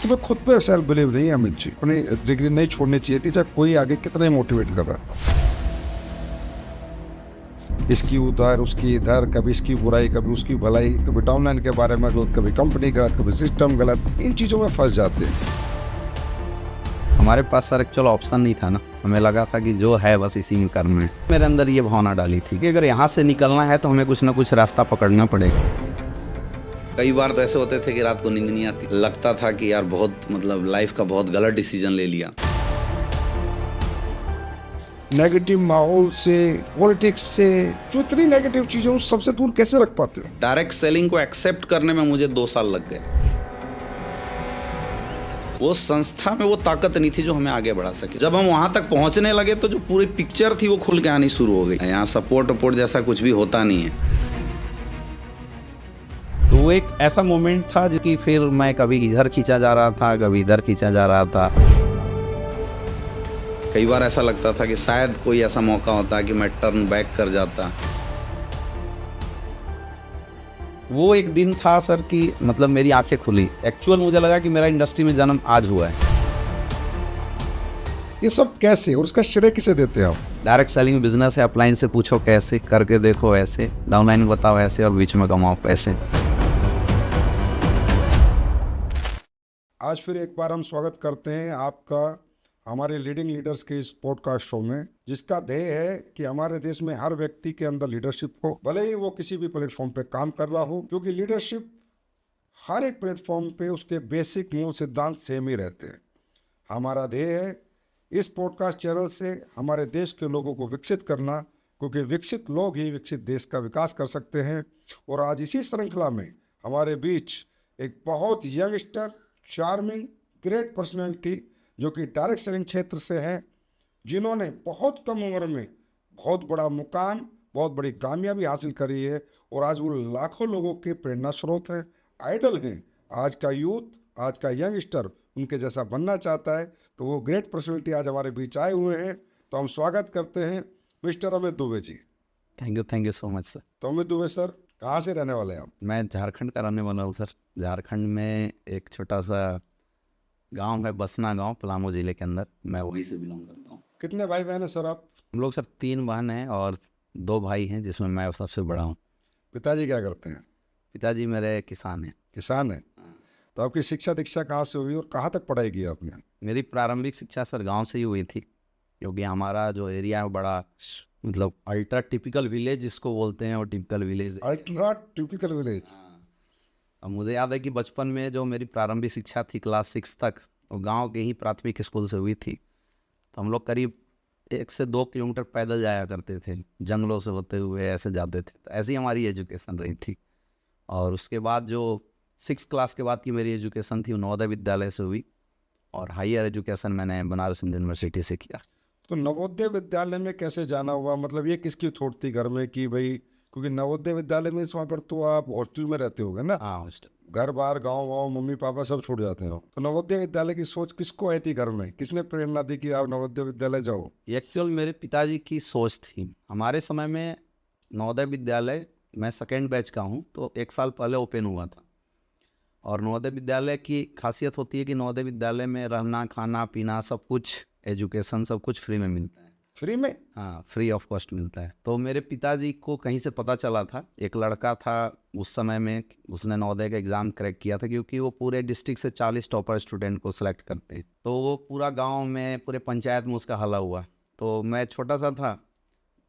तुम्हें खुद पे सेल्फ बिलीव नहीं है अमित जी, अपनी डिग्री नहीं छोड़नी चाहिए थी, चाहे कोई आगे कितना ही मोटिवेट कर रहा है। इसकी उधर उसकी इधर, कभी इसकी बुराई कभी उसकी भलाई, कभी डाउनलाइन के बारे में गलत, कभी कंपनी गलत, कभी सिस्टम गलत, इन चीज़ों में फंस जाते हैं। हमारे पास सर एक्चुअल ऑप्शन नहीं था ना, हमें लगा था कि जो है बस इसी में करना है। मेरे अंदर ये भावना डाली थी कि अगर यहाँ से निकलना है तो हमें कुछ ना कुछ रास्ता पकड़ना पड़ेगा। कई बार तो ऐसे होते थे कि रात को नींद नहीं आती, लगता था कि यार बहुत लाइफ का बहुत गलत डिसीजन ले लिया। नेगेटिव माहौल से, पॉलिटिक्स से, जो इतनी नेगेटिव चीज़ों सबसे दूर कैसे रख पाते हो? डायरेक्ट सेलिंग को एक्सेप्ट करने में मुझे 2 साल लग गए। वो संस्था में वो ताकत नहीं थी जो हमें आगे बढ़ा सके। जब हम वहां तक पहुंचने लगे तो जो पूरी पिक्चर थी वो खुल के आनी शुरू हो गई। यहाँ सपोर्ट जैसा कुछ भी होता नहीं है। तो वो एक ऐसा मोमेंट था कि फिर मैं कभी इधर खींचा जा रहा था, कभी इधर खींचा जा रहा था। कई बार ऐसा लगता था कि शायद कोई ऐसा मौका होता कि मैं टर्न बैक कर जाता। वो एक दिन था सर कि मतलब मेरी आंखें खुली। एक्चुअल मुझे लगा कि मेरा इंडस्ट्री में जन्म आज हुआ है। ये सब कैसे और उसका श्रेय किसे देते हैं आप? डायरेक्ट सेलिंग बिजनेस है, अपलाइन से पूछो कैसे, करके देखो ऐसे, डाउनलाइन में बताओ ऐसे, और बीच में कमाओ पैसे। आज फिर एक बार हम स्वागत करते हैं आपका हमारे लीडिंग लीडर्स के इस पॉडकास्ट शो में, जिसका ध्येय है कि हमारे देश में हर व्यक्ति के अंदर लीडरशिप हो, भले ही वो किसी भी प्लेटफॉर्म पे काम कर रहा हो, क्योंकि लीडरशिप हर एक प्लेटफॉर्म पे उसके बेसिक मूल सिद्धांत सेम ही रहते हैं। हमारा ध्येय है इस पॉडकास्ट चैनल से हमारे देश के लोगों को विकसित करना, क्योंकि विकसित लोग ही विकसित देश का विकास कर सकते हैं। और आज इसी श्रृंखला में हमारे बीच एक बहुत यंगस्टर, चार्मिंग, ग्रेट पर्सनैलिटी जो कि डायरेक्ट सेलिंग क्षेत्र से हैं, जिन्होंने बहुत कम उम्र में बहुत बड़ा मुकाम, बहुत बड़ी कामयाबी हासिल करी है, और आज वो लाखों लोगों के प्रेरणा स्रोत हैं, आइडल हैं। आज का यूथ, आज का यंगस्टर उनके जैसा बनना चाहता है, तो वो ग्रेट पर्सनैलिटी आज हमारे बीच आए हुए हैं। तो हम स्वागत करते हैं mister Amit Dubey ji. Thank you so much sir. तो अमित दुबे सर, कहाँ से रहने वाले हैं आप? मैं झारखंड का रहने वाला हूँ सर। झारखंड में एक छोटा सा गांव है, बसना गांव, पलामू जिले के अंदर। मैं वहीं से बिलोंग करता हूँ। कितने भाई बहन हैं सर आप? हम लोग सर 3 बहन हैं और 2 भाई हैं, जिसमें मैं सबसे बड़ा हूँ। पिताजी क्या करते हैं? पिताजी मेरे किसान हैं। किसान हैं। तो आपकी शिक्षा दीक्षा कहाँ से हुई और कहाँ तक पढ़ाई की आपने? मेरी प्रारंभिक शिक्षा सर गांव से ही हुई थी, क्योंकि हमारा जो एरिया है बड़ा मतलब अल्ट्रा टिपिकल विलेज जिसको बोलते हैं, वो typical village. Ultra typical village. अब मुझे याद है कि बचपन में जो मेरी प्रारंभिक शिक्षा थी क्लास 6 तक, वो गांव के ही प्राथमिक स्कूल से हुई थी। तो हम लोग करीब 1 से 2 किलोमीटर पैदल जाया करते थे, जंगलों से होते हुए ऐसे जाते थे। तो ऐसी हमारी एजुकेशन रही थी। और उसके बाद जो 6 क्लास के बाद की मेरी एजुकेशन थी वो नवोदय विद्यालय से हुई, और हायर एजुकेशन मैंने बनारस हिंदू यूनिवर्सिटी से किया। तो नवोदय विद्यालय में कैसे जाना हुआ? मतलब ये किसकी थोट थी घर में कि भाई, क्योंकि नवोदय विद्यालय में इस वहाँ पर तो आप हॉस्टल में रहते होगे ना? हाँ, हॉस्टल। घर बार गाँव वाँव मम्मी पापा सब छोड़ जाते हो, तो नवोदय विद्यालय की सोच किसको आई थी घर में? किसने प्रेरणा दी कि आप नवोदय विद्यालय जाओ? एक्चुअल मेरे पिताजी की सोच थी। हमारे समय में नवोदय विद्यालय, मैं सेकेंड बैच का हूँ, तो 1 साल पहले ओपन हुआ था। और नवोदय विद्यालय की खासियत होती है कि नवोदय विद्यालय में रहना, खाना पीना, सब कुछ, एजुकेशन सब कुछ फ्री में मिलता है। फ्री में? हाँ, फ्री ऑफ कॉस्ट मिलता है। तो मेरे पिताजी को कहीं से पता चला था, एक लड़का था उस समय में, उसने नवोदय का एग्ज़ाम क्रैक किया था, क्योंकि वो पूरे डिस्ट्रिक्ट से 40 टॉपर स्टूडेंट को सिलेक्ट करते हैं। तो वो पूरा गांव में, पूरे पंचायत में उसका हल्ला हुआ। तो मैं छोटा सा था,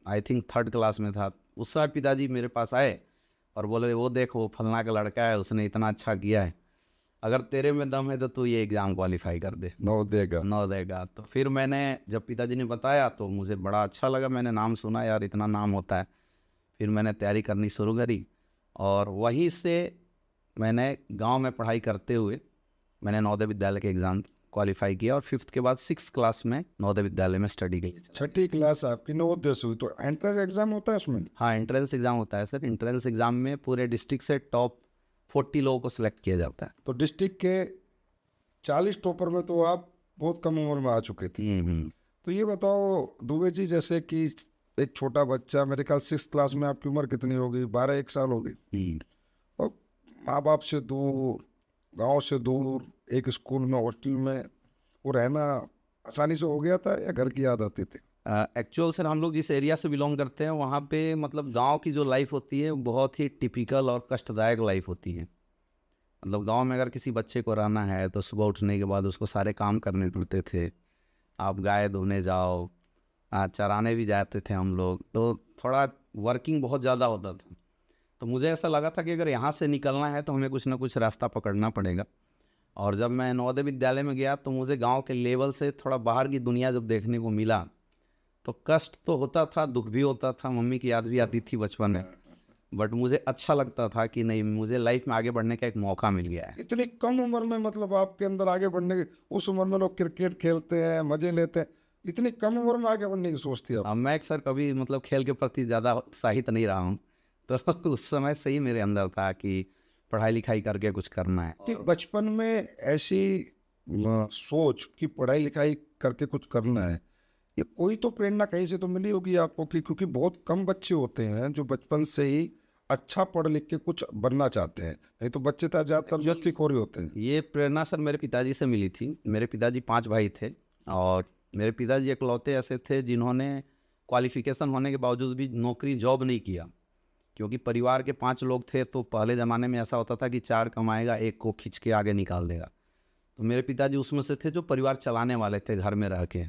आई थिंक 3rd क्लास में था। उस समय पिताजी मेरे पास आए और बोले, वो देखो फलना का लड़का है, उसने इतना अच्छा किया है, अगर तेरे में दम है तो तू ये एग्ज़ाम क्वालिफाई कर दे, नवोदय का। तो फिर मैंने, जब पिताजी ने बताया तो मुझे बड़ा अच्छा लगा। मैंने नाम सुना, यार इतना नाम होता है। फिर मैंने तैयारी करनी शुरू करी, और वहीं से मैंने गांव में पढ़ाई करते हुए मैंने नवोदय विद्यालय के एग्ज़ाम क्वालिफाई किया, और 5th के बाद 6th क्लास में नवोदय विद्यालय में स्टडी के लिए चला। 6ठी क्लास आपकी नवोदय से हुई, तो एंट्रेंस एग्जाम होता है उसमें? हाँ, एंट्रेंस एग्ज़ाम होता है सर। एंट्रेंस एग्ज़ाम में पूरे डिस्ट्रिक्ट से टॉप 40 लोगों को सिलेक्ट किया जाता है। तो डिस्ट्रिक्ट के 40 टॉपर में तो आप बहुत कम उम्र में आ चुके थे। तो ये बताओ दुबे जी, जैसे कि एक छोटा बच्चा, मेरे ख्याल 6th क्लास में आपकी उम्र कितनी होगी? 12-1 साल होगी, और माँ बाप से दूर, गांव से दूर एक स्कूल में हॉस्टल में वो रहना आसानी से हो गया था या घर की याद आती थी? एक्चुअल सर हम लोग जिस एरिया से बिलोंग करते हैं वहाँ पे मतलब गांव की जो लाइफ होती है वो बहुत ही टिपिकल और कष्टदायक लाइफ होती है। मतलब गांव में अगर किसी बच्चे को रहना है तो सुबह उठने के बाद उसको सारे काम करने पड़ते थे। आप गाय धोने जाओ, चराने भी जाते थे हम लोग, तो थोड़ा वर्किंग बहुत ज़्यादा होता था। तो मुझे ऐसा लगा था कि अगर यहाँ से निकलना है तो हमें कुछ ना कुछ रास्ता पकड़ना पड़ेगा। और जब मैं नवोदय विद्यालय में गया तो मुझे गांव के लेवल से थोड़ा बाहर की दुनिया जब देखने को मिला तो कष्ट तो होता था, दुख भी होता था, मम्मी की याद भी आती थी बचपन में, बट मुझे अच्छा लगता था कि नहीं, मुझे लाइफ में आगे बढ़ने का एक मौका मिल गया है। इतनी कम उम्र में मतलब आपके अंदर आगे बढ़ने की, उस उम्र में लोग क्रिकेट खेलते हैं, मजे लेते हैं, इतनी कम उम्र में आगे बढ़ने की सोचती है आप? अब मैं सर कभी मतलब खेल के प्रति ज़्यादा उत्साहित नहीं रहा हूँ, तो उस समय से ही मेरे अंदर था कि पढ़ाई लिखाई करके कुछ करना है। कि बचपन में ऐसी सोच कि पढ़ाई लिखाई करके कुछ करना है, ये कोई तो प्रेरणा कहीं से तो मिली होगी आपको कि, क्योंकि बहुत कम बच्चे होते हैं जो बचपन से ही अच्छा पढ़ लिख के कुछ बनना चाहते हैं, नहीं तो बच्चे तो ज़्यादातर जस्तीखोरी होते हैं। ये प्रेरणा सर मेरे पिताजी से मिली थी। मेरे पिताजी 5 भाई थे और मेरे पिताजी इकलौते ऐसे थे जिन्होंने क्वालिफिकेशन होने के बावजूद भी नौकरी जॉब नहीं किया, क्योंकि परिवार के 5 लोग थे तो पहले ज़माने में ऐसा होता था कि 4 कमाएगा, एक को खींच के आगे निकाल देगा। तो मेरे पिताजी उसमें से थे जो परिवार चलाने वाले थे घर में रह के।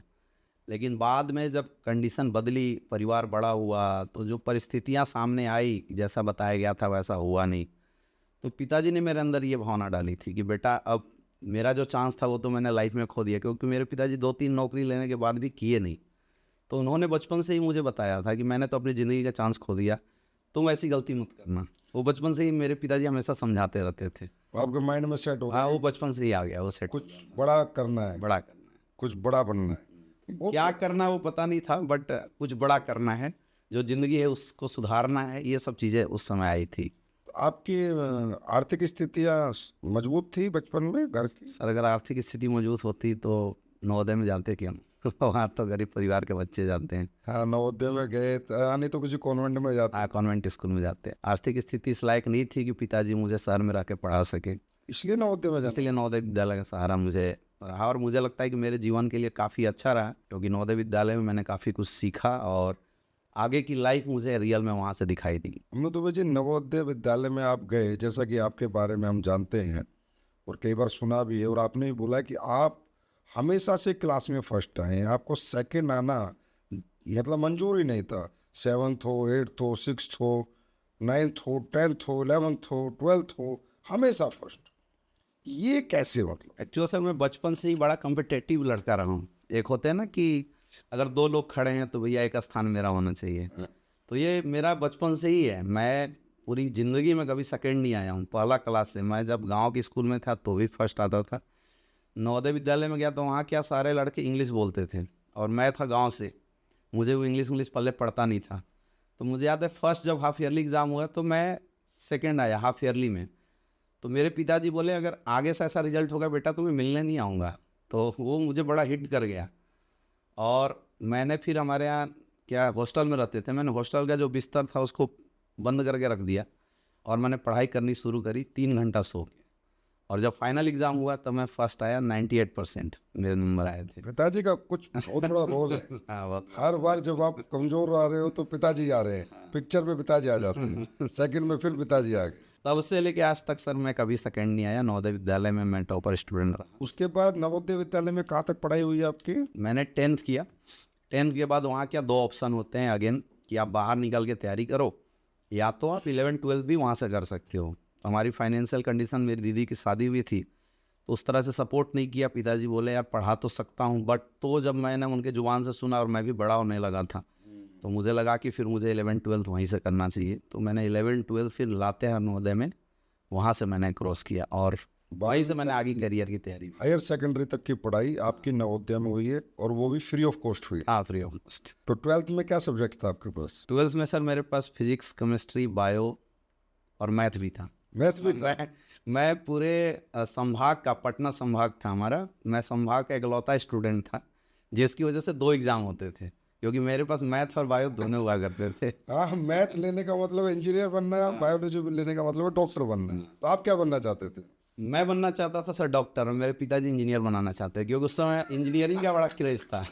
लेकिन बाद में जब कंडीशन बदली, परिवार बड़ा हुआ, तो जो परिस्थितियां सामने आई जैसा बताया गया था वैसा हुआ नहीं। तो पिताजी ने मेरे अंदर ये भावना डाली थी कि बेटा अब मेरा जो चांस था वो तो मैंने लाइफ में खो दिया, क्योंकि मेरे पिताजी 2-3 नौकरी लेने के बाद भी किए नहीं। तो उन्होंने बचपन से ही मुझे बताया था कि मैंने तो अपनी ज़िंदगी का चांस खो दिया, तुम ऐसी गलती मत करना। वो बचपन से ही मेरे पिताजी हमेशा समझाते रहते थे। आपके माइंड में सेट हो हाँ, गया वो बचपन से ही आ गया, वो सेट कुछ बड़ा करना है, बड़ा करना है। कुछ बड़ा बनना है। क्या करना है वो पता नहीं था, बट कुछ बड़ा करना है, जो ज़िंदगी है उसको सुधारना है, ये सब चीज़ें उस समय आई थी। तो आपकी आर्थिक स्थितियाँ मजबूत थी बचपन में घर की? सर अगर आर्थिक स्थिति मौजूद होती तो नवोदय में जाते क्यों? वहाँ तो गरीब परिवार के बच्चे जाते हैं। हाँ, नवोदय में गए नहीं तो किसी कॉन्वेंट में जाते। हाँ, कॉन्वेंट स्कूल में जाते हैं। आर्थिक स्थिति इस लायक नहीं थी कि पिताजी मुझे शहर में रह के पढ़ा सके, इसलिए नवोदय में जाते। इसलिए नवोदय विद्यालय का सहारा मुझे रहा और मुझे लगता है कि मेरे जीवन के लिए काफ़ी अच्छा रहा, क्योंकि नवोदय विद्यालय में मैंने काफ़ी कुछ सीखा और आगे की लाइफ मुझे रियल में वहाँ से दिखाई दी। हमने तो जी नवोदय विद्यालय में आप गए, जैसा कि आपके बारे में हम जानते हैं और कई बार सुना भी है, और आपने भी बोला कि आप हमेशा से क्लास में फर्स्ट आए हैं, आपको सेकंड आना मतलब मंजूर ही नहीं था। 7th हो, 8th हो, 6th हो, 9th हो, 10th हो, 11th हो, 12th हो, हमेशा फर्स्ट। ये कैसे मतलब? एक्चुअली सर मैं बचपन से ही बड़ा कम्पिटेटिव लड़का रहा हूँ। एक होते हैं ना कि अगर 2 लोग खड़े हैं तो भैया एक स्थान मेरा होना चाहिए, तो ये मेरा बचपन से ही है। मैं पूरी ज़िंदगी में कभी सेकंड नहीं आया हूँ। पहला क्लास से, मैं जब गांव के स्कूल में था तो भी फर्स्ट आता था। नवोदय विद्यालय में गया तो वहाँ क्या सारे लड़के इंग्लिश बोलते थे और मैं था गाँव से, मुझे वो इंग्लिश पहले पढ़ता नहीं था। तो मुझे याद है फर्स्ट जब हाफ ईयरली एग्ज़ाम हुआ तो मैं सेकेंड आया हाफ ईयरली में। तो मेरे पिताजी बोले अगर आगे से ऐसा रिजल्ट होगा बेटा तुम्हें मिलने नहीं आऊँगा। तो वो मुझे बड़ा हिट कर गया और मैंने फिर हमारे यहाँ क्या हॉस्टल में रहते थे, मैंने हॉस्टल का जो बिस्तर था उसको बंद करके रख दिया और मैंने पढ़ाई करनी शुरू करी 3 घंटा सो के। और जब फाइनल एग्ज़ाम हुआ तब मैं फर्स्ट आया, 98% मेरे नंबर आए थे। पिताजी का कुछ बहुत बड़ा रोल है। हाँ, हर बार जब आप कमजोर आ रहे हो तो पिताजी आ रहे हैं, पिक्चर में पिताजी आ जाते हैं, सेकंड में फिर पिताजी आ गए। तब से लेके आज तक सर मैं कभी सेकंड नहीं आया। नवोदय विद्यालय में मैं टॉपर स्टूडेंट रहा। उसके बाद नवोदय विद्यालय में कहाँ तक पढ़ाई हुई आपकी? मैंने 10th किया। 10th के बाद वहाँ क्या 2 ऑप्शन होते हैं अगेन, कि आप बाहर निकल के तैयारी करो या तो आप 11th-12th भी वहाँ से कर सकते हो। हमारी फाइनेंशियल कंडीशन, मेरी दीदी की शादी हुई थी तो उस तरह से सपोर्ट नहीं किया। पिताजी बोले यार पढ़ा तो सकता हूँ, बट तो जब मैंने उनके जुबान से सुना और मैं भी बड़ा होने लगा था तो मुझे लगा कि फिर मुझे 11th-12th वहीं से करना चाहिए। तो मैंने 11th-12th फिर लातेहार नवोदय में वहाँ से मैंने क्रॉस किया और वहीं से मैंने आगे करियर की तैयारी। हायर सेकेंडरी तक की पढ़ाई आपकी नवोदय में हुई है और वो भी फ्री ऑफ कॉस्ट हुई। हाँ, फ्री ऑफ कॉस्ट। तो 12th में क्या सब्जेक्ट था आपके पास? 12th में सर मेरे पास फिजिक्स, केमिस्ट्री, बायो और मैथ भी था। मैथ भी था? मैं पूरे संभाग का, पटना संभाग था हमारा, मैं संभाग का इकलौता स्टूडेंट था जिसकी वजह से 2 एग्ज़ाम होते थे, क्योंकि मेरे पास मैथ और बायो दोनों हुआ करते थे। हाँ, मैथ लेने का मतलब इंजीनियर बनना है, बायोलॉजी लेने का मतलब डॉक्टर बनना है। तो आप क्या बनना चाहते थे? मैं बनना चाहता था सर डॉक्टर, और मेरे पिताजी इंजीनियर बनाना चाहते हैं, क्योंकि उस समय इंजीनियरिंग का बड़ा क्रेज था।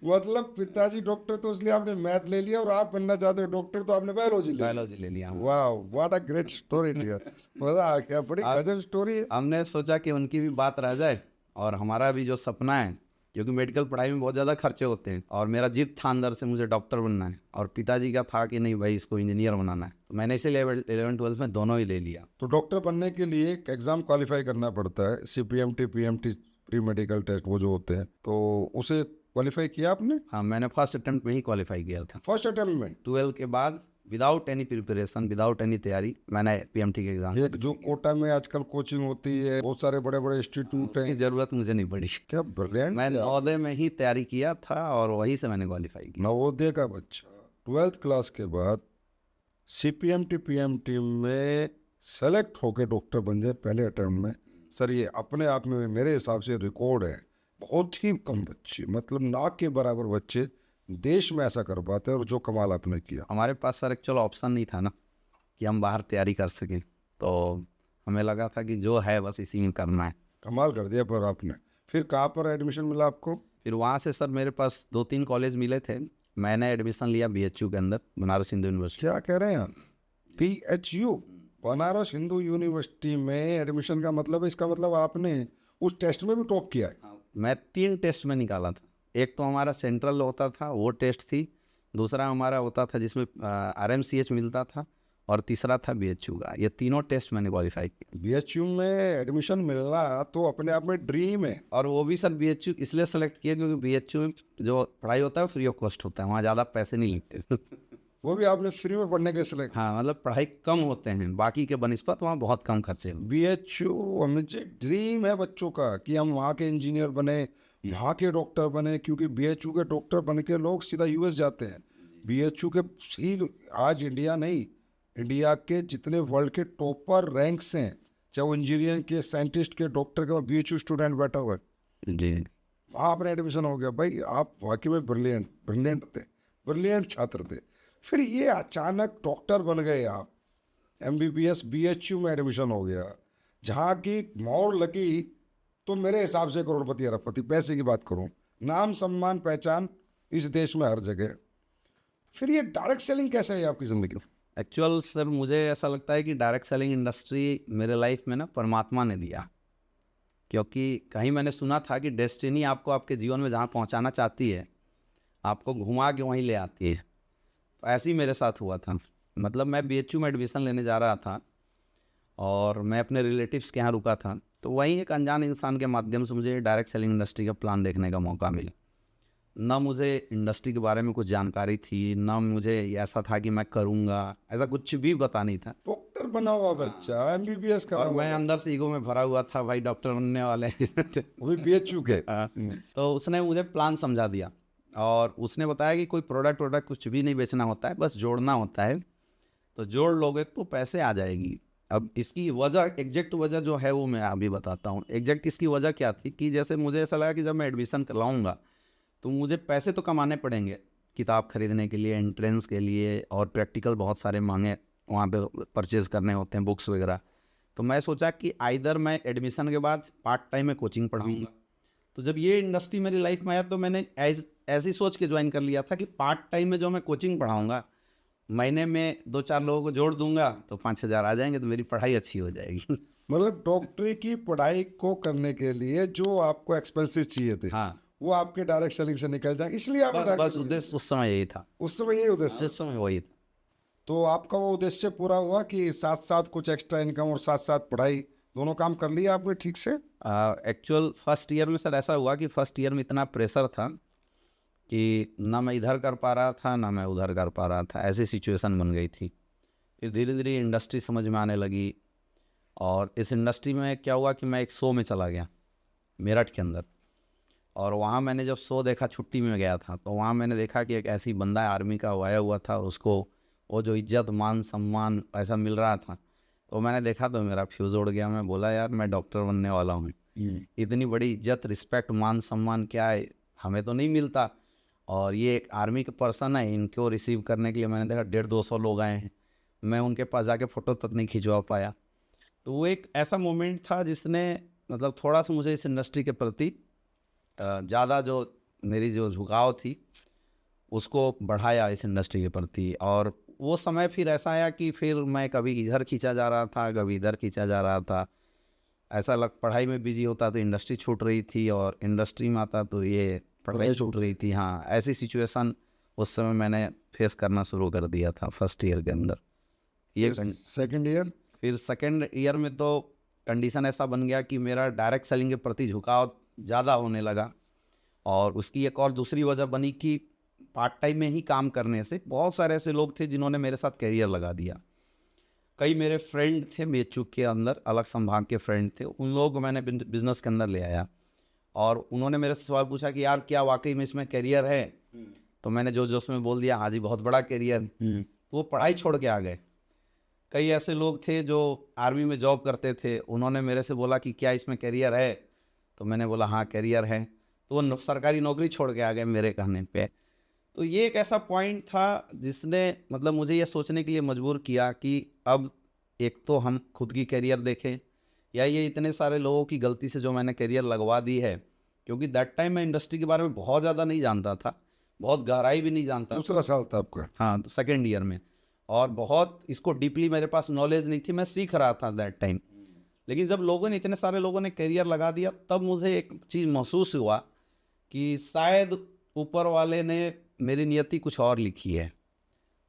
मतलब पिताजी डॉक्टर तो इसलिए आपने मैथ ले लिया, और आप बनना चाहते हो डॉक्टर तो आपने बायोलॉजी ले लिया। बायोलॉजी ले लिया। वाह, what a great story dear, मजा आ गया, बड़ी गजब स्टोरी है। हमने सोचा कि उनकी भी बात रह जाए और हमारा भी जो सपना है, क्योंकि मेडिकल पढ़ाई में बहुत ज़्यादा खर्चे होते हैं, और मेरा जिद था अंदर से मुझे डॉक्टर बनना है, और पिताजी का था कि नहीं भाई इसको इंजीनियर बनाना है। तो मैंने इसीलिए 11th-12th में दोनों ही ले लिया। तो डॉक्टर बनने के लिए एक एग्जाम क्वालिफाई करना पड़ता है, CPMT PMT pre medical test वो जो होते हैं, तो उसे क्वालिफाई किया आपने? हाँ, मैंने फर्स्ट अटेम्प्ट में ही क्वालिफाई किया था। फर्स्ट अटेम्प्ट में? 12 के बाद without any preparation, without any तैयारी, मैंने PMT के एग्जाम ये जो कोटा में आजकल कोचिंग होती है, बहुत सारे बड़े बड़े इंस्टीट्यूट की हैं, जरूरत मुझे नहीं पड़ी। क्या ब्रिलियंट। मैं नवोदय में ही तैयारी किया था और वहीं से मैंने क्वालिफाई किया। नवोदय का बच्चा 12th क्लास के बाद CPMT PMT में सेलेक्ट होके डॉक्टर बन जाए पहले अटेम्प्ट में, सर ये अपने आप में मेरे हिसाब से रिकॉर्ड है। बहुत ही कम बच्चे, मतलब ना के बराबर बच्चे देश में ऐसा कर पाते हैं, और जो कमाल आपने किया। हमारे पास सर एक्चुअल ऑप्शन नहीं था ना कि हम बाहर तैयारी कर सकें, तो हमें लगा था कि जो है बस इसी में करना है। कमाल कर दिया। पर आपने फिर कहाँ पर एडमिशन मिला आपको? फिर वहाँ से सर मेरे पास 2-3 कॉलेज मिले थे, मैंने एडमिशन लिया BHU के अंदर, बनारस हिंदू यूनिवर्सिटी। क्या कह रहे हैं आप? PHU, बनारस हिंदू यूनिवर्सिटी में एडमिशन का मतलब है, इसका मतलब आपने उस टेस्ट में भी टॉप किया है? मैं 3 टेस्ट में निकाला था। एक तो हमारा सेंट्रल होता था, वो टेस्ट थी। दूसरा हमारा होता था जिसमें RMCH मिलता था, और तीसरा था BHU का। ये तीनों टेस्ट मैंने क्वालिफाई किए। BHU में एडमिशन मिलना तो अपने आप में ड्रीम है। और वो भी सर BHU इसलिए सेलेक्ट किया क्योंकि BHU में जो पढ़ाई होता है वो फ्री ऑफ कॉस्ट होता है, वहाँ ज़्यादा पैसे नहीं लगते। वो भी आपने फ्री में पढ़ने के लिए select? हाँ, मतलब पढ़ाई कम होते हैं बाकी के बनिस्पत, वहाँ बहुत कम खर्चे होते BHU मुझे ड्रीम है बच्चों का कि हम वहाँ के इंजीनियर बने, यहाँ के डॉक्टर बने, क्योंकि BHU के डॉक्टर बन के लोग सीधा US जाते हैं। BHU के ही आज इंडिया नहीं, इंडिया के जितने वर्ल्ड के टॉपर रैंक्स हैं, चाहे वो इंजीनियर के, साइंटिस्ट के, डॉक्टर के, BHU स्टूडेंट बैठा हुआ है। हैं। जी। वहाँ अपना एडमिशन हो गया। भाई आप वाकई में ब्रिलियंट थे, ब्रिलियंट छात्र थे। फिर ये अचानक डॉक्टर बन गए आप, MBBS BHU में एडमिशन हो गया, जहाँ की मोड़ लगी तो मेरे हिसाब से करोड़पति अरबपति, पैसे की बात करूँ, नाम सम्मान पहचान इस देश में हर जगह। फिर ये डायरेक्ट सेलिंग कैसे है आपकी ज़िंदगी में? एक्चुअल सर मुझे ऐसा लगता है कि डायरेक्ट सेलिंग इंडस्ट्री मेरे लाइफ में ना परमात्मा ने दिया, क्योंकि कहीं मैंने सुना था कि डेस्टिनी आपको आपके जीवन में जहाँ पहुँचाना चाहती है, आपको घुमा के वहीं ले आती है। तो ऐसे ही मेरे साथ हुआ था। मतलब मैं BHU में एडमिशन लेने जा रहा था, और मैं अपने रिलेटिव्स के यहाँ रुका था, तो वहीं एक अनजान इंसान के माध्यम से मुझे डायरेक्ट सेलिंग इंडस्ट्री का प्लान देखने का मौका मिला। ना मुझे इंडस्ट्री के बारे में कुछ जानकारी थी, ना मुझे ऐसा था कि मैं करूँगा, ऐसा कुछ भी पता नहीं था। डॉक्टर बना हुआ बच्चा, MBBS करा और हुआ, मैं अंदर से ईगो में भरा हुआ था, भाई डॉक्टर बनने वाले हैं। वो भी BHU के। तो उसने मुझे प्लान समझा दिया, और उसने बताया कि कोई प्रोडक्ट कुछ भी नहीं बेचना होता है, बस जोड़ना होता है। तो जोड़ लोगे तो पैसे आ जाएगी। अब इसकी वजह, एग्जैक्ट वजह जो है वो मैं अभी बताता हूँ। एग्जैक्ट इसकी वजह क्या थी कि जैसे मुझे ऐसा लगा कि जब मैं एडमिशन करवाऊँगा तो मुझे पैसे तो कमाने पड़ेंगे, किताब खरीदने के लिए, एंट्रेंस के लिए, और प्रैक्टिकल बहुत सारे महंगे वहाँ पे परचेज़ करने होते हैं, बुक्स वगैरह। तो मैं सोचा कि आइदर मैं एडमिशन के बाद पार्ट टाइम में कोचिंग पढ़ाऊँगा। तो जब ये इंडस्ट्री मेरी लाइफ में आया तो मैंने ऐसी सोच के ज्वाइन कर लिया था कि पार्ट टाइम में जो मैं कोचिंग पढ़ाऊँगा, महीने में 2-4 लोगों को जोड़ दूंगा तो 5,000 आ जाएंगे, तो मेरी पढ़ाई अच्छी हो जाएगी। मतलब डॉक्टरी की पढ़ाई को करने के लिए जो आपको एक्सपेंसेस चाहिए थे, हाँ, वो आपके डायरेक्ट सेलिंग से निकल जाए, इसलिए आप बस direct बस selling- उद्देश्य उस समय यही था। उस समय यही उद्देश्य। उस समय वही था। तो आपका वो उद्देश्य पूरा हुआ कि साथ साथ कुछ एक्स्ट्रा इनकम और साथ साथ पढ़ाई, दोनों काम कर लिया आपने ठीक से? एक्चुअल फर्स्ट ईयर में सर ऐसा हुआ कि फर्स्ट ईयर में इतना प्रेशर था कि ना मैं इधर कर पा रहा था, ना मैं उधर कर पा रहा था, ऐसी सिचुएशन बन गई थी। फिर धीरे धीरे इंडस्ट्री समझ में आने लगी, और इस इंडस्ट्री में क्या हुआ कि मैं एक शो में चला गया मेरठ के अंदर, और वहाँ मैंने जब शो देखा, छुट्टी में गया था, तो वहाँ मैंने देखा कि एक ऐसी बंदा आर्मी का आया हुआ था, उसको वो जो इज्जत मान सम्मान ऐसा मिल रहा था, तो मैंने देखा तो मेरा फ्यूज़ उड़ गया। मैं बोला यार मैं डॉक्टर बनने वाला हूँ, इतनी बड़ी इज्जत, रिस्पेक्ट, मान सम्मान क्या है, हमें तो नहीं मिलता, और ये एक आर्मी के पर्सन है, इनको रिसीव करने के लिए मैंने देखा 150-200 लोग आए हैं, मैं उनके पास जाके फ़ोटो तक नहीं खिंचवा पाया। तो वो एक ऐसा मोमेंट था जिसने मतलब थोड़ा सा मुझे इस इंडस्ट्री के प्रति ज़्यादा जो मेरी जो झुकाव थी उसको बढ़ाया इस इंडस्ट्री के प्रति। और वो समय फिर ऐसा आया कि फिर मैं कभी इधर खींचा जा रहा था, कभी इधर खींचा जा रहा था। ऐसा लग पढ़ाई में बिजी होता तो इंडस्ट्री छूट रही थी, और इंडस्ट्री में आता तो ये पढ़ाई छूट रही थी। हाँ, ऐसी सिचुएशन उस समय मैंने फेस करना शुरू कर दिया था फर्स्ट ईयर के अंदर। ये सेकंड ईयर? फिर सेकंड ईयर में तो कंडीशन ऐसा बन गया कि मेरा डायरेक्ट सेलिंग के प्रति झुकाव ज़्यादा होने लगा। और उसकी एक और दूसरी वजह बनी कि पार्ट टाइम में ही काम करने से बहुत सारे ऐसे लोग थे जिन्होंने मेरे साथ करियर लगा दिया। कई मेरे फ्रेंड थे मेचुक के अंदर, अलग संभाग के फ्रेंड थे, उन लोगों को मैंने बिजनेस के अंदर ले आया और उन्होंने मेरे से सवाल पूछा कि यार क्या वाकई में इसमें करियर है? तो मैंने जो उसमें बोल दिया हाँ जी बहुत बड़ा करियर। वो पढ़ाई छोड़ के आ गए। कई ऐसे लोग थे जो आर्मी में जॉब करते थे, उन्होंने मेरे से बोला कि क्या इसमें करियर है? तो मैंने बोला हाँ करियर है। तो वो सरकारी नौकरी छोड़ के आ गए मेरे कहने पे। तो ये एक ऐसा पॉइंट था जिसने मतलब मुझे ये सोचने के लिए मजबूर किया कि अब एक तो हम खुद की करियर देखें, या ये इतने सारे लोगों की गलती से जो मैंने करियर लगवा दी है। क्योंकि दैट टाइम मैं इंडस्ट्री के बारे में बहुत ज़्यादा नहीं जानता था, बहुत गहराई भी नहीं जानता। दूसरा साल था आपका? हाँ, तो सेकेंड ईयर में, और बहुत इसको डीपली मेरे पास नॉलेज नहीं थी, मैं सीख रहा था दैट टाइम। लेकिन जब लोगों ने, इतने सारे लोगों ने करियर लगा दिया, तब मुझे एक चीज़ महसूस हुआ कि शायद ऊपर वाले ने मेरी नियति कुछ और लिखी है।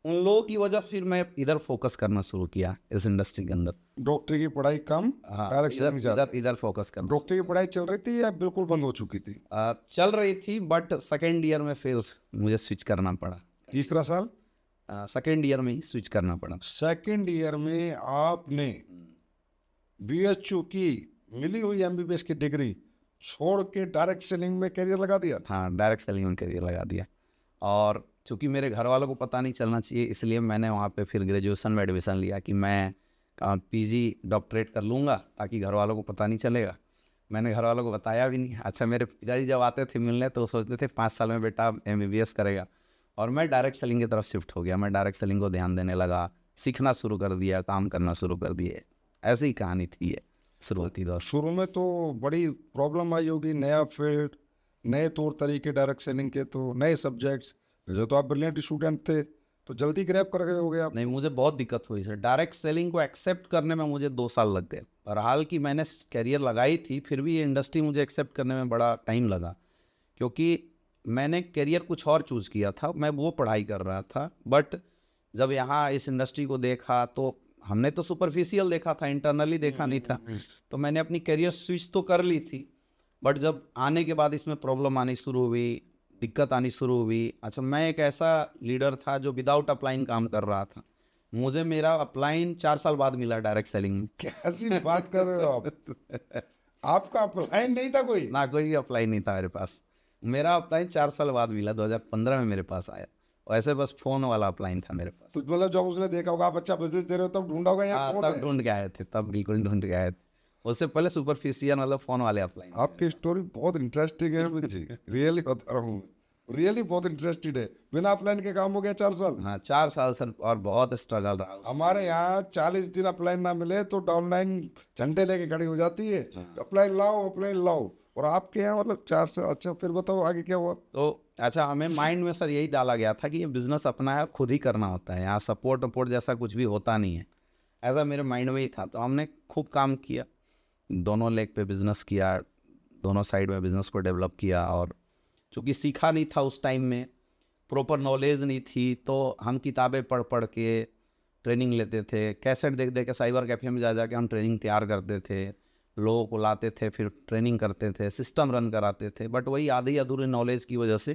उन लोगों की वजह फिर मैं इधर फोकस करना शुरू किया इस इंडस्ट्री के अंदर। डॉक्टरी की पढ़ाई कम, हाँ, डायरेक्ट सेलिंग ज़्यादा। इधर फोकस करना। डॉक्टरी की पढ़ाई चल रही थी या बिल्कुल बंद हो चुकी थी? चल रही थी, बट सेकेंड ईयर में फिर मुझे स्विच करना पड़ा। तीसरा साल? सेकेंड ईयर में ही स्विच करना पड़ा। सेकेंड ईयर में आपने बीएचयू की मिली हुई एमबीबीएस की डिग्री छोड़ के डायरेक्ट सेलिंग में करियर लगा दिया? हाँ, डायरेक्ट सेलिंग में करियर लगा दिया। और चूँकि मेरे घर वालों को पता नहीं चलना चाहिए, इसलिए मैंने वहाँ पे फिर ग्रेजुएशन में एडमिशन लिया कि मैं पीजी डॉक्टरेट कर लूँगा ताकि घर वालों को पता नहीं चलेगा। मैंने घर वालों को बताया भी नहीं। अच्छा, मेरे पिताजी जब आते थे मिलने तो सोचते थे 5 साल में बेटा एमबीबीएस करेगा, और मैं डायरेक्ट सेलिंग की तरफ शिफ्ट हो गया। मैं डायरेक्ट सेलिंग को ध्यान देने लगा, सीखना शुरू कर दिया, काम करना शुरू कर दिए। ऐसी ही कहानी थी ये शुरुआती दौर। शुरू में तो बड़ी प्रॉब्लम आई होगी, नया फील्ड, नए तौर तरीके डायरेक्ट सेलिंग के, तो नए सब्जेक्ट्स। जो तो आप ब्रिलियंट स्टूडेंट थे तो जल्दी ग्रैब कर गए हो गए आप? नहीं, मुझे बहुत दिक्कत हुई सर। डायरेक्ट सेलिंग को एक्सेप्ट करने में मुझे 2 साल लग गए। और हाल की मैंने कैरियर लगाई थी, फिर भी ये इंडस्ट्री मुझे एक्सेप्ट करने में बड़ा टाइम लगा, क्योंकि मैंने कैरियर कुछ और चूज़ किया था। मैं वो पढ़ाई कर रहा था, बट जब यहाँ इस इंडस्ट्री को देखा तो हमने तो सुपरफिशियल देखा था, इंटरनली देखा नहीं था। तो मैंने अपनी कैरियर स्विच तो कर ली थी, बट जब आने के बाद इसमें प्रॉब्लम आनी शुरू हुई, दिक्कत आनी शुरू हुई। अच्छा, मैं एक ऐसा लीडर था जो विदाउट अपलाइन काम कर रहा था। मुझे मेरा अपलाइन 4 साल बाद मिला डायरेक्ट सेलिंग में। कैसी बात कर रहे हो आप? आपका अपलाइन नहीं था कोई? ना, कोई अपलाइन नहीं था मेरे पास। मेरा अपलाइन 4 साल बाद मिला, 2015 में मेरे पास आया। और ऐसे बस फोन वाला अपलाइन था मेरे पास। तो मतलब जब उसने देखा होगा आप अच्छा बिजनेस दे रहे हो तब ढूंढा होगा यहाँ कौन तब है? ढूंढ के आए थे, तब बिल्कुल ढूंढ के आए थे। उससे पहले सुपरफिशियल मतलब फोन वाले अपलाइन। आपकी स्टोरी बहुत इंटरेस्टिंग है मुझे, रियली बता रहा हूँ, रियली बहुत इंटरेस्टेड है। बिना अपलाइन के काम हो गया 4 साल? हाँ, 4 साल सर, और बहुत स्ट्रगल रहा। हमारे यहाँ 40 दिन अपलाइन ना मिले तो डाउनलाइन झंडे लेके खड़ी हो जाती है, अपलाइन लाओ अपलाइन लाओ। और आपके यहाँ मतलब 4 साल। अच्छा, फिर बताओ आगे क्या हुआ? तो अच्छा, हमें माइंड में सर यही डाला गया था कि ये बिज़नेस अपना है, खुद ही करना होता है, यहाँ सपोर्ट वपोर्ट जैसा कुछ भी होता नहीं है। ऐसा मेरे माइंड में ही था। तो हमने खूब काम किया, दोनों लेग पे बिज़नेस किया, दोनों साइड में बिज़नेस को डेवलप किया। और चूँकि सीखा नहीं था उस टाइम में, प्रॉपर नॉलेज नहीं थी, तो हम किताबें पढ़ पढ़ के ट्रेनिंग लेते थे। कैसेट देख देख के साइबर कैफे में जा जा के हम ट्रेनिंग तैयार करते थे, लोगों को लाते थे, फिर ट्रेनिंग करते थे, सिस्टम रन कराते थे। बट वही आधी अधूरी नॉलेज की वजह से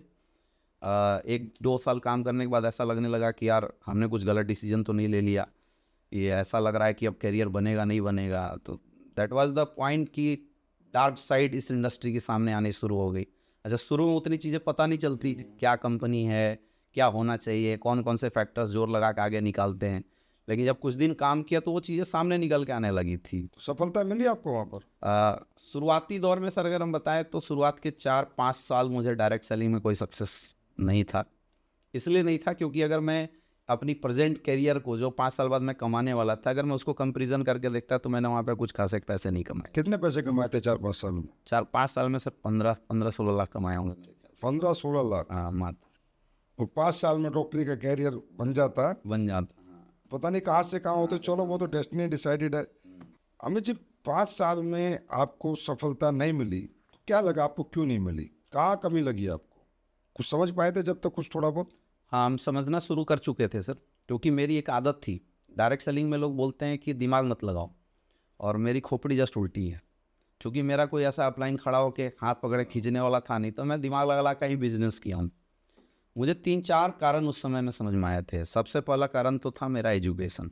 1-2 साल काम करने के बाद ऐसा लगने लगा कि यार हमने कुछ गलत डिसीजन तो नहीं ले लिया, ये ऐसा लग रहा है कि अब करियर बनेगा नहीं बनेगा। तो दैट वाज द पॉइंट कि डार्क साइड इस इंडस्ट्री के सामने आनी शुरू हो गई। अच्छा, शुरू में उतनी चीज़ें पता नहीं चलती, क्या कंपनी है, क्या होना चाहिए, कौन कौन से फैक्टर्स जोर लगा के आगे निकालते हैं। लेकिन जब कुछ दिन काम किया तो वो चीज़ें सामने निकल के आने लगी थी। तो सफलता मिली आपको वहाँ पर? शुरुआती दौर में सर अगर हम बताएं तो शुरुआत के 4-5 साल मुझे डायरेक्ट सेलिंग में कोई सक्सेस नहीं था। इसलिए नहीं था क्योंकि अगर मैं अपनी प्रेजेंट करियर को जो 5 साल बाद मैं कमाने वाला था, अगर मैं उसको कंपेरिजन करके देखता तो मैंने वहाँ पे कुछ खासे पैसे नहीं कमाए। कितने पैसे कमाए थे 4-5 साल में? 4-5 साल में सर 15-16 लाख कमाए होंगे मेरे ख्याल से। 15-16 लाख? हाँ मात्र। और 5 साल में डॉक्टरी का कैरियर बन जाता, बन जाता। पता नहीं कहाँ से कहाँ होते। चलो वो तो डेस्टिनी डिसाइडेड है। अमित जी, 5 साल में आपको सफलता नहीं मिली तो क्या लगा आपको, क्यों नहीं मिली, कहाँ कमी लगी आपको? कुछ समझ पाए थे जब तक कुछ थोड़ा बहुत? हाँ, हम समझना शुरू कर चुके थे सर, क्योंकि मेरी एक आदत थी। डायरेक्ट सेलिंग में लोग बोलते हैं कि दिमाग मत लगाओ, और मेरी खोपड़ी जस्ट उल्टी है। क्योंकि मेरा कोई ऐसा अपलाइन खड़ा होकर हाथ पकड़े खींचने वाला था नहीं, तो मैं दिमाग लगा कर ही बिजनेस किया हूँ। मुझे 3-4 कारण उस समय में समझ में आए थे। सबसे पहला कारण तो था मेरा एजुकेशन,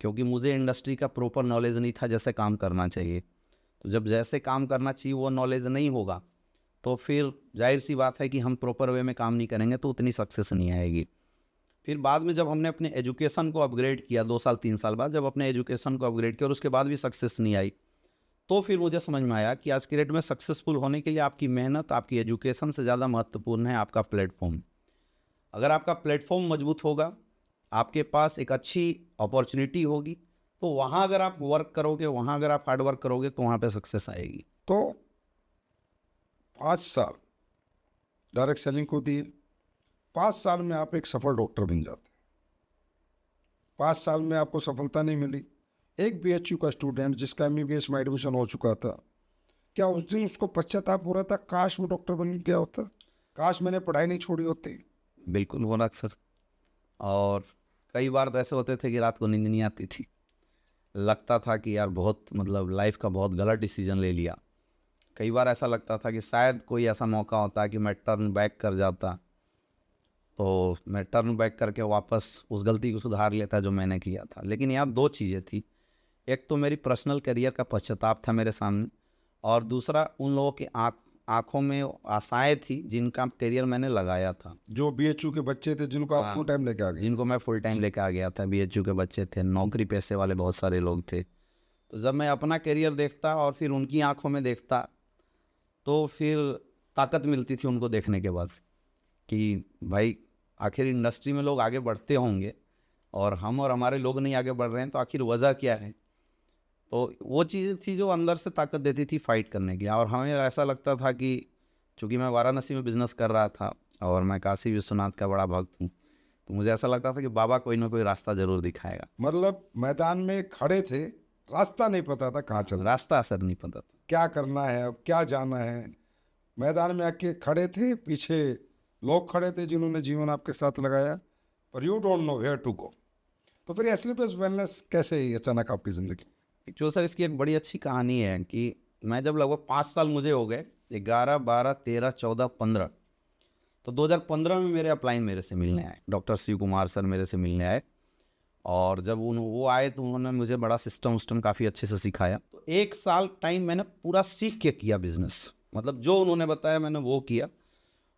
क्योंकि मुझे इंडस्ट्री का प्रॉपर नॉलेज नहीं था जैसे काम करना चाहिए। तो जब जैसे काम करना चाहिए वो नॉलेज नहीं होगा तो फिर जाहिर सी बात है कि हम प्रॉपर वे में काम नहीं करेंगे तो उतनी सक्सेस नहीं आएगी। फिर बाद में जब हमने अपने एजुकेशन को अपग्रेड किया, 2 साल 3 साल बाद जब अपने एजुकेशन को अपग्रेड किया और उसके बाद भी सक्सेस नहीं आई, तो फिर मुझे समझ में आया कि आज की डेट में सक्सेसफुल होने के लिए आपकी मेहनत, आपकी एजुकेशन से ज़्यादा महत्वपूर्ण है आपका प्लेटफॉर्म। अगर आपका प्लेटफॉर्म मजबूत होगा, आपके पास एक अच्छी अपॉर्चुनिटी होगी, तो वहाँ अगर आप वर्क करोगे, वहाँ अगर आप हार्ड वर्क करोगे तो वहाँ पे सक्सेस आएगी। तो 5 साल डायरेक्ट सेलिंग को दिए, 5 साल में आप एक सफल डॉक्टर बन जाते। 5 साल में आपको सफलता नहीं मिली। एक BHU का स्टूडेंट जिसका MBBS में एडमिशन हो चुका था, क्या उस दिन उसको पश्चाताप हो रहा था, काश वो डॉक्टर बन गया होता, काश मैंने पढ़ाई नहीं छोड़ी होती? बिल्कुल हो रहा सर। और कई बार तो ऐसे होते थे कि रात को नींद नहीं आती थी, लगता था कि यार बहुत मतलब लाइफ का बहुत गलत डिसीजन ले लिया। कई बार ऐसा लगता था कि शायद कोई ऐसा मौका होता कि मैं टर्न बैक कर जाता, तो मैं टर्न बैक करके वापस उस गलती को सुधार लेता जो मैंने किया था। लेकिन यहाँ 2 चीज़ें थी, एक तो मेरी पर्सनल करियर का पश्चाताप था मेरे सामने, और दूसरा उन लोगों की आँखों में आशाएं थी जिनका करियर मैंने लगाया था। जो BHU के बच्चे थे जिनको आप फुल टाइम लेके आ गए? जिनको मैं फुल टाइम लेके आ गया था। BHU के बच्चे थे, नौकरी पैसे वाले बहुत सारे लोग थे। तो जब मैं अपना करियर देखता और फिर उनकी आंखों में देखता तो फिर ताकत मिलती थी उनको देखने के बाद कि भाई आखिर इंडस्ट्री में लोग आगे बढ़ते होंगे और हम और हमारे लोग नहीं आगे बढ़ रहे हैं, तो आखिर वजह क्या है। तो वो चीज़ थी जो अंदर से ताकत देती थी फाइट करने की। और हमें ऐसा लगता था कि चूँकि मैं वाराणसी में बिज़नेस कर रहा था और मैं काशी विश्वनाथ का बड़ा भक्त हूँ, तो मुझे ऐसा लगता था कि बाबा कोई ना कोई रास्ता ज़रूर दिखाएगा। मतलब मैदान में खड़े थे, रास्ता नहीं पता था कहाँ चलना, रास्ता असर नहीं पता था, क्या करना है, अब क्या जाना है। मैदान में आके खड़े थे, पीछे लोग खड़े थे जिन्होंने जीवन आपके साथ लगाया, पर you don't know where to go. तो फिर एस्क्लेपियस वेलनेस कैसे ही अचानक आपकी ज़िंदगी? जो सर इसकी एक बड़ी अच्छी कहानी है कि मैं जब लगभग 5 साल मुझे हो गए, 11, 12, 13, 14, 15, तो 2015 में मेरे अपलाइन मेरे से मिलने आए, डॉक्टर शिव कुमार सर मेरे से मिलने आए। और जब वो आए तो उन्होंने मुझे बड़ा सिस्टम काफ़ी अच्छे से सिखाया। तो 1 साल टाइम मैंने पूरा सीख के किया बिजनेस, मतलब जो उन्होंने बताया मैंने वो किया।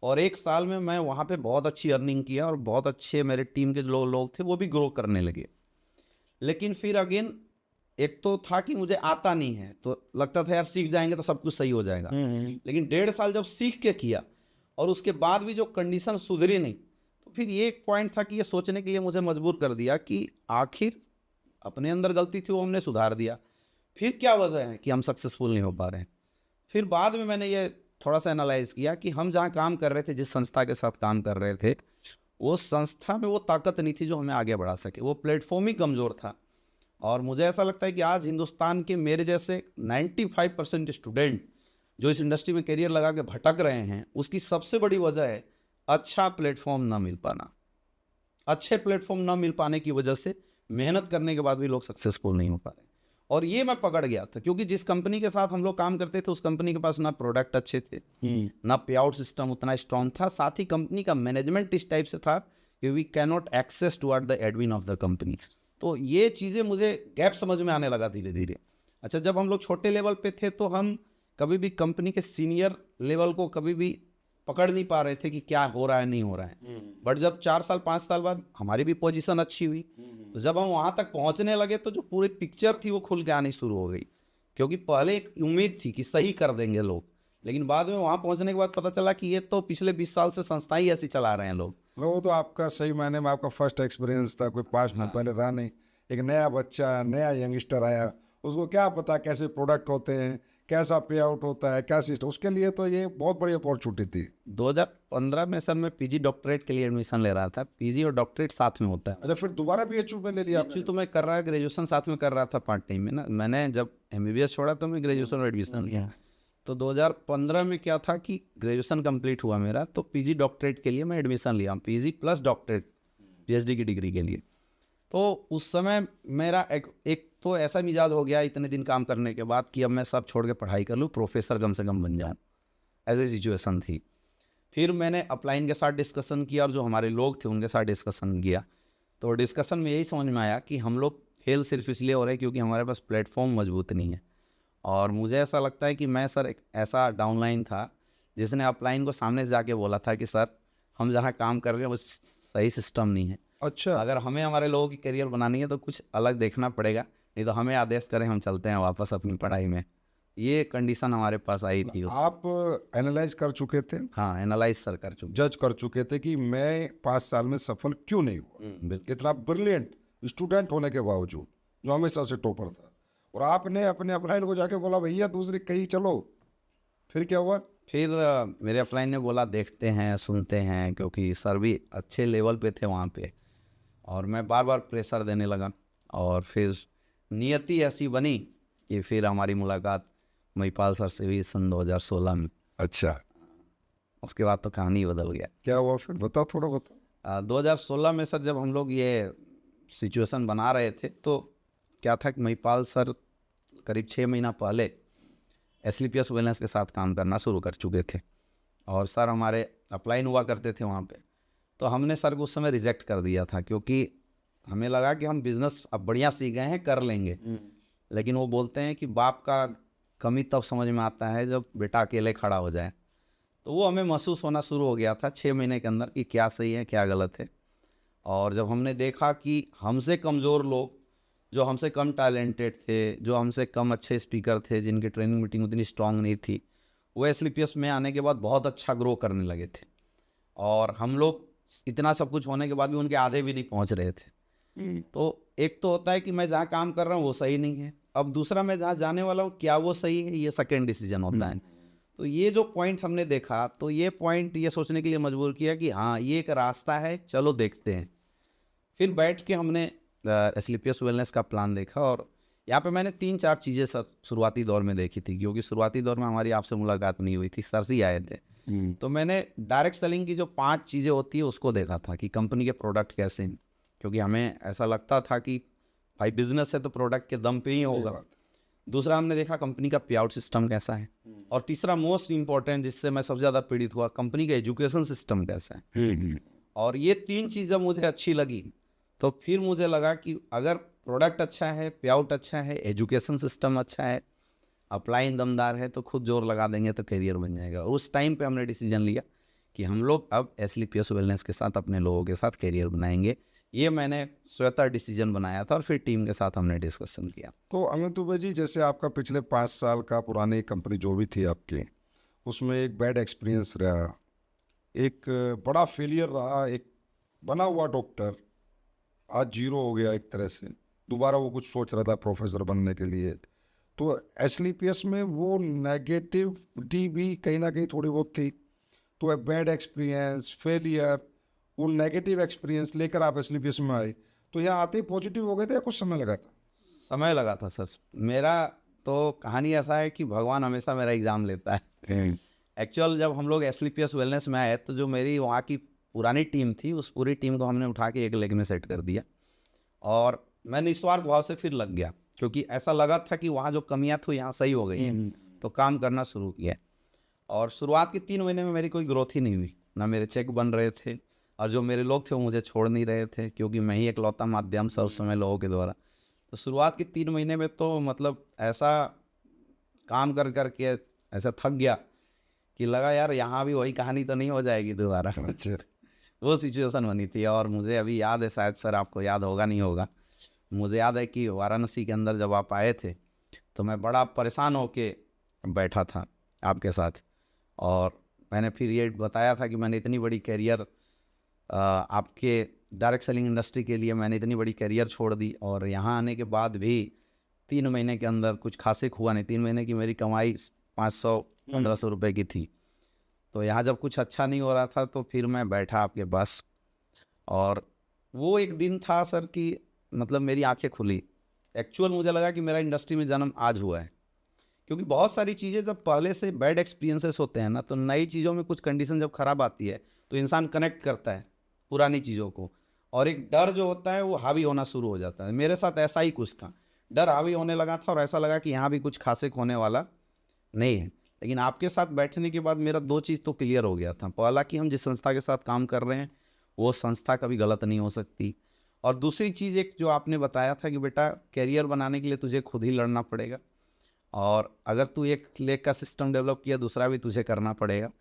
और 1 साल में मैं वहाँ पे बहुत अच्छी अर्निंग किया और बहुत अच्छे मेरे टीम के जो लोग थे वो भी ग्रो करने लगे। लेकिन फिर अगेन एक तो था कि मुझे आता नहीं है, तो लगता था यार सीख जाएंगे तो सब कुछ सही हो जाएगा। लेकिन 1.5 साल जब सीख के किया और उसके बाद भी जो कंडीशन सुधरी नहीं, तो फिर ये एक पॉइंट था कि ये सोचने के लिए मुझे मजबूर कर दिया कि आखिर अपने अंदर गलती थी वो हमने सुधार दिया, फिर क्या वजह है कि हम सक्सेसफुल नहीं हो पा रहे हैं। फिर बाद में मैंने ये थोड़ा सा एनालाइज किया कि हम जहाँ काम कर रहे थे, जिस संस्था के साथ काम कर रहे थे, वो संस्था में वो ताकत नहीं थी जो हमें आगे बढ़ा सके, वो प्लेटफॉर्म ही कमज़ोर था। और मुझे ऐसा लगता है कि आज हिंदुस्तान के मेरे जैसे 95% स्टूडेंट जो इस इंडस्ट्री में करियर लगा के भटक रहे हैं, उसकी सबसे बड़ी वजह है अच्छा प्लेटफॉर्म ना मिल पाना। अच्छे प्लेटफॉर्म ना मिल पाने की वजह से मेहनत करने के बाद भी लोग सक्सेसफुल नहीं हो पा रहे। और ये मैं पकड़ गया था, क्योंकि जिस कंपनी के साथ हम लोग काम करते थे उस कंपनी के पास ना प्रोडक्ट अच्छे थे, ना पे आउट सिस्टम उतना स्ट्रॉन्ग था, साथ ही कंपनी का मैनेजमेंट इस टाइप से था कि we can not access toward the admin of the company. तो ये चीज़ें मुझे गैप समझ में आने लगा धीरे धीरे। अच्छा, जब हम लोग छोटे लेवल पे थे तो हम कभी भी कंपनी के सीनियर लेवल को कभी भी पकड़ नहीं पा रहे थे कि क्या हो रहा है नहीं हो रहा है। बट जब 4 साल 5 साल बाद हमारी भी पोजीशन अच्छी हुई, तो जब हम वहाँ तक पहुँचने लगे तो जो पूरी पिक्चर थी वो खुल के आनी शुरू हो गई। क्योंकि पहले एक उम्मीद थी कि सही कर देंगे लोग, लेकिन बाद में वहाँ पहुँचने के बाद पता चला कि ये तो पिछले 20 साल से संस्था ही ऐसी चला रहे हैं लोग, वो तो आपका सही मायने में आपका फर्स्ट एक्सपीरियंस था, कोई पास्ट में पहले रहा नहीं। एक नया बच्चा, नया यंगस्टर आया, उसको क्या पता कैसे प्रोडक्ट होते हैं, कैसा पे आउट होता है, क्या सिस्टम, उसके लिए तो ये बहुत बड़ी अपॉर्चुनिटी थी। 2015 में सर मैं पीजी डॉक्टरेट के लिए एडमिशन ले रहा था। पीजी और डॉक्टरेट साथ में होता है। अच्छा, फिर दोबारा बीएचयू में ले लिया आपने? एक्चुअली तो मैं कर रहा ग्रेजुएशन साथ में कर रहा था पार्ट टाइम में ना। मैंने जब एमबीबीएस छोड़ा तो मैं ग्रेजुएशन में एडमिशन लिया। तो 2015 में क्या था कि ग्रेजुएशन कंप्लीट हुआ मेरा, तो पीजी डॉक्टरेट के लिए मैं एडमिशन लिया, पीजी प्लस डॉक्टरेट पीएचडी की डिग्री के लिए। तो उस समय मेरा एक तो ऐसा मिजाज हो गया इतने दिन काम करने के बाद कि अब मैं सब छोड़ के पढ़ाई कर लूँ, प्रोफेसर कम से कम बन जाऊँ, ऐसी सिचुएशन थी। फिर मैंने अपलाइन के साथ डिस्कशन किया और जो हमारे लोग थे उनके साथ डिस्कशन किया। तो डिस्कशन में यही समझ में आया कि हम लोग फेल सिर्फ इसलिए हो रहे हैं क्योंकि हमारे पास प्लेटफॉर्म मजबूत नहीं है। और मुझे ऐसा लगता है कि मैं सर एक ऐसा डाउनलाइन था जिसने अपलाइन को सामने से जाके बोला था कि सर हम जहाँ काम कर रहे हैं वो सही सिस्टम नहीं है। अच्छा, अगर हमें हमारे लोगों की करियर बनानी है तो कुछ अलग देखना पड़ेगा, नहीं तो हमें आदेश करें हम चलते हैं वापस अपनी पढ़ाई में। ये कंडीशन हमारे पास आई थी आप एनालाइज कर चुके थे, हाँ, एनालाइज सर कर चुके। जज कर चुके थे कि मैं 5 साल में सफल क्यों नहीं हुआ, बिल्कुल। इतना ब्रिलियंट स्टूडेंट होने के बावजूद, जो हमेशा से टॉपर था, और आपने अपने अपलाइन को जाके बोला भैया दूसरी कहीं चलो। फिर क्या हुआ? फिर मेरे अपलाइन ने बोला देखते हैं सुनते हैं, क्योंकि सर भी अच्छे लेवल पे थे वहाँ पे, और मैं बार बार प्रेशर देने लगा। और फिर नियति ऐसी बनी कि फिर हमारी मुलाकात महिपाल सर से हुई सन 2016 में। अच्छा, उसके बाद तो कहानी बदल गया। क्या हुआ फिर, बताओ, थोड़ा बताओ। 2016 में सर जब हम लोग ये सिचुएशन बना रहे थे तो क्या था कि महिपाल सर करीब 6 महीना पहले एसलीपीएस वेलनेस के साथ काम करना शुरू कर चुके थे, और सर हमारे अपलाइन हुआ करते थे वहाँ पे। तो हमने सर को उस समय रिजेक्ट कर दिया था, क्योंकि हमें लगा कि हम बिज़नेस अब बढ़िया सीख गए हैं, कर लेंगे। लेकिन वो बोलते हैं कि बाप का कमी तब समझ में आता है जब बेटा अकेले खड़ा हो जाए। तो वो हमें महसूस होना शुरू हो गया था 6 महीने के अंदर कि क्या सही है क्या गलत है। और जब हमने देखा कि हमसे कमज़ोर लोग, जो हमसे कम टैलेंटेड थे, जो हमसे कम अच्छे स्पीकर थे, जिनकी ट्रेनिंग मीटिंग उतनी स्ट्रांग नहीं थी, वो एसलीपीएस में आने के बाद बहुत अच्छा ग्रो करने लगे थे। और हम लोग इतना सब कुछ होने के बाद भी उनके आधे भी नहीं पहुंच रहे थे। तो एक तो होता है कि मैं जहाँ काम कर रहा हूँ वो सही नहीं है, अब दूसरा मैं जहाँ जाने वाला हूँ क्या वो सही है, ये सेकेंड डिसीजन होता है। तो ये जो पॉइंट हमने देखा, तो ये पॉइंट ये सोचने के लिए मजबूर किया कि हाँ ये एक रास्ता है, चलो देखते हैं। फिर बैठ के हमने एसलीपीएस वेलनेस का प्लान देखा, और यहाँ पे मैंने 3-4 चीज़ें सर शुरुआती दौर में देखी थी, क्योंकि शुरुआती दौर में हमारी आपसे मुलाकात नहीं हुई थी, सर से ही आए थे। तो मैंने डायरेक्ट सेलिंग की जो 5 चीज़ें होती है उसको देखा था कि कंपनी के प्रोडक्ट कैसे हैं, क्योंकि हमें ऐसा लगता था कि भाई बिजनेस है तो प्रोडक्ट के दम पे ही होगा। दूसरा हमने देखा कंपनी का पे आउट सिस्टम कैसा है, और तीसरा मोस्ट इंपॉर्टेंट जिससे मैं सबसे ज़्यादा पीड़ित हुआ, कंपनी का एजुकेशन सिस्टम कैसा है। और ये 3 चीज़ें मुझे अच्छी लगी, तो फिर मुझे लगा कि अगर प्रोडक्ट अच्छा है, पे आउट अच्छा है, एजुकेशन सिस्टम अच्छा है, अपलाइन दमदार है, तो खुद जोर लगा देंगे तो करियर बन जाएगा। उस टाइम पे हमने डिसीजन लिया कि हम लोग अब एसलीपीएस वेलनेस के साथ अपने लोगों के साथ करियर बनाएंगे। ये मैंने स्वतः डिसीजन बनाया था, और फिर टीम के साथ हमने डिस्कशन किया। तो अमित दुबे जी, जैसे आपका पिछले 5 साल का पुरानी कंपनी जो भी थी आपकी, उसमें एक बैड एक्सपीरियंस रहा, एक बड़ा फेलियर रहा, एक बना हुआ डॉक्टर आज जीरो हो गया एक तरह से, दोबारा वो कुछ सोच रहा था प्रोफेसर बनने के लिए। तो एसलीपीएस में वो नेगेटिविटी भी कहीं ना कहीं थोड़ी बहुत थी। तो बैड एक्सपीरियंस, फेलियर, वो नेगेटिव एक्सपीरियंस लेकर आप एसलीपीएस में आए, तो यहाँ आते ही पॉजिटिव हो गए थे या कुछ समय लगा था? समय लगा था सर। मेरा तो कहानी ऐसा है कि भगवान हमेशा मेरा एग्ज़ाम लेता है। एक्चुअल जब हम लोग एसलीपीएस वेलनेस में आए तो जो मेरी वहाँ की पुरानी टीम थी, उस पूरी टीम को हमने उठा के एक लेग में सेट कर दिया, और मैं निस्वार्थ भाव से फिर लग गया, क्योंकि ऐसा लगा था कि वहाँ जो कमियाँ थी यहाँ सही हो गई हैं, तो काम करना शुरू किया। और शुरुआत के 3 महीने में मेरी कोई ग्रोथ ही नहीं हुई, ना मेरे चेक बन रहे थे, और जो मेरे लोग थे वो मुझे छोड़ नहीं रहे थे, क्योंकि मैं ही एकलौता माध्यम था उस समय लोगों के द्वारा। तो शुरुआत के 3 महीने में तो मतलब ऐसा काम कर कर के ऐसा थक गया कि लगा यार यहाँ भी वही कहानी तो नहीं हो जाएगी दोबारा। अच्छा, वो सिचुएशन बनी थी। और मुझे अभी याद है, शायद सर आपको याद होगा नहीं होगा, मुझे याद है कि वाराणसी के अंदर जब आप आए थे तो मैं बड़ा परेशान होके बैठा था आपके साथ, और मैंने फिर ये बताया था कि मैंने इतनी बड़ी कैरियर आपके डायरेक्ट सेलिंग इंडस्ट्री के लिए मैंने इतनी बड़ी करियर छोड़ दी, और यहाँ आने के बाद भी 3 महीने के अंदर कुछ खासे हुआ नहीं। 3 महीने की मेरी कमाई 500-1500 रुपये की थी। तो यहाँ जब कुछ अच्छा नहीं हो रहा था तो फिर मैं बैठा आपके पास, और वो एक दिन था सर कि मतलब मेरी आंखें खुली। एक्चुअल मुझे लगा कि मेरा इंडस्ट्री में जन्म आज हुआ है, क्योंकि बहुत सारी चीज़ें जब पहले से बैड एक्सपीरियंसेस होते हैं ना, तो नई चीज़ों में कुछ कंडीशन जब ख़राब आती है तो इंसान कनेक्ट करता है पुरानी चीज़ों को, और एक डर जो होता है वो हावी होना शुरू हो जाता है। मेरे साथ ऐसा ही कुछ था, डर हावी होने लगा था और ऐसा लगा कि यहाँ भी कुछ खासे होने वाला नहीं है। लेकिन आपके साथ बैठने के बाद मेरा 2 चीज़ तो क्लियर हो गया था। पहला कि हम जिस संस्था के साथ काम कर रहे हैं वो संस्था कभी गलत नहीं हो सकती, और दूसरी चीज़ एक जो आपने बताया था कि बेटा कैरियर बनाने के लिए तुझे खुद ही लड़ना पड़ेगा, और अगर तू एक लेग का सिस्टम डेवलप किया दूसरा भी तुझे करना पड़ेगा।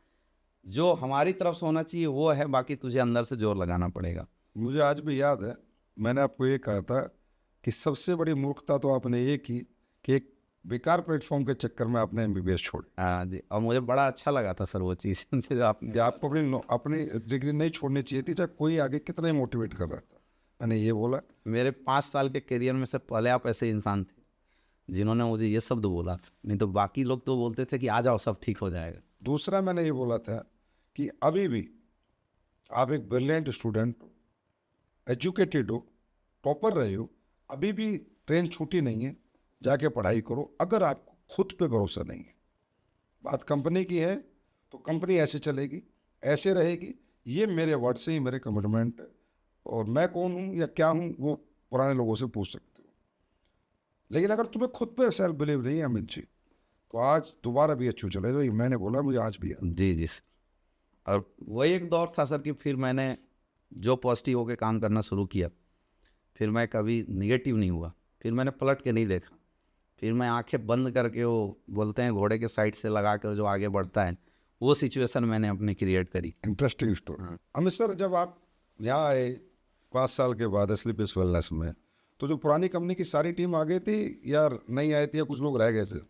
जो हमारी तरफ से होना चाहिए वो है, बाकी तुझे अंदर से जोर लगाना पड़ेगा। मुझे आज भी याद है, मैंने आपको ये कहा था कि सबसे बड़ी मूर्खता तो आपने ये की कि एक बेकार प्लेटफॉर्म के चक्कर में आपने MBBS छोड़ी। हाँ जी, और मुझे बड़ा अच्छा लगा था सर वो चीज़ जो आपने। कि आपको अपनी डिग्री नहीं छोड़नी चाहिए थी, चाहे कोई आगे कितना ही मोटिवेट कर रहा था। मैंने ये बोला। मेरे 5 साल के करियर में सर पहले आप ऐसे इंसान थे जिन्होंने मुझे ये शब्द बोला था, नहीं तो बाकी लोग तो बोलते थे कि आ जाओ सब ठीक हो जाएगा। दूसरा मैंने ये बोला था कि अभी भी आप एक ब्रिलियंट स्टूडेंट हो, एजुकेटेड हो, टॉपर रहे हो, अभी भी ट्रेन छूटी नहीं है, जाके पढ़ाई करो। अगर आपको खुद पे भरोसा नहीं है, बात कंपनी की है तो कंपनी ऐसे चलेगी, ऐसे रहेगी। ये मेरे वर्ड से ही मेरे कमिटमेंट है, और मैं कौन हूँ या क्या हूँ वो पुराने लोगों से पूछ सकते हो। लेकिन अगर तुम्हें खुद पे सेल्फ बिलीव नहीं है अमित जी, तो आज दोबारा भी अच्छी चले जो मैंने बोला मुझे आज भी है। जी जी सर। और वही एक दौर था सर कि फिर मैंने जो पॉजिटिव होकर काम करना शुरू किया, फिर मैं कभी निगेटिव नहीं हुआ, फिर मैंने पलट के नहीं देखा, फिर मैं आंखें बंद करके, वो बोलते हैं घोड़े के साइड से लगा कर जो आगे बढ़ता है, वो सिचुएशन मैंने अपनी क्रिएट करी। Interesting story. अमित सर, जब आप यहाँ आए 5 साल के बाद स्लीपिस वेलनेस में, तो जो पुरानी कंपनी की सारी टीम आ गई थी या नहीं आई थी, या कुछ लोग रह गए थे?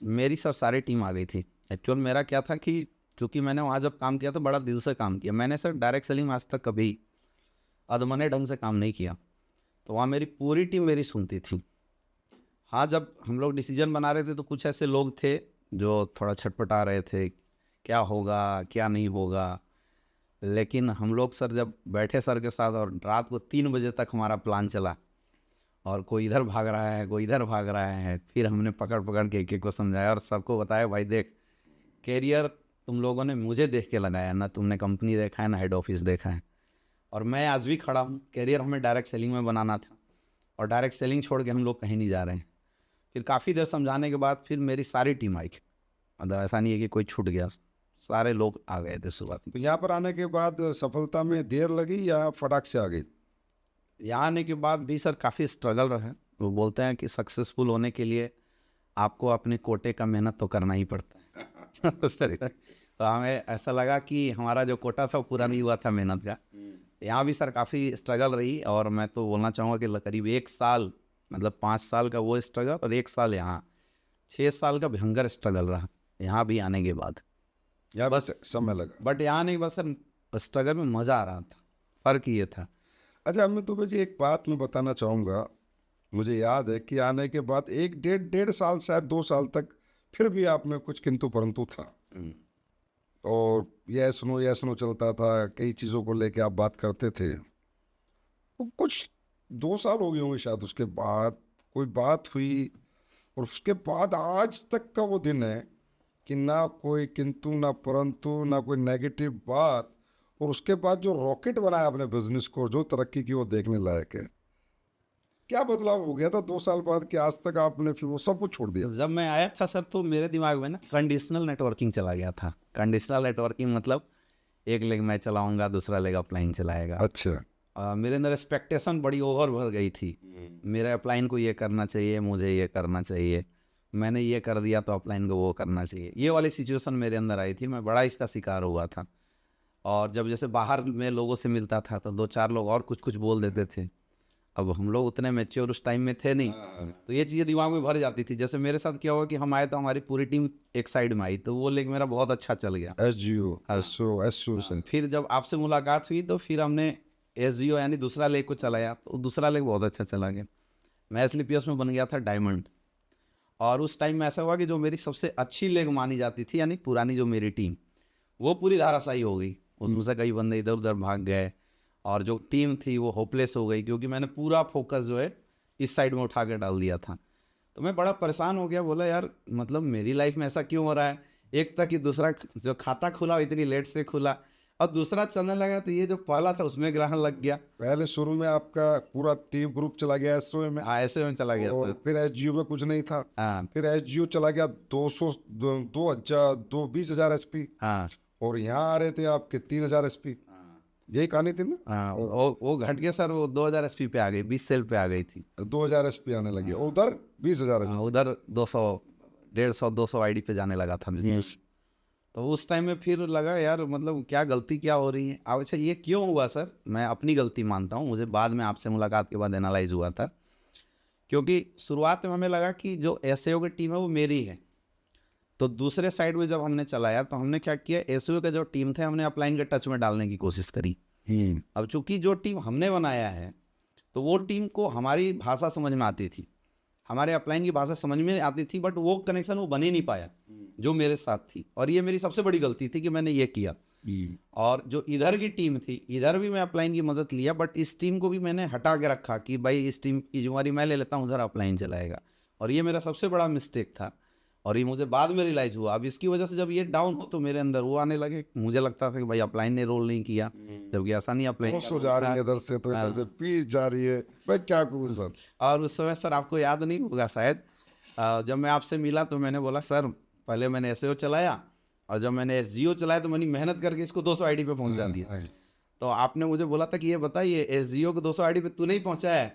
मेरी सर सारी टीम आ गई थी। एक्चुअल मेरा क्या था कि चूँकि मैंने वहाँ जब काम किया तो बड़ा दिल से काम किया। मैंने सर डायरेक्ट सेलिंग में आज तक कभी अधमने ढंग से काम नहीं किया, तो वहाँ मेरी पूरी टीम मेरी सुनती थी। हाँ, जब हम लोग डिसीजन बना रहे थे तो कुछ ऐसे लोग थे जो थोड़ा छटपटा रहे थे, क्या होगा क्या नहीं होगा। लेकिन हम लोग सर जब बैठे सर के साथ, और रात को 3 बजे तक हमारा प्लान चला, और कोई इधर भाग रहा है कोई इधर भाग रहा है, फिर हमने पकड़ पकड़ के एक को समझाया और सबको बताया, भाई देख, कैरियर तुम लोगों ने मुझे देख के लगाया ना, तुमने कंपनी देखा है ना हेड ऑफिस देखा है, और मैं आज भी खड़ा हूँ। कैरियर हमें डायरेक्ट सेलिंग में बनाना था, और डायरेक्ट सेलिंग छोड़ के हम लोग कहीं नहीं जा रहे हैं। फिर काफ़ी देर समझाने के बाद फिर मेरी सारी टीम आई, मतलब ऐसा नहीं है कि कोई छूट गया, सारे लोग आ गए थे सुबह। तो यहाँ पर आने के बाद सफलता में देर लगी या फटाक से आ गई? यहाँ आने के बाद भी सर काफ़ी स्ट्रगल रहा। वो बोलते हैं कि सक्सेसफुल होने के लिए आपको अपने कोटे का मेहनत तो करना ही पड़ता है। तो हमें ऐसा लगा कि हमारा जो कोटा था वो पूरा नहीं हुआ था मेहनत का। यहाँ भी सर काफ़ी स्ट्रगल रही, और मैं तो बोलना चाहूँगा कि करीब 1 साल, मतलब 5 साल का वो स्ट्रगल और 1 साल यहाँ, 6 साल का भयंकर स्ट्रगल रहा यहाँ भी आने के बाद। यहाँ बस समय लगा, बट यहाँ नहीं, बस सर स्ट्रगल में मज़ा आ रहा था, फ़र्क ये था। अच्छा अमित दुबे जी, एक बात मैं बताना चाहूँगा। मुझे याद है कि आने के बाद 1 साल शायद 2 साल तक फिर भी आप में कुछ किंतु परंतु था, और यह सुनो चलता था, कई चीज़ों को लेके आप बात करते थे। तो कुछ 2 साल हो गए होंगे शायद, उसके बाद कोई बात हुई, और उसके बाद आज तक का वो दिन है कि ना कोई किंतु ना परंतु ना कोई नेगेटिव बात, और उसके बाद जो रॉकेट बनाया अपने बिजनेस को, जो तरक्की की, वो देखने लायक है। क्या बदलाव हो गया था 2 साल बाद कि आज तक आपने फिर वो सब कुछ छोड़ दिया? जब मैं आया था सर तो मेरे दिमाग में ना कंडीशनल नेटवर्किंग चला गया था। कंडीशनल नेटवर्किंग मतलब एक लेग मैं चलाऊंगा, दूसरा लेग अपलाइन चलाएगा। अच्छा। मेरे अंदर एक्सपेक्टेशन बड़ी ओवर भर गई थी। मेरे अपलाइन को ये करना चाहिए, मुझे ये करना चाहिए, मैंने ये कर दिया तो अपलाइन को वो करना चाहिए, ये वाली सिचुएशन मेरे अंदर आई थी। मैं बड़ा इसका शिकार हुआ था, और जब जैसे बाहर में लोगों से मिलता था तो 2-4 लोग और कुछ कुछ बोल देते थे। अब हम लोग उतने मैच्योर उस टाइम में थे नहीं, तो ये चीज़ें दिमाग में भर जाती थी। जैसे मेरे साथ क्या हुआ कि हम आए तो हमारी पूरी टीम एक साइड में आई, तो वो लेग मेरा बहुत अच्छा चल गया। SGO, SO, SO से फिर जब आपसे मुलाकात हुई तो फिर हमने SGO यानी दूसरा लेग को चलाया, तो दूसरा लेग बहुत अच्छा चला गया। मैं SLPS में बन गया था डायमंड। और उस टाइम में ऐसा हुआ कि जो मेरी सबसे अच्छी लेग मानी जाती थी, यानी पुरानी जो मेरी टीम, वो पूरी धाराशायी हो गई। उसमें से कई बंदे इधर उधर भाग गए और जो टीम थी वो होपलेस हो गई, क्योंकि मैंने पूरा फोकस जो है इस साइड में उठा के डाल दिया था। तो मैं बड़ा परेशान हो गया, बोला यार मतलब मेरी लाइफ में ऐसा क्यों हो रहा है। एक तक कि दूसरा जो खाता खुला इतनी लेट से खुला, और दूसरा चलने लगा तो ये जो पहला था उसमें ग्रहण लग गया। पहले शुरू में आपका पूरा टीम ग्रुप चला गया SO में, हाँ, ऐसे में चला गया और था। फिर SGO में कुछ नहीं था। हाँ फिर SGO चला गया 20,000 SP, हाँ और यहाँ आ रहे थे आपके 3,000 SP। यही कहानी थी ना? हाँ, वो घट के सर वो 2000 SP पे आ गई, 20 सेल पे आ गई थी। 2,000 SP आने लगी, और उधर 20,000 SP। हाँ, उधर 200 150 200 आईडी पे जाने लगा था बिजनेस। तो उस टाइम में फिर लगा यार मतलब क्या गलती क्या हो रही है। अब अच्छा ये क्यों हुआ सर, मैं अपनी गलती मानता हूँ, मुझे बाद में आपसे मुलाकात के बाद एनालाइज हुआ था। क्योंकि शुरुआत में हमें लगा कि जो SAO की टीम है वो मेरी है, तो दूसरे साइड में जब हमने चलाया तो हमने क्या किया, SAO के जो टीम थे हमने अपलाइन के टच में डालने की कोशिश करी। अब चूंकि जो टीम हमने बनाया है तो वो टीम को हमारी भाषा समझ में आती थी, हमारे अपलाइन की भाषा समझ में आती थी, बट वो कनेक्शन वो बन ही नहीं पाया जो मेरे साथ थी। और ये मेरी सबसे बड़ी गलती थी कि मैंने ये किया। और जो इधर की टीम थी, इधर भी मैं अपलाइन की मदद लिया, बट इस टीम को भी मैंने हटा के रखा कि भाई इस टीम की जिम्मेवारी मैं ले लेता हूँ, उधर अपलाइन चलाएगा। और ये मेरा सबसे बड़ा मिस्टेक था, और ये मुझे बाद में रियलाइज हुआ। अब इसकी वजह से जब ये डाउन हो तो मेरे अंदर वो आने लगे, मुझे लगता था कि भाई अपलाइन ने रोल नहीं किया, जबकि ऐसा नहीं, अपलाइन 200 जा रही है इधर से, तो इधर से 20 जा रही है, मैं क्या करूँ सर। और उस समय सर आपको याद नहीं होगा शायद, जब मैं आपसे मिला तो मैंने बोला सर पहले मैंने SAO चलाया, और जब मैंने SGO चलाया तो मैंने मेहनत करके इसको 200 आईडी पे पहुंचा दिया। तो आपने मुझे बोला था कि ये बताइए SGO को 200 आईडी पे तू नहीं पहुंचाया है?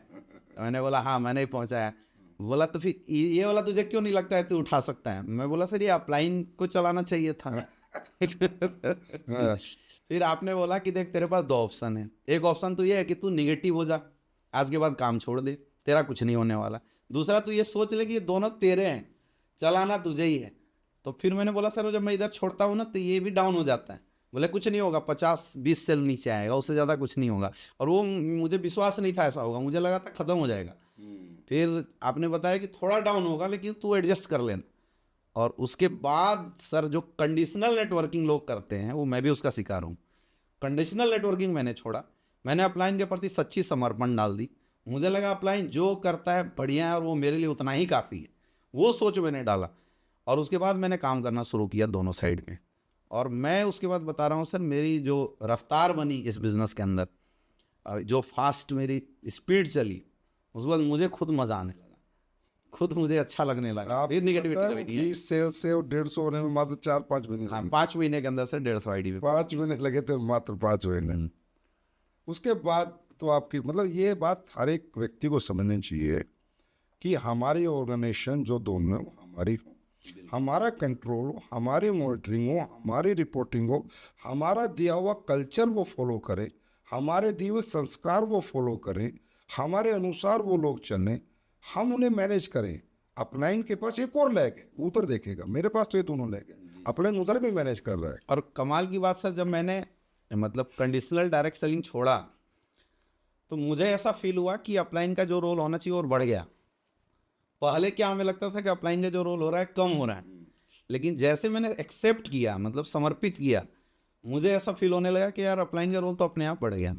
तो मैंने बोला हाँ मैंने ही पहुंचाया। बोला तो फिर ये वाला तुझे क्यों नहीं लगता है तू उठा सकता है? मैं बोला सर ये अपलाइन को चलाना चाहिए था। फिर आपने बोला कि देख तेरे पास 2 ऑप्शन है, एक ऑप्शन तो ये है कि तू निगेटिव हो जा, आज के बाद काम छोड़ दे, तेरा कुछ नहीं होने वाला। दूसरा तू ये सोच ले कि ये दोनों तेरे हैं, चलाना तुझे ही है। तो फिर मैंने बोला सर जब मैं इधर छोड़ता हूँ ना तो ये भी डाउन हो जाता है। बोले कुछ नहीं होगा, 50-20 सेल नीचे आएगा, उससे ज़्यादा कुछ नहीं होगा। और वो मुझे विश्वास नहीं था ऐसा होगा, मुझे लगा था ख़त्म हो जाएगा। फिर आपने बताया कि थोड़ा डाउन होगा लेकिन तू एडजस्ट कर लेना। और उसके बाद सर जो कंडीशनल नेटवर्किंग लोग करते हैं वो मैं भी उसका शिकार हूँ। कंडीशनल नेटवर्किंग मैंने छोड़ा, मैंने अपलाइन के प्रति सच्ची समर्पण डाल दी। मुझे लगा अपलाइन जो करता है बढ़िया है और वो मेरे लिए उतना ही काफ़ी है, वो सोच मैंने डाला। और उसके बाद मैंने काम करना शुरू किया दोनों साइड में। और मैं उसके बाद बता रहा हूँ सर, मेरी जो रफ्तार बनी इस बिज़नेस के अंदर, जो फास्ट मेरी स्पीड चली, उसके बाद मुझे खुद मज़ा आने लगा, खुद मुझे अच्छा लगने लगा। फिर निगेटिविटी कभी नहीं है। 20 सेल से 150 होने में मात्र 4-5 महीने हाँ, लगे। 5 महीने के अंदर से 150 आईडी पे 5 महीने लगे थे, मात्र 5 महीने। उसके बाद तो आपकी मतलब ये बात हर एक व्यक्ति को समझनी चाहिए कि हमारी ऑर्गेनाइजेशन जो दोनों हमारी, हमारा कंट्रोल हो, हमारी मॉनिटरिंग हो, हमारी रिपोर्टिंग हो, हमारा दिया हुआ कल्चर वो फॉलो करे, हमारे दिए हुए संस्कार वो फॉलो करें, हमारे अनुसार वो लोग चलें, हम उन्हें मैनेज करें। अपलाइन के पास एक और लैग है, उधर देखेगा, मेरे पास तो ये दोनों लैग है, अपलाइन उधर भी मैनेज कर रहा है। और कमाल की बात सर, जब मैंने मतलब कंडीशनल डायरेक्ट सेलिंग छोड़ा तो मुझे ऐसा फील हुआ कि अपलाइन का जो रोल होना चाहिए और बढ़ गया। पहले क्या हमें लगता था कि अपलाइन का जो रोल हो रहा है कम हो रहा है, लेकिन जैसे मैंने एक्सेप्ट किया, मतलब समर्पित किया, मुझे ऐसा फील होने लगा कि यार अपलाइन का रोल तो अपने आप बढ़ गया।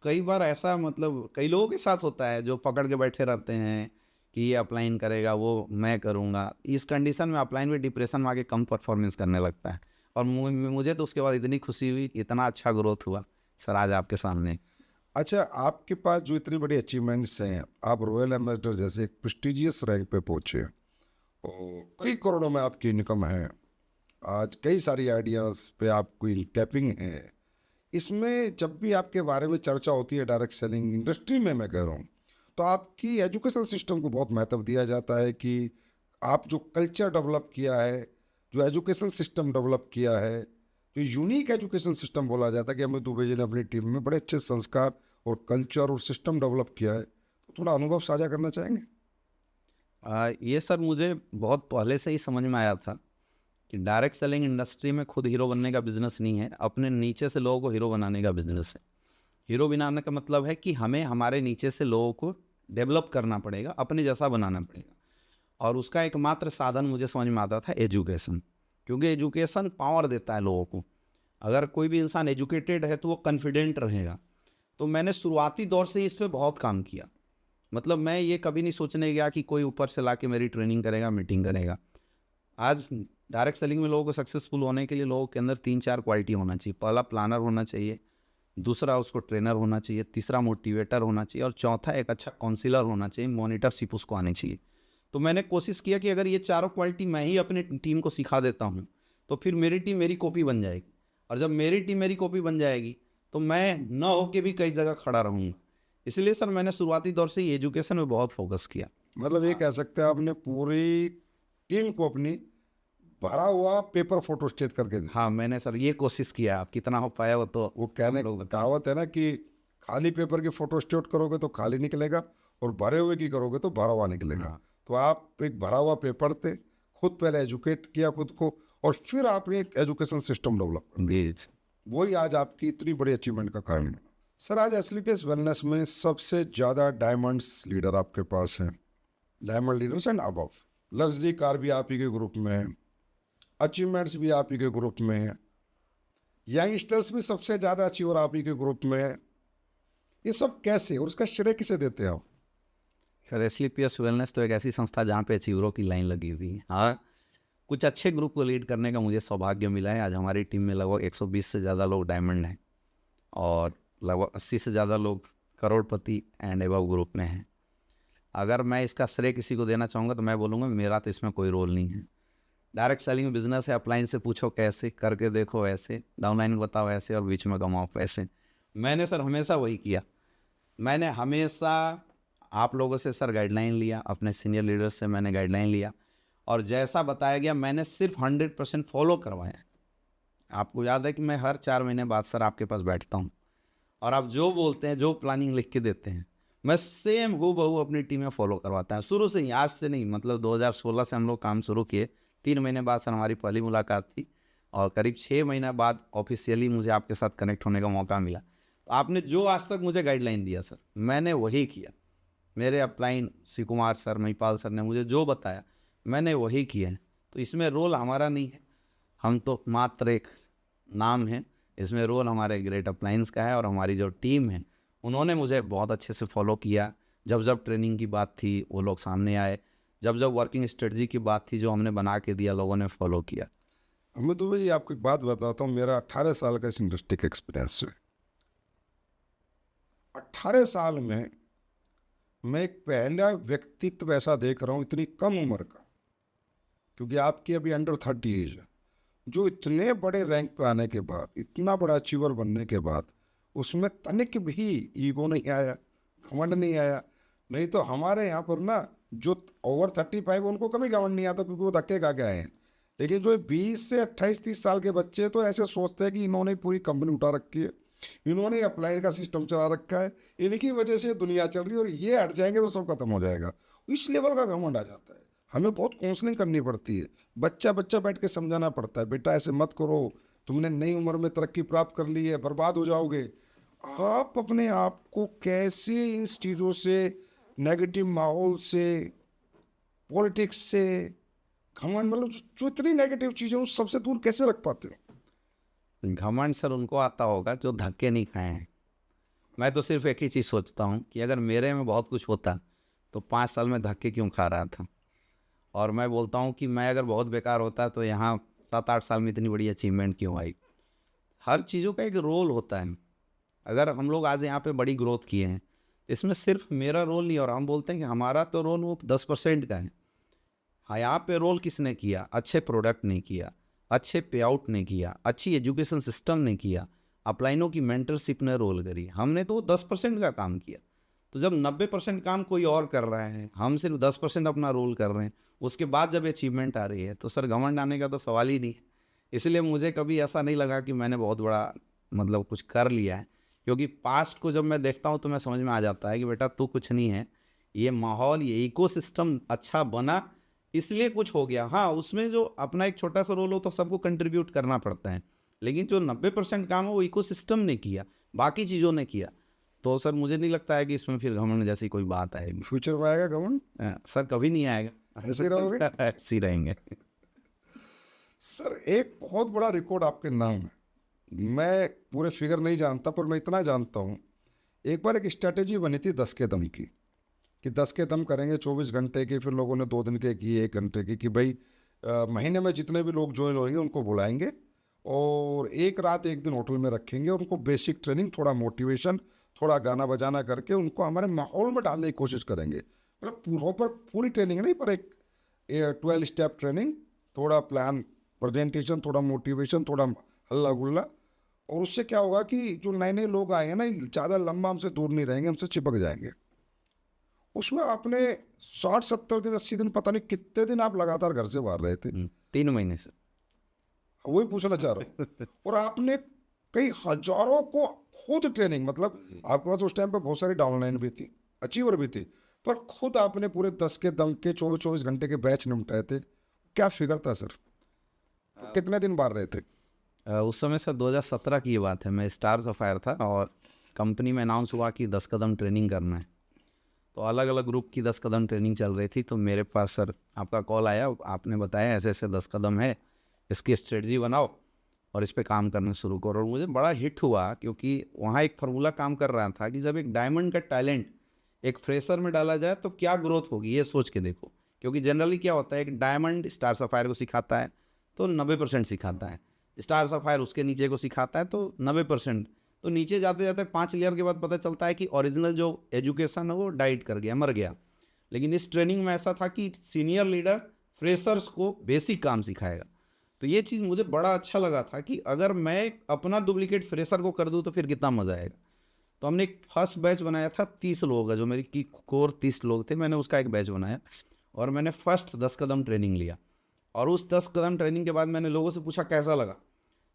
कई बार ऐसा मतलब कई लोगों के साथ होता है जो पकड़ के बैठे रहते हैं कि ये अपलाइन करेगा, वो मैं करूँगा। इस कंडीशन में अपलाइन में डिप्रेशन में आके कम परफॉर्मेंस करने लगता है। और मुझे तो उसके बाद इतनी खुशी हुई, इतना अच्छा ग्रोथ हुआ सर आज आपके सामने। अच्छा, आपके पास जो इतनी बड़ी अचीवमेंट्स हैं, आप रॉयल एम्बेसडर जैसे एक प्रेस्टिजियस रैंक पे पहुँचे और कई करोड़ों में आपकी इनकम है, आज कई सारी आइडियाज़ पे आपकी कैपिंग है। इसमें जब भी आपके बारे में चर्चा होती है डायरेक्ट सेलिंग इंडस्ट्री में, मैं कह रहा हूँ, तो आपकी एजुकेशन सिस्टम को बहुत महत्व दिया जाता है कि आप जो कल्चर डेवलप किया है, जो एजुकेशन सिस्टम डेवलप किया है, जो यूनिक एजुकेशन सिस्टम बोला जाता है कि अमित दुबे जी ने अपनी टीम में बड़े अच्छे संस्कार और कल्चर और सिस्टम डेवलप किया है, थोड़ा अनुभव साझा करना चाहेंगे? ये सर मुझे बहुत पहले से ही समझ में आया था कि डायरेक्ट सेलिंग इंडस्ट्री में खुद हीरो बनने का बिजनेस नहीं है, अपने नीचे से लोगों को हीरो बनाने का बिजनेस है। हीरो बनाने का मतलब है कि हमें हमारे नीचे से लोगों को डेवलप करना पड़ेगा, अपने जैसा बनाना पड़ेगा। और उसका एकमात्र साधन मुझे समझ में आता था एजुकेशन, क्योंकि एजुकेशन पावर देता है लोगों को। अगर कोई भी इंसान एजुकेटेड है तो वो कॉन्फिडेंट रहेगा। तो मैंने शुरुआती दौर से इस पर बहुत काम किया। मतलब मैं ये कभी नहीं सोचने गया कि कोई ऊपर से ला के मेरी ट्रेनिंग करेगा, मीटिंग करेगा। आज डायरेक्ट सेलिंग में लोगों को सक्सेसफुल होने के लिए लोगों के अंदर 3-4 क्वालिटी होना चाहिए। पहला प्लानर होना चाहिए, दूसरा उसको ट्रेनर होना चाहिए, तीसरा मोटिवेटर होना चाहिए, और चौथा एक अच्छा काउंसिलर होना चाहिए, मॉनिटरशिप उसको आनी चाहिए। तो मैंने कोशिश किया कि अगर ये चारों क्वालिटी मैं ही अपने टीम को सिखा देता हूँ तो फिर मेरी टीम मेरी कॉपी बन जाएगी। और जब मेरी टीम मेरी कॉपी बन जाएगी तो मैं न होके भी कई जगह खड़ा रहूँगा। इसलिए सर मैंने शुरुआती दौर से ही एजुकेशन में बहुत फोकस किया। मतलब ये कह सकते हैं आपने पूरी टीम को अपनी भरा हुआ पेपर फोटो स्टेट करके दिया। हाँ, मैंने सर ये कोशिश किया। अब कितना हो पाया वो तो वो कहने कहावत है ना कि खाली पेपर की फोटो स्टेट करोगे तो खाली निकलेगा, और भरे हुए की करोगे तो भरा हुआ निकलेगा। हाँ। तो आप एक भरा हुआ पेपर थे, खुद पहले एजुकेट किया खुद को, और फिर आपने एक एजुकेशन सिस्टम डेवलप कर दिया। जी। वही आज आपकी इतनी बड़ी अचीवमेंट का कारण है। सर आज एसलीपीएस वेलनेस में सबसे ज़्यादा डायमंड्स लीडर आपके पास हैं, diamond leaders and above. Luxury car भी आप ही के ग्रुप में है, अचीवमेंट्स भी आप ही के ग्रुप में है, यंगस्टर्स भी सबसे ज़्यादा अचीवर आप ही के ग्रुप में है। ये सब कैसे, और उसका श्रेय किसे देते हैं आप? सर एसलीपीएस वेलनेस तो एक ऐसी संस्था जहाँ पे अचीवरों की लाइन लगी हुई है। हाँ, कुछ अच्छे ग्रुप को लीड करने का मुझे सौभाग्य मिला है। आज हमारी टीम में लगभग 120 से ज़्यादा लोग डायमंड हैं और लगभग 80 से ज़्यादा लोग करोड़पति एंड एबव ग्रुप में हैं। अगर मैं इसका श्रेय किसी को देना चाहूँगा तो मैं बोलूँगा मेरा तो इसमें कोई रोल नहीं है। डायरेक्ट सेलिंग बिजनेस है, अपलाइन से पूछो कैसे, करके देखो ऐसे, डाउनलाइन बताओ ऐसे, और बीच में कमाओ पैसे। मैंने सर हमेशा वही किया। मैंने हमेशा आप लोगों से सर गाइडलाइन लिया, अपने सीनियर लीडर्स से मैंने गाइडलाइन लिया, और जैसा बताया गया मैंने सिर्फ 100% फॉलो करवाया। आपको याद है कि मैं हर 4 महीने बाद सर आपके पास बैठता हूँ, और आप जो बोलते हैं, जो प्लानिंग लिख के देते हैं, मैं सेम हूबहू अपनी टीम में फॉलो करवाता हूँ। शुरू से ही, आज से नहीं, मतलब 2016 से हम लोग काम शुरू किए। 3 महीने बाद सर हमारी पहली मुलाकात थी, और करीब 6 महीना बाद ऑफिशियली मुझे आपके साथ कनेक्ट होने का मौका मिला। तो आपने जो आज तक मुझे गाइडलाइन दिया सर, मैंने वही किया। मेरे upline Shri Kumar sir, Mahipal sir ने मुझे जो बताया मैंने वही किया है। तो इसमें रोल हमारा नहीं है, हम तो मात्र एक नाम है। इसमें रोल हमारे ग्रेट अपलाइंस का है, और हमारी जो टीम है उन्होंने मुझे बहुत अच्छे से फॉलो किया। जब जब ट्रेनिंग की बात थी वो लोग सामने आए, जब जब वर्किंग स्ट्रेटजी की बात थी जो हमने बना के दिया, लोगों ने फॉलो किया। अमित दुबे जी, आपको एक बात बताता हूँ, मेरा 18 साल का इस इंडस्ट्री का एक्सपीरियंस है। 18 साल में मैं एक पहला व्यक्तित्व ऐसा देख रहा हूँ इतनी कम उम्र का, क्योंकि आपकी अभी अंडर 30 एज है, जो इतने बड़े रैंक पे आने के बाद, इतना बड़ा अचीवर बनने के बाद, उसमें तनिक भी ईगो नहीं आया, घमंड नहीं आया। नहीं तो हमारे यहाँ पर ना जो ओवर 35 उनको कभी घमंड नहीं आता, क्योंकि वो धक्के खा के आए हैं। लेकिन जो 20 से 28-30 साल के बच्चे तो ऐसे सोचते हैं कि इन्होंने पूरी कंपनी उठा रखी है, इन्होंने अप्लाई का सिस्टम चला रखा है, इनकी वजह से दुनिया चल रही है, और ये हट जाएंगे तो सब खत्म हो जाएगा। इस लेवल का घमंड आ जाता है। हमें बहुत काउंसलिंग करनी पड़ती है, बच्चा बच्चा बैठ के समझाना पड़ता है, बेटा ऐसे मत करो, तुमने नई उम्र में तरक्की प्राप्त कर ली है, बर्बाद हो जाओगे। आप अपने आप को कैसे इन चीज़ों से, नेगेटिव माहौल से, पॉलिटिक्स से, घमंड, मतलब जो इतनी नेगेटिव चीज़ें, उस सबसे दूर कैसे रख पाते हो? घमंड सर उनको आता होगा जो धक्के नहीं खाए हैं। मैं तो सिर्फ एक ही चीज़ सोचता हूँ कि अगर मेरे में बहुत कुछ होता तो 5 साल में धक्के क्यों खा रहा था। और मैं बोलता हूँ कि मैं अगर बहुत बेकार होता तो यहाँ 7-8 साल में इतनी बड़ी अचीवमेंट क्यों आई। हर चीज़ों का एक रोल होता है। अगर हम लोग आज यहाँ पे बड़ी ग्रोथ किए हैं, इसमें सिर्फ मेरा रोल नहीं, और हम बोलते हैं कि हमारा तो रोल वो 10% का है। हाँ, यहाँ पे रोल किसने किया? अच्छे प्रोडक्ट ने किया, अच्छे पे आउट ने किया, अच्छी एजुकेशन सिस्टम ने किया, अपलाइनों की मेंटरशिप ने रोल करी। हमने तो 10% का काम किया। तो जब 90% काम कोई और कर रहा है, हम सिर्फ 10% अपना रोल कर रहे हैं, उसके बाद जब अचीवमेंट आ रही है तो सर घमंड आने का तो सवाल ही नहीं है। इसलिए मुझे कभी ऐसा नहीं लगा कि मैंने बहुत बड़ा मतलब कुछ कर लिया है, क्योंकि पास्ट को जब मैं देखता हूँ तो मैं समझ में आ जाता है कि बेटा तू कुछ नहीं है, ये माहौल, ये इकोसिस्टम अच्छा बना, इसलिए कुछ हो गया। हाँ, उसमें जो अपना एक छोटा सा रोल हो तो सबको कंट्रीब्यूट करना पड़ता है, लेकिन जो 90% काम है वो इकोसिस्टम ने किया, बाकी चीज़ों ने किया। तो सर मुझे नहीं लगता है कि इसमें फिर घमंड जैसी कोई बात आएगी। फ्यूचर में आएगा घमंड? सर कभी नहीं आएगा, ऐसे ही रहोगे? ऐसे ही रहेंगे। सर एक बहुत बड़ा रिकॉर्ड आपके नाम है, मैं पूरे फिगर नहीं जानता पर मैं इतना जानता हूँ, एक बार एक स्ट्रैटेजी बनी थी 10 के दम की, कि 10 के दम करेंगे 24 घंटे की, फिर लोगों ने 2 दिन के की, 1 घंटे की, कि भाई महीने में जितने भी लोग ज्वाइन होंगे उनको बुलाएंगे और एक रात एक दिन होटल में रखेंगे और उनको बेसिक ट्रेनिंग, थोड़ा मोटिवेशन, थोड़ा गाना बजाना करके उनको हमारे माहौल में डालने की कोशिश करेंगे। मतलब प्रॉपर पूरी ट्रेनिंग नहीं, पर एक 12 स्टेप ट्रेनिंग, थोड़ा प्लान, प्रेजेंटेशन, थोड़ा मोटिवेशन, थोड़ा हल्ला गुल्ला। और उससे क्या होगा कि जो नए नए लोग आए हैं ना, ज़्यादा लंबा हमसे दूर नहीं रहेंगे, हमसे चिपक जाएंगे। उसमें आपने 60-70 दिन, 80 दिन, पता नहीं कितने दिन आप लगातार घर से बाहर रहे थे। 3 महीने सर। वही पूछना चाह रहा हूँ। और आपने कई हजारों को खुद ट्रेनिंग, मतलब आपके पास उस टाइम पे बहुत सारी डाउनलाइन भी थी, अचीवर भी थी, पर खुद आपने पूरे 10 के दम के 24-24 घंटे के बैच निपटाए थे। क्या फिगर था सर? तो कितने दिन बाहर रहे थे? उस समय सर 2017 की ये बात है, मैं स्टार सफायर था और कंपनी में अनाउंस हुआ कि 10 कदम ट्रेनिंग करना है। तो अलग अलग ग्रुप की 10 कदम ट्रेनिंग चल रही थी, तो मेरे पास सर आपका कॉल आया, आपने बताया ऐसे ऐसे 10 कदम है, इसकी स्ट्रेटजी बनाओ और इस पे काम करना शुरू करो। और मुझे बड़ा हिट हुआ, क्योंकि वहाँ एक फार्मूला काम कर रहा था कि जब एक डायमंड का टैलेंट एक फ्रेशर में डाला जाए तो क्या ग्रोथ होगी, ये सोच के देखो। क्योंकि जनरली क्या होता है, एक डायमंड स्टार सफायर को सिखाता है तो 90% सिखाता है, स्टार सफायर उसके नीचे को सिखाता है तो 90%, तो नीचे जाते जाते 5 लेयर के बाद पता चलता है कि ओरिजिनल जो एजुकेशन है वो डाइट कर गया, मर गया। लेकिन इस ट्रेनिंग में ऐसा था कि सीनियर लीडर फ्रेशर्स को बेसिक काम सिखाएगा। तो ये चीज़ मुझे बड़ा अच्छा लगा था कि अगर मैं अपना डुप्लीकेट फ्रेशर को कर दूँ तो फिर कितना मज़ा आएगा। तो हमने एक फर्स्ट बैच बनाया था 30 लोगों का, जो मेरी की कोर 30 लोग थे, मैंने उसका एक बैच बनाया और मैंने फर्स्ट 10 कदम ट्रेनिंग लिया। और उस 10 कदम ट्रेनिंग के बाद मैंने लोगों से पूछा कैसा लगा।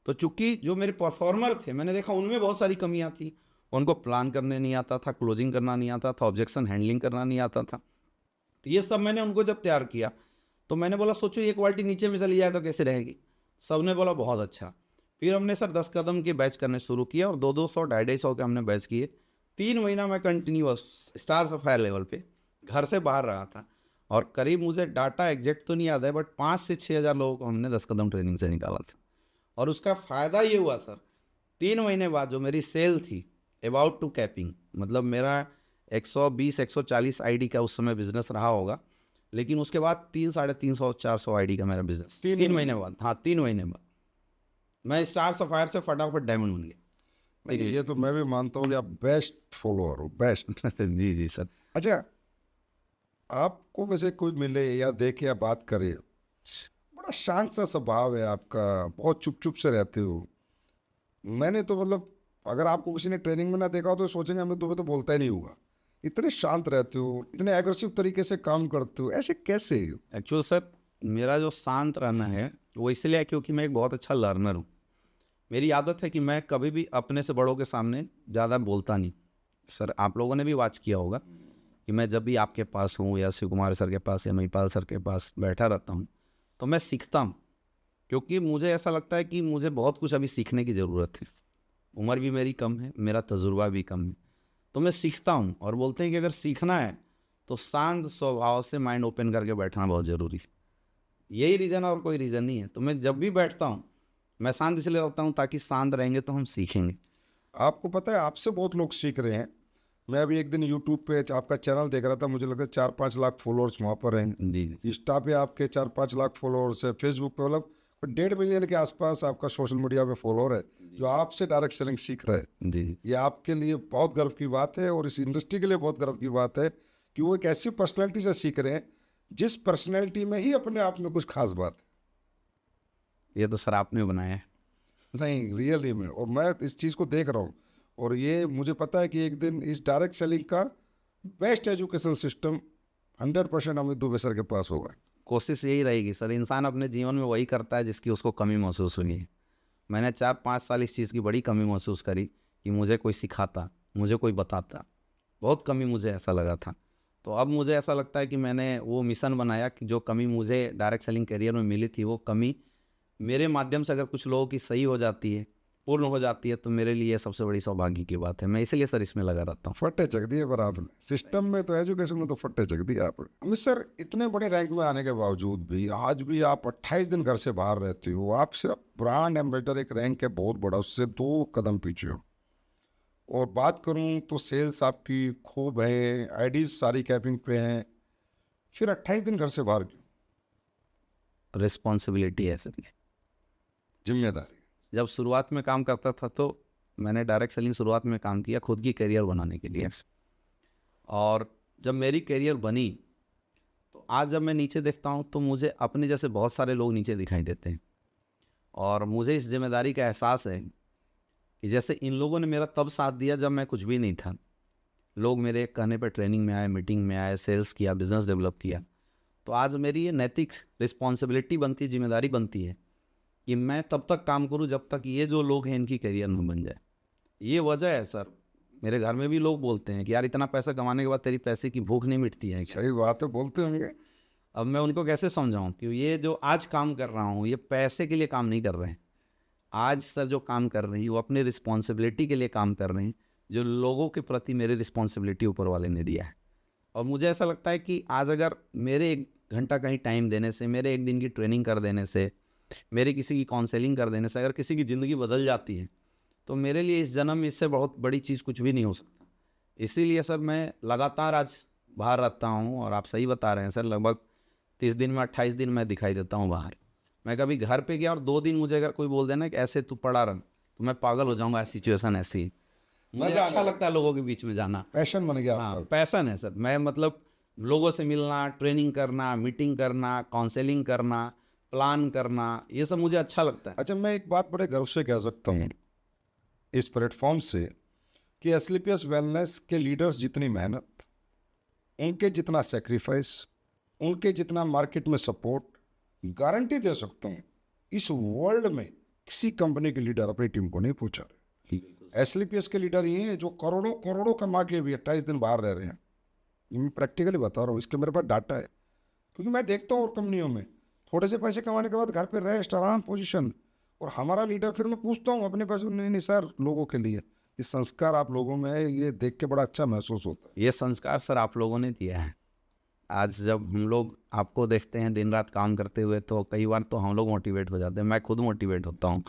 तो चूंकि जो मेरे परफॉर्मर थे, मैंने देखा उनमें बहुत सारी कमियां थी, उनको प्लान करने नहीं आता था, क्लोजिंग करना नहीं आता था, ऑब्जेक्शन हैंडलिंग करना नहीं आता था। तो ये सब मैंने उनको जब तैयार किया तो मैंने बोला सोचो ये क्वालिटी नीचे में चली जाए तो कैसे रहेगी। सबने बोला बहुत अच्छा। फिर हमने सर 10 कदम के बैच करने शुरू किया और 200-200, 250 के हमने बैच किए। 3 महीना मैं कंटिन्यूअस स्टार सफायर लेवल पे घर से बाहर रहा था और करीब, मुझे डाटा एग्जैक्ट तो नहीं याद है, बट 5 से 6 हज़ार लोगों को हमने 10 कदम ट्रेनिंग से निकाला था। और उसका फ़ायदा ये हुआ सर, 3 महीने बाद जो मेरी सेल थी अबाउट टू कैपिंग, मतलब मेरा 120-140 आईडी का उस समय बिजनेस रहा होगा, लेकिन उसके बाद 300-350-400 आईडी का मेरा बिजनेस 3 महीने बाद। हाँ, 3 महीने बाद मैं स्टार सफायर से फटाफट डायमंड बन गया। नहीं, ये तो मैं भी मानता हूँ कि आप बेस्ट फॉलोअर हो, बेस्ट। जी जी सर। अच्छा, आपको वैसे कोई मिले या देखे या बात करे, बड़ा शांत सा स्वभाव है आपका, बहुत चुप चुप से रहते हो। मैंने तो मतलब अगर आपको किसी ने ट्रेनिंग में ना देखा हो तो सोचेंगे हमें तो बोलता ही नहीं होगा। इतने शांत रहते हो, इतने एग्रेसिव तरीके से काम करते हो, ऐसे कैसे? एक्चुअल सर मेरा जो शांत रहना है वो इसलिए है क्योंकि मैं एक बहुत अच्छा लर्नर हूँ। मेरी आदत है कि मैं कभी भी अपने से बड़ों के सामने ज़्यादा बोलता नहीं। सर आप लोगों ने भी वॉच किया होगा कि मैं जब भी आपके पास हूँ या शिव कुमार सर के पास या महिपाल सर के पास बैठा रहता हूँ तो मैं सीखता हूँ, क्योंकि मुझे ऐसा लगता है कि मुझे बहुत कुछ अभी सीखने की ज़रूरत है। उम्र भी मेरी कम है, मेरा तजुर्बा भी कम है, तो मैं सीखता हूँ। और बोलते हैं कि अगर सीखना है तो शांत स्वभाव से माइंड ओपन करके बैठना बहुत ज़रूरी है। यही रीज़न है और कोई रीज़न नहीं है। तो मैं जब भी बैठता हूँ मैं शांत इसलिए रहता हूँ ताकि शांत रहेंगे तो हम सीखेंगे। आपको पता है आपसे बहुत लोग सीख रहे हैं। मैं अभी एक दिन यूट्यूब पे आपका चैनल देख रहा था, मुझे लगता है 4-5 लाख फॉलोअर्स वहाँ पर हैं। जी इंस्टा पे आपके 4-5 लाख फॉलोअर्स है, फेसबुक पे मतलब 1.5 मिलियन के आसपास आपका सोशल मीडिया पे फॉलोअर है जो आपसे डायरेक्ट सेलिंग सीख रहे हैं। जी। ये आपके लिए बहुत गर्व की बात है और इस इंडस्ट्री के लिए बहुत गर्व की बात है कि वो एक ऐसी पर्सनैलिटी से सीख रहे हैं जिस पर्सनैलिटी में ही अपने आप में कुछ खास बात है। ये तो सर आपने बनाया है। नहीं, रियली में, और मैं इस चीज़ को देख रहा हूँ और ये मुझे पता है कि एक दिन इस डायरेक्ट सेलिंग का best education system 100% Amit Dubey sir के पास होगा। कोशिश यही रहेगी सर, इंसान अपने जीवन में वही करता है जिसकी उसको कमी महसूस हुई है। मैंने 4-5 साल इस चीज़ की बड़ी कमी महसूस करी कि मुझे कोई सिखाता, मुझे कोई बताता, बहुत कमी मुझे ऐसा लगा था। तो अब मुझे ऐसा लगता है कि मैंने वो मिशन बनाया कि जो कमी मुझे डायरेक्ट सेलिंग करियर में मिली थी, वो कमी मेरे माध्यम से अगर कुछ लोगों की सही हो जाती है, पूर्ण हो जाती है, तो मेरे लिए सबसे बड़ी सौभाग्य की बात है। मैं इसलिए सर इसमें लगा रहता हूँ। फट्टे चक दिए पर आपने सिस्टम में, तो एजुकेशन में तो फट्टे चक दिए आपने। अमित सर, इतने बड़े रैंक में आने के बावजूद भी आज भी आप 28 दिन घर से बाहर रहते हो। आप सिर्फ ब्रांड एम्बेसडर, एक रैंक है बहुत बड़ा, उससे 2 कदम पीछे हो। और बात करूं तो सेल्स आपकी खूब है, आईडीज सारी कैपिंग पे हैं, फिर 28 दिन घर से बाहर क्यों? रिस्पॉन्सिबिलिटी है सर। जिम्मेदारी। जब शुरुआत में काम करता था तो मैंने डायरेक्ट सेलिंग शुरुआत में काम किया खुद की करियर बनाने के लिए, और जब मेरी करियर बनी तो आज जब मैं नीचे देखता हूँ तो मुझे अपने जैसे बहुत सारे लोग नीचे दिखाई देते हैं। और मुझे इस जिम्मेदारी का एहसास है कि जैसे इन लोगों ने मेरा तब साथ दिया जब मैं कुछ भी नहीं था। लोग मेरे कहने पर ट्रेनिंग में आए, मीटिंग में आए, सेल्स किया, बिजनेस डेवलप किया। तो आज मेरी ये नैतिक रिस्पॉन्सिबिलिटी बनती, जिम्मेदारी बनती है कि मैं तब तक काम करूं जब तक ये जो लोग हैं इनकी करियर में बन जाए। ये वजह है सर। मेरे घर में भी लोग बोलते हैं कि यार इतना पैसा कमाने के बाद तेरी पैसे की भूख नहीं मिटती है क्या? सही बात है, बोलते होंगे। अब मैं उनको कैसे समझाऊं कि ये जो आज काम कर रहा हूं ये पैसे के लिए काम नहीं कर रहे हैं। आज सर जो काम कर रही वो अपनी रिस्पॉन्सिबिलिटी के लिए काम कर रहे हैं, जो लोगों के प्रति मेरी रिस्पॉन्सिबिलिटी ऊपर वाले ने दिया है। और मुझे ऐसा लगता है कि आज अगर मेरे 1 घंटा कहीं टाइम देने से, मेरे 1 दिन की ट्रेनिंग कर देने से, मेरे किसी की काउंसलिंग कर देने से अगर किसी की ज़िंदगी बदल जाती है तो मेरे लिए इस जन्म में इससे बहुत बड़ी चीज़ कुछ भी नहीं हो सकता। इसीलिए सर मैं लगातार आज बाहर रहता हूँ। और आप सही बता रहे हैं सर, लगभग 30 दिन में 28 दिन मैं दिखाई देता हूँ बाहर। मैं कभी घर पे गया और 2 दिन मुझे अगर कोई बोल देना कि ऐसे तू पड़ा रह, तो मैं पागल हो जाऊँगा। सिचुएशन ऐसी है। मुझे अच्छा लगता है लोगों के बीच में जाना। पैशन बन गया हाँ, आपका। पैसन है सर। मैं मतलब लोगों से मिलना, ट्रेनिंग करना, मीटिंग करना, काउंसलिंग करना, प्लान करना, ये सब मुझे अच्छा लगता है। अच्छा, मैं एक बात बड़े गर्व से कह सकता हूँ इस प्लेटफॉर्म से कि एस्क्लेपियस वेलनेस के लीडर्स जितनी मेहनत, उनके जितना सेक्रीफाइस, उनके जितना मार्केट में सपोर्ट, गारंटी दे सकता हूँ इस वर्ल्ड में किसी कंपनी के लीडर अपनी टीम को नहीं पूछा रहे। एस्क्लेपियस के लीडर ये हैं जो करोड़ों करोड़ों कमा के भी 28 दिन बाहर रह रहे हैं। ये मैं प्रैक्टिकली बता रहा हूँ, इसके मेरे पास डाटा है। क्योंकि मैं देखता हूँ और कंपनियों में थोड़े से पैसे कमाने के बाद घर पे रेस्ट, आराम, पोजीशन, और हमारा लीडर, फिर मैं पूछता हूँ अपने पैसे, नहीं सर लोगों के लिए। ये संस्कार आप लोगों में है, ये देख के बड़ा अच्छा महसूस होता है। ये संस्कार सर आप लोगों ने दिया है। आज जब हम लोग आपको देखते हैं दिन रात काम करते हुए तो कई बार तो हम लोग मोटिवेट हो जाते हैं। मैं खुद मोटिवेट होता हूँ।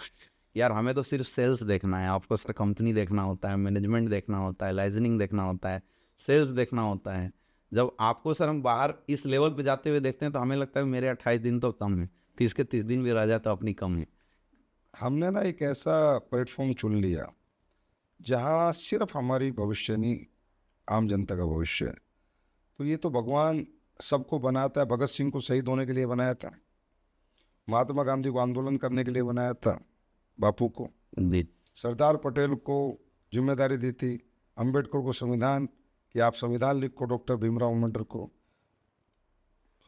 यार हमें तो सिर्फ सेल्स देखना है, आपको सर कंपनी देखना होता है, मैनेजमेंट देखना होता है, लाइजनिंग देखना होता है, सेल्स देखना होता है। जब आपको सर हम बाहर इस लेवल पे जाते हुए देखते हैं तो हमें लगता है मेरे 28 दिन तो कम है, 30 के 30 दिन भी रह जाए तो अपनी कम है। हमने ना एक ऐसा प्लेटफॉर्म चुन लिया जहाँ सिर्फ हमारी भविष्य नहीं, आम जनता का भविष्य है। तो ये तो भगवान सबको बनाता है। भगत सिंह को शहीद होने के लिए बनाया था, महात्मा गांधी को आंदोलन करने के लिए बनाया था, बापू को, जी, सरदार पटेल को जिम्मेदारी दी थी, अम्बेडकर को संविधान कि आप संविधान लिखो, डॉक्टर भीमराव अम्बेडकर को,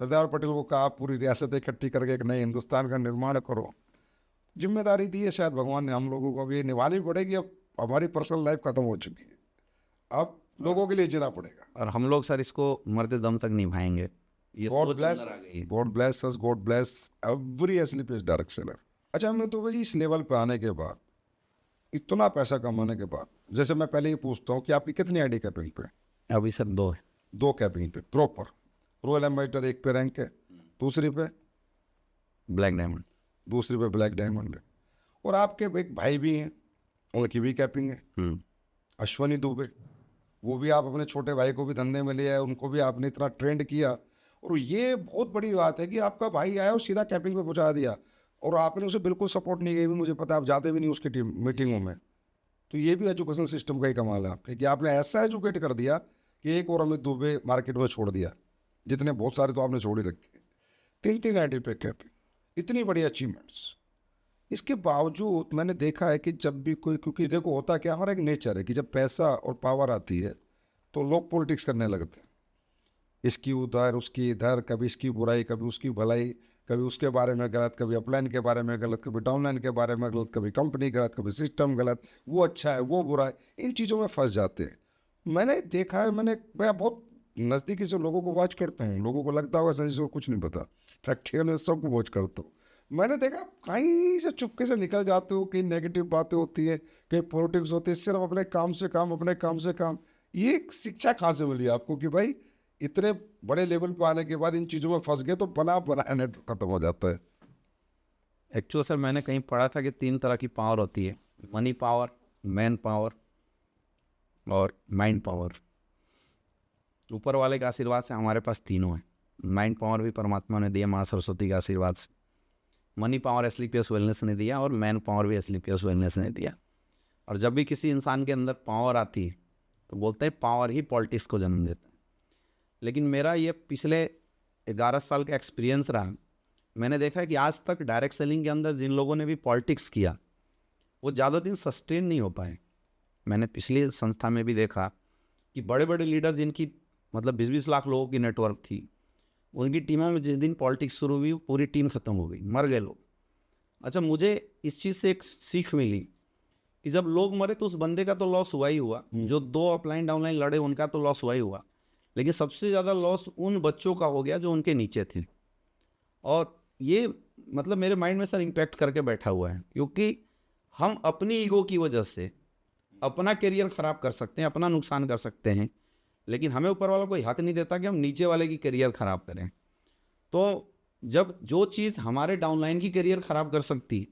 सरदार पटेल को कहा पूरी रियासत इकट्ठी करके एक नए हिंदुस्तान का निर्माण करो। जिम्मेदारी दी है शायद भगवान ने हम लोगों को, अब ये निभानी पड़ेगी। अब हमारी पर्सनल लाइफ खत्म हो चुकी है, अब लोगों के लिए जीना पड़ेगा। और हम लोग सर इसको मरते दम तक निभाएंगे। ये गॉड सोच ब्लेस, अंदर आ गई है। God bless us, God bless every Asclepius direct seller. अच्छा, मैं तो भाई इस लेवल पे आने के बाद, इतना पैसा कमाने के बाद, जैसे मैं पहले ही पूछता हूँ कि आपकी कितनी आईडी कैपिंग पे? अभी सर 2 है। 2 कैपिंग पे प्रॉपर। रॉयल एम्बेसडर 1 पे रैंक है, दूसरी पे ब्लैक डायमंड, दूसरी पे ब्लैक डायमंड है। और आपके एक भाई भी हैं, उनकी भी कैपिंग है, अश्वनी दुबे। वो भी आप अपने छोटे भाई को भी धंधे में ले आए, उनको भी आपने इतना ट्रेंड किया। और ये बहुत बड़ी बात है कि आपका भाई आया और सीधा कैपिंग पे पहुंचा दिया, और आपने उसे बिल्कुल सपोर्ट नहीं किया। भी मुझे पता है, आप जाते भी नहीं उसकी टीम मीटिंगों में। तो ये भी एजुकेशन सिस्टम का ही कमाल है आपके कि आपने ऐसा एजुकेट कर दिया कि एक और अमित दुबे मार्केट में छोड़ दिया, जितने बहुत सारे तो आपने छोड़ ही रखे। 3 आईडी पे कैपिंग, इतनी बड़ी अचीवमेंट्स। इसके बावजूद मैंने देखा है कि जब भी कोई, क्योंकि देखो होता क्या, हमारा एक नेचर है कि जब पैसा और पावर आती है तो लोग पॉलिटिक्स करने लगते हैं। इसकी उधर, उसकी इधर, कभी इसकी बुराई, कभी उसकी भलाई, कभी उसके बारे में गलत, कभी अपलाइन के बारे में गलत, कभी डाउनलाइन के बारे में गलत, कभी कंपनी गलत, कभी सिस्टम गलत, वो अच्छा है, वो बुरा है, इन चीज़ों में फंस जाते हैं। मैंने देखा है, मैं बहुत नज़दीकी से लोगों को वॉच करता हूँ, लोगों को लगता होगा संजय को कुछ नहीं पता, प्रैक्टिकल में सबको वॉच करता हूँ। मैंने देखा कहीं से चुपके से निकल जाते हो, कहीं नेगेटिव बातें होती है, कहीं पॉलिटिक्स होती है, सिर्फ अपने काम से काम, अपने काम से काम। ये शिक्षा कहाँ से मिली आपको कि भाई इतने बड़े लेवल पर आने के बाद इन चीज़ों में फंस गए तो बनाया नेट खत्म हो जाता है? एक्चुअली सर मैंने कहीं पढ़ा था कि 3 तरह की पावर होती है, मनी पावर, मैन पावर और माइंड पावर। ऊपर वाले के आशीर्वाद से हमारे पास तीनों हैं। माइंड पावर भी परमात्मा ने दिया, माँ सरस्वती के आशीर्वाद से। मनी पावर एसलीपीएस वेलनेस ने दिया और मैन पावर भी एसलीपीएस वेलनेस ने दिया। और जब भी किसी इंसान के अंदर पावर आती है तो बोलते हैं पावर ही पॉलिटिक्स को जन्म देता है। लेकिन मेरा ये पिछले 11 साल का एक्सपीरियंस रहा, मैंने देखा है कि आज तक डायरेक्ट सेलिंग के अंदर जिन लोगों ने भी पॉलिटिक्स किया वो ज़्यादा दिन सस्टेन नहीं हो पाए। मैंने पिछली संस्था में भी देखा कि बड़े बड़े लीडर जिनकी मतलब 20-20 लाख लोगों की नेटवर्क थी, उनकी टीमों में जिस दिन पॉलिटिक्स शुरू हुई पूरी टीम ख़त्म हो गई, मर गए लोग। अच्छा, मुझे इस चीज़ से एक सीख मिली कि जब लोग मरे तो उस बंदे का तो लॉस हुआ ही हुआ, जो 2 अपलाइन डाउनलाइन लड़े उनका तो लॉस हुआ ही हुआ, लेकिन सबसे ज़्यादा लॉस उन बच्चों का हो गया जो उनके नीचे थे। और ये मतलब मेरे माइंड में सर इम्पैक्ट करके बैठा हुआ है, क्योंकि हम अपनी ईगो की वजह से अपना करियर ख़राब कर सकते हैं, अपना नुकसान कर सकते हैं, लेकिन हमें ऊपर वाला कोई हक नहीं देता कि हम नीचे वाले की करियर ख़राब करें। तो जब जो चीज़ हमारे डाउनलाइन की करियर ख़राब कर सकती है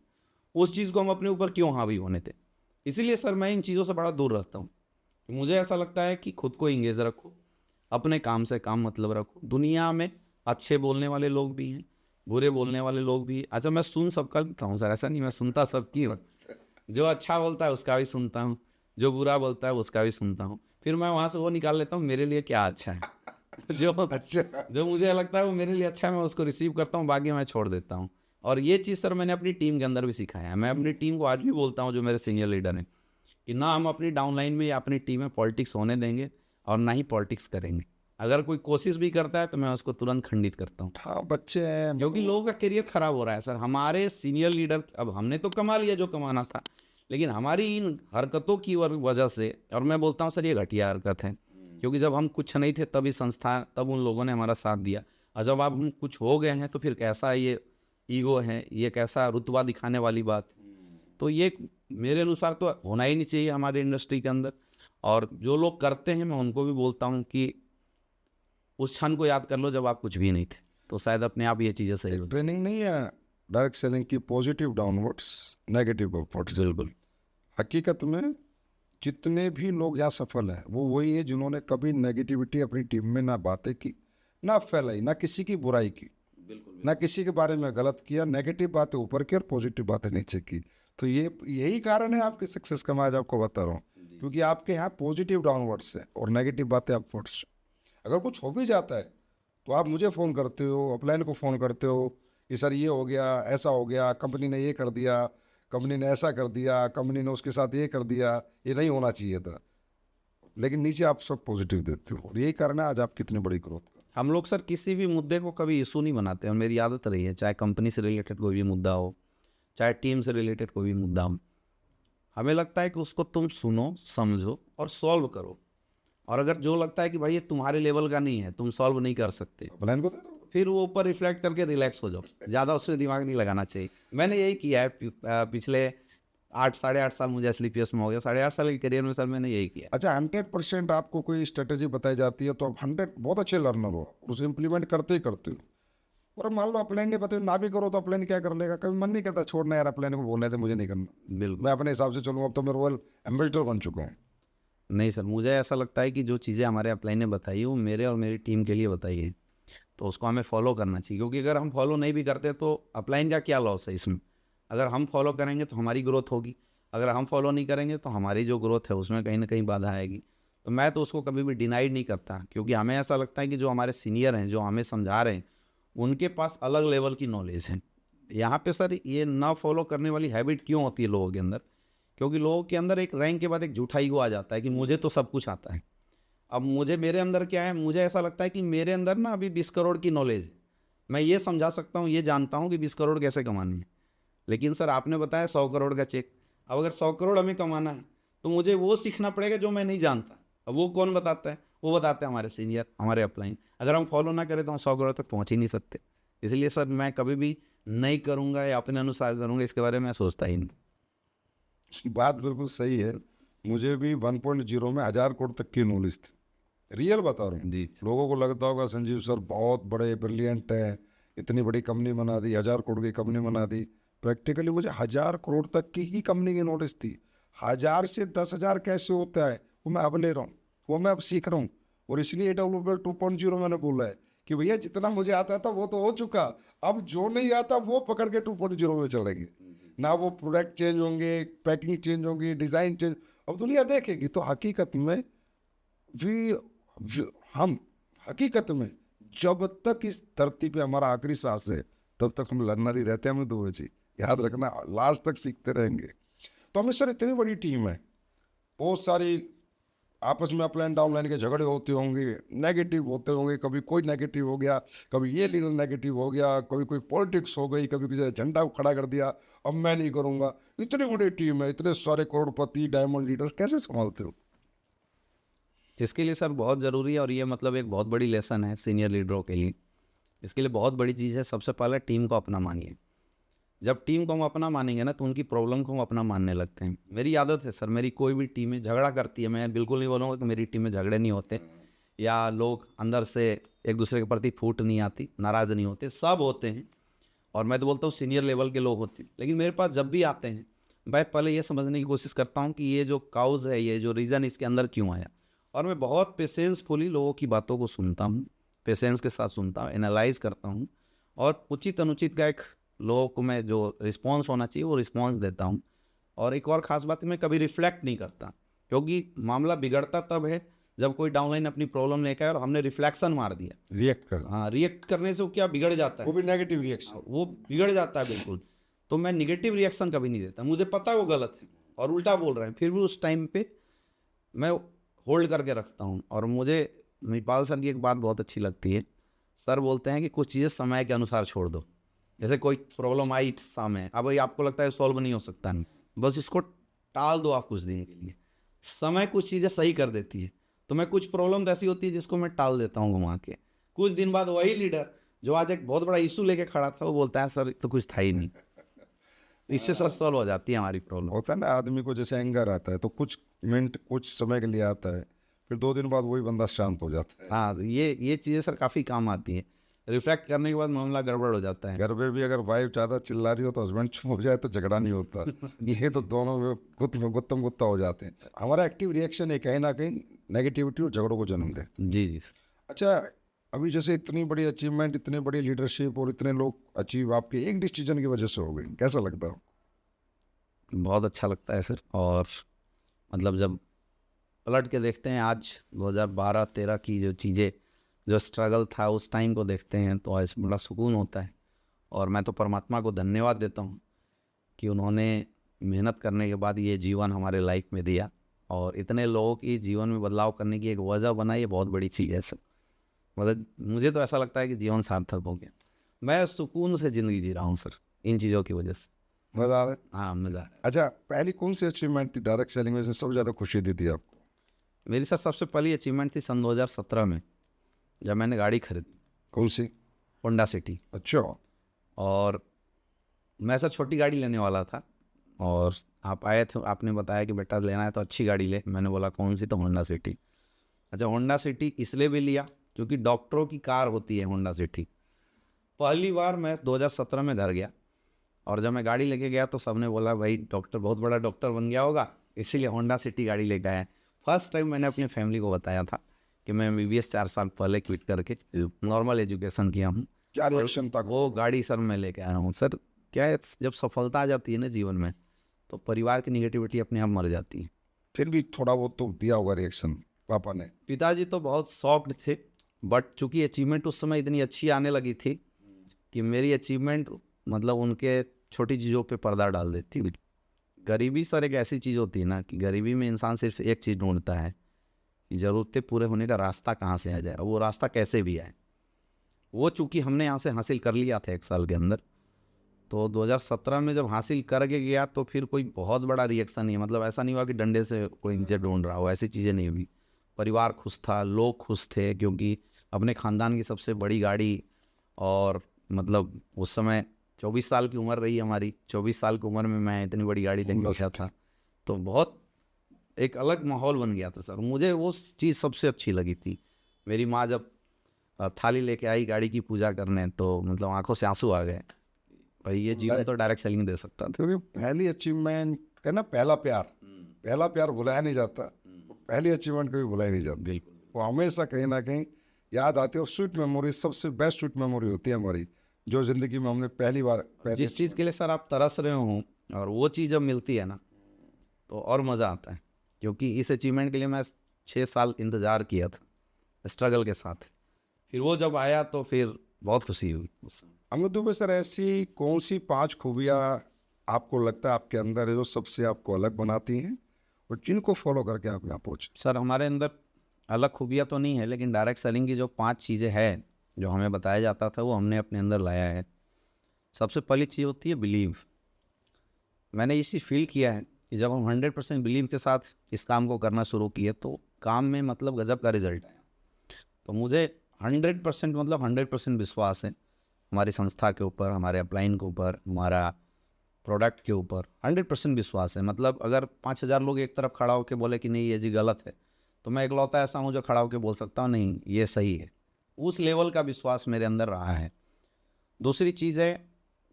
उस चीज़ को हम अपने ऊपर क्यों हावी होने थे। इसीलिए सर मैं इन चीज़ों से बड़ा दूर रहता हूँ। मुझे ऐसा लगता है कि खुद को इंगेज रखो, अपने काम से काम मतलब रखो। दुनिया में अच्छे बोलने वाले लोग भी हैं, बुरे बोलने वाले लोग भी। अच्छा, मैं सुन सबका लेता हूँ सर, ऐसा नहीं मैं सुनता सबकी हूँ। जो अच्छा बोलता है उसका भी सुनता हूँ, जो बुरा बोलता है उसका भी सुनता हूँ, फिर मैं वहाँ से वो निकाल लेता हूँ मेरे लिए क्या अच्छा है। जो मुझे लगता है वो मेरे लिए अच्छा है मैं उसको रिसीव करता हूँ, बाकी मैं छोड़ देता हूँ। और ये चीज़ सर मैंने अपनी टीम के अंदर भी सिखाया है। मैं अपनी टीम को आज भी बोलता हूँ, जो मेरे सीनियर लीडर हैं, कि ना हम अपनी डाउनलाइन में या अपनी टीम में पॉलिटिक्स होने देंगे और ना ही पॉलिटिक्स करेंगे। अगर कोई कोशिश भी करता है तो मैं उसको तुरंत खंडित करता हूँ। हाँ, बच्चे हैं, क्योंकि लोगों का करियर खराब हो रहा है सर। हमारे सीनियर लीडर, अब हमने तो कमा लिया जो कमाना था, लेकिन हमारी इन हरकतों की वजह से, और मैं बोलता हूँ सर ये घटिया हरकत है, क्योंकि जब हम कुछ नहीं थे तभी संस्था, तब उन लोगों ने हमारा साथ दिया, और जब आप हम कुछ हो गए हैं तो फिर कैसा ये ईगो है, ये कैसा रुतबा दिखाने वाली बात। तो ये मेरे अनुसार तो होना ही नहीं चाहिए हमारे इंडस्ट्री के अंदर। और जो लोग करते हैं मैं उनको भी बोलता हूँ कि उस क्षण को याद कर लो जब आप कुछ भी नहीं थे, तो शायद अपने आप ये चीज़ें सही हो। ट्रेनिंग नहीं है डायरेक्ट सेलिंग की, पॉजिटिव डाउनवर्ड्स, नेगेटिव अपवर्ड्स। बिल्कुल। हकीकत में जितने भी लोग यहाँ सफल हैं वो वही है जिन्होंने कभी नेगेटिविटी अपनी टीम में ना बातें की, ना फैलाई, ना किसी की बुराई की, ना किसी के बारे में गलत किया, नेगेटिव बातें ऊपर की और पॉजिटिव बातें नीचे की। तो ये यही कारण है आपके सक्सेस का, मैं आज आपको बता रहा हूँ, क्योंकि आपके यहाँ पॉजिटिव डाउनवर्ड्स है और नेगेटिव बातें अपवर्ड्स। अगर कुछ हो भी जाता है तो आप मुझे फ़ोन करते हो, अपलाइन को फ़ोन करते हो कि सर ये हो गया, ऐसा हो गया, कंपनी ने ये कर दिया, कंपनी ने ऐसा कर दिया, कंपनी ने उसके साथ ये कर दिया, ये नहीं होना चाहिए था, लेकिन नीचे आप सब पॉजिटिव देते हो। और यही कारण है आज आप कितनी बड़ी ग्रोथ का। हम लोग सर किसी भी मुद्दे को कभी इशू नहीं बनाते, और मेरी आदत रही है, चाहे कंपनी से रिलेटेड कोई भी मुद्दा हो, चाहे टीम से रिलेटेड कोई भी मुद्दा हो, हमें लगता है कि उसको तुम सुनो, समझो और सॉल्व करो। और अगर जो लगता है कि भाई ये तुम्हारे लेवल का नहीं है, तुम सॉल्व नहीं कर सकते, अपलाइन को दे दो, फिर वो ऊपर रिफ्लेक्ट करके रिलैक्स हो जाओ, ज़्यादा उसमें दिमाग नहीं लगाना चाहिए। मैंने यही किया है पिछले 8-8.5 साल मुझे एसलीपीएस में हो गया, 8.5 साल के करियर में सर मैंने यही किया। अच्छा, 100% आपको कोई स्ट्रेटेजी बताई जाती है तो आप 100 बहुत अच्छे लर्नर हो, उसे इम्प्लीमेंट करते ही करते हो। और मान लो अपलाइन नहीं पता ना भी करो तो अपलाइन क्या कर लेगा, कभी मन नहीं करता छोड़ना यार अपलाइन को, बोलने थे मुझे नहीं करना, बिल्कुल। मैं अपने हिसाब से चलूँगा, अब तो मैं रॉयल एम्बेसडर बन चुका हूँ। नहीं सर, मुझे ऐसा लगता है कि जो चीज़ें हमारे अपलाइन ने बताई है वो मेरे और मेरी टीम के लिए बताई है, तो उसको हमें फॉलो करना चाहिए। क्योंकि अगर हम फॉलो नहीं भी करते तो अपलाइन का क्या लॉस है इसमें। अगर हम फॉलो करेंगे तो हमारी ग्रोथ होगी, अगर हम फॉलो नहीं करेंगे तो हमारी जो ग्रोथ है उसमें कहीं ना कहीं बाधा आएगी। तो मैं तो उसको कभी भी डिनाइड नहीं करता, क्योंकि हमें ऐसा लगता है कि जो हमारे सीनियर हैं, जो हमें समझा रहे हैं, उनके पास अलग लेवल की नॉलेज है। यहाँ पे सर ये ना फॉलो करने वाली हैबिट क्यों होती है लोगों के अंदर, क्योंकि लोगों के अंदर एक रैंक के बाद एक झूठा ईगो आ जाता है कि मुझे तो सब कुछ आता है। अब मेरे अंदर क्या है, मुझे ऐसा लगता है कि मेरे अंदर ना अभी 20 करोड़ की नॉलेज है, मैं ये समझा सकता हूँ, ये जानता हूँ कि 20 करोड़ कैसे कमानी है। लेकिन सर आपने बताया 100 करोड़ का चेक, अब अगर 100 करोड़ हमें कमाना है तो मुझे वो सीखना पड़ेगा जो मैं नहीं जानता। अब वो कौन बताता है, वो बताते हैं हमारे सीनियर, हमारे अपलाइन। अगर हम फॉलो ना करें तो हम 100 करोड़ तक पहुँच ही नहीं सकते। इसलिए सर मैं कभी भी नहीं करूँगा या अपने अनुसार करूँगा, इसके बारे में मैं सोचता ही नहीं। बात बिल्कुल सही है। मुझे भी 1.0 में 1000 करोड़ तक की नॉलेज थी, रियल बता रहा हूँ जी। लोगों को लगता होगा संजीव सर बहुत बड़े ब्रिलियंट है, इतनी बड़ी कंपनी बना दी, 1000 करोड़ की कंपनी बना दी। प्रैक्टिकली मुझे 1000 करोड़ तक की ही कंपनी की नॉलेज थी। 1000 से 10,000 कैसे होता है वो मैं अब ले रहा हूँ, वो मैं अब सीख रहा हूँ। और इसलिए AWL 2.0 मैंने बोला है कि भैया जितना मुझे आता था वो तो हो चुका, अब जो नहीं आता वो पकड़ के 2.0 में चलेंगे ना। वो प्रोडक्ट चेंज होंगे, पैकिंग चेंज होगी, डिज़ाइन चेंज, अब दुनिया देखेगी। तो हकीकत में हम हकीकत में जब तक इस धरती पे हमारा आखिरी सांस है तब तक हम लर्नर ही रहते हैं। हमें दो चीज याद रखना, लास्ट तक सीखते रहेंगे। तो हमें सर इतनी बड़ी टीम है, बहुत सारी आपस में अपलाइन डाउनलाइन के झगड़े होते होंगे, नेगेटिव होते होंगे, कभी कोई नेगेटिव हो गया, कभी ये लीडर नेगेटिव हो गया, कभी कोई पॉलिटिक्स हो गई, कभी किसी ने झंडा खड़ा कर दिया, अब मैं नहीं करूँगा। इतनी बड़ी टीम है, इतने सारे करोड़पति डायमंड लीडर्स, कैसे संभालते हो? इसके लिए सर बहुत ज़रूरी है, और ये मतलब एक बहुत बड़ी लेसन है सीनियर लीडरों के लिए। इसके लिए बहुत बड़ी चीज़ है, सबसे पहले टीम को अपना मानिए। जब टीम को हम अपना मानेंगे ना तो उनकी प्रॉब्लम को हम अपना मानने लगते हैं। मेरी आदत है सर, मेरी कोई भी टीम में झगड़ा करती है, मैं बिल्कुल नहीं बोलूँगा कि मेरी टीम में झगड़े नहीं होते या लोग अंदर से एक दूसरे के प्रति फूट नहीं आती, नाराज़ नहीं होते, सब होते हैं। और मैं तो बोलता हूँ सीनियर लेवल के लोग होते हैं, लेकिन मेरे पास जब भी आते हैं मैं पहले ये समझने की कोशिश करता हूँ कि ये जो काउज़ है, ये जो रीज़न इसके अंदर क्यों आया। और मैं बहुत पेशेंसफुली लोगों की बातों को सुनता हूँ, पेशेंस के साथ सुनता हूँ, एनालाइज करता हूँ, और उचित अनुचित का एक लोगों को मैं जो रिस्पॉन्स होना चाहिए वो रिस्पॉन्स देता हूँ। और एक और ख़ास बात है, मैं कभी रिफ्लेक्ट नहीं करता, क्योंकि मामला बिगड़ता तब है जब कोई डाउनलाइन अपनी प्रॉब्लम लेकर आया और हमने रिफ्लेक्शन मार दिया, रिएक्ट कर, हाँ, रिएक्ट करने से वो क्या बिगड़ जाता है, वो भी नेगेटिव रिएक्शन, वो बिगड़ जाता है बिल्कुल। तो मैं निगेटिव रिएक्शन कभी नहीं देता, मुझे पता है वो गलत है और उल्टा बोल रहे हैं, फिर भी उस टाइम पे मैं होल्ड करके रखता हूँ। और मुझे मणिपाल सर की एक बात बहुत अच्छी लगती है, सर बोलते हैं कि कुछ चीज़ें समय के अनुसार छोड़ दो। जैसे कोई प्रॉब्लम आई सामने, अब ये आपको लगता है सॉल्व नहीं हो सकता, नहीं, बस इसको टाल दो आप कुछ दिन के लिए, समय कुछ चीज़ें सही कर देती है। तो मैं कुछ प्रॉब्लम ऐसी होती है जिसको मैं टाल देता हूँ घुमा के, कुछ दिन बाद वही लीडर जो आज एक बहुत बड़ा इशू लेके खड़ा था वो बोलता है सर तो कुछ था ही नहीं, इससे सर सॉल्व हो जाती है हमारी प्रॉब्लम। होता है ना, आदमी को जैसे एंगर आता है तो कुछ मिनट कुछ समय के लिए आता है, फिर 2 दिन बाद वही बंदा शांत हो जाता है। हाँ, ये चीज़ें सर काफ़ी काम आती हैं। रिफ्लेक्ट करने के बाद मामला गड़बड़ हो जाता है। घर में भी अगर वाइफ ज़्यादा चिल्ला रही हो तो हस्बैंड चुप हो जाए तो झगड़ा नहीं होता। ये तो दोनों में गुत्तम गुत्ता हो जाते हैं। हमारा एक्टिव रिएक्शन है कहीं ना कहीं नेगेटिविटी और झगड़ों को जन्म दे। जी जी। अच्छा, अभी जैसे इतनी बड़ी अचीवमेंट, इतनी बड़ी लीडरशिप और इतने लोग अचीव आपके एक डिसीजन की वजह से हो गई, कैसा लगता है? बहुत अच्छा लगता है सर। और मतलब जब पलट के देखते हैं आज 2012-13 की जो चीज़ें, जो स्ट्रगल था उस टाइम को देखते हैं तो आज बड़ा सुकून होता है। और मैं तो परमात्मा को धन्यवाद देता हूँ कि उन्होंने मेहनत करने के बाद ये जीवन हमारे लाइफ में दिया और इतने लोगों की जीवन में बदलाव करने की एक वजह बना। ये बहुत बड़ी चीज़ है सर। मतलब मुझे तो ऐसा लगता है कि जीवन सार्थक हो गया, मैं सुकून से ज़िंदगी जी रहा हूँ सर इन चीज़ों की वजह से। मज़ा आ रहा है? हाँ, मज़ा आ रहा है। अच्छा, पहली कौन सी अचीवमेंट थी डायरेक्ट सेलिंग में से सबसे ज़्यादा खुशी दी थी आपको? मेरी सर सबसे पहली अचीवमेंट थी सन 2017 में, जब मैंने गाड़ी खरीदी, कौन सी? Honda city. अच्छा। और मैं सर छोटी गाड़ी लेने वाला था और आप आए थे, आपने बताया कि बेटा लेना है तो अच्छी गाड़ी ले। मैंने बोला कौन सी? तो होंडा सिटी। अच्छा, होंडा सिटी इसलिए भी लिया क्योंकि डॉक्टरों की कार होती है होंडा सिटी। पहली बार मैं 2017 में घर गया और जब मैं गाड़ी लेके गया तो सबने बोला भाई डॉक्टर बहुत बड़ा डॉक्टर बन गया होगा इसीलिए होंडा सिटी गाड़ी लेके आया। फर्स्ट टाइम मैंने अपनी फैमिली को बताया था कि मैं MBBS 4 साल पहले क्विट करके नॉर्मल एजुकेशन किया हूँ। क्या रिएक्शन था? वो गाड़ी सर मैं लेके आया हूँ। सर क्या है, जब सफलता आ जाती है ना जीवन में तो परिवार की निगेटिविटी अपने आप मर जाती है। फिर भी थोड़ा बहुत तो दिया होगा रिएक्शन पापा ने? पिताजी तो बहुत शॉक्ड थे, बट चूंकि अचीवमेंट उस समय इतनी अच्छी आने लगी थी कि मेरी अचीवमेंट मतलब उनके छोटी चीज़ों पे पर्दा डाल देती। गरीबी सर एक ऐसी चीज़ होती है ना कि गरीबी में इंसान सिर्फ एक चीज़ ढूंढता है कि ज़रूरतें पूरे होने का रास्ता कहाँ से आ जाए, वो रास्ता कैसे भी आए। वो चूँकि हमने यहाँ से हासिल कर लिया था 1 साल के अंदर, तो 2017 में जब हासिल करके गया तो फिर कोई बहुत बड़ा रिएक्शन नहीं, मतलब ऐसा नहीं हुआ कि डंडे से कोई नीचे ढूंढ रहा हो, ऐसी चीज़ें नहीं हुई। परिवार खुश था, लोग खुश थे, क्योंकि अपने ख़ानदान की सबसे बड़ी गाड़ी, और मतलब उस समय 24 साल की उम्र रही हमारी, 24 साल की उम्र में मैं इतनी बड़ी गाड़ी लेके गया था, तो बहुत एक अलग माहौल बन गया था सर। मुझे वो चीज़ सबसे अच्छी लगी थी। मेरी माँ जब थाली लेके आई गाड़ी की पूजा करने, तो मतलब आंखों से आंसू आ गए, भाई ये जीवन तो डायरेक्ट सेलिंग दे सकता था। क्योंकि पहली अचीवमेंट का ना, पहला प्यार भुलाया नहीं जाता, पहली अचीवमेंट कभी भुलाई नहीं जाती, बिल्कुल। वो हमेशा कहीं ना कहीं याद आती है। और स्वीट मेमोरी सबसे बेस्ट स्वीट मेमोरी होती है हमारी, जो जिंदगी में हमने पहली बार जिस चीज़ के लिए सर आप तरस रहे हो और वो चीज़ जब मिलती है ना, तो और मज़ा आता है। क्योंकि इस अचीवमेंट के लिए मैं 6 साल इंतज़ार किया था स्ट्रगल के साथ, फिर वो जब आया तो फिर बहुत खुशी हुई उससे। अमित दुबे सर, ऐसी कौन सी 5 खूबियाँ आपको लगता है आपके अंदर है जो सबसे आपको अलग बनाती हैं, और जिनको फॉलो करके आप यहाँ पहुँचे? सर हमारे अंदर अलग खूबियाँ तो नहीं है, लेकिन डायरेक्ट सेलिंग की जो 5 चीज़ें हैं जो हमें बताया जाता था, वो हमने अपने अंदर लाया है। सबसे पहली चीज़ होती है बिलीव। मैंने ये चीज़ फील किया है कि जब हम 100% बिलीव के साथ इस काम को करना शुरू किए, तो काम में मतलब गजब का रिजल्ट आया। तो मुझे 100% मतलब 100% विश्वास है हमारी संस्था के ऊपर, हमारे अपलाइन के ऊपर, हमारा प्रोडक्ट के ऊपर 100% विश्वास है। मतलब अगर 5000 लोग एक तरफ खड़ा होकर बोले कि नहीं ये जी गलत है, तो मैं इकलौता ऐसा हूँ जो खड़ा होकर बोल सकता हूँ नहीं ये सही है। उस लेवल का विश्वास मेरे अंदर रहा है। दूसरी चीज़ है,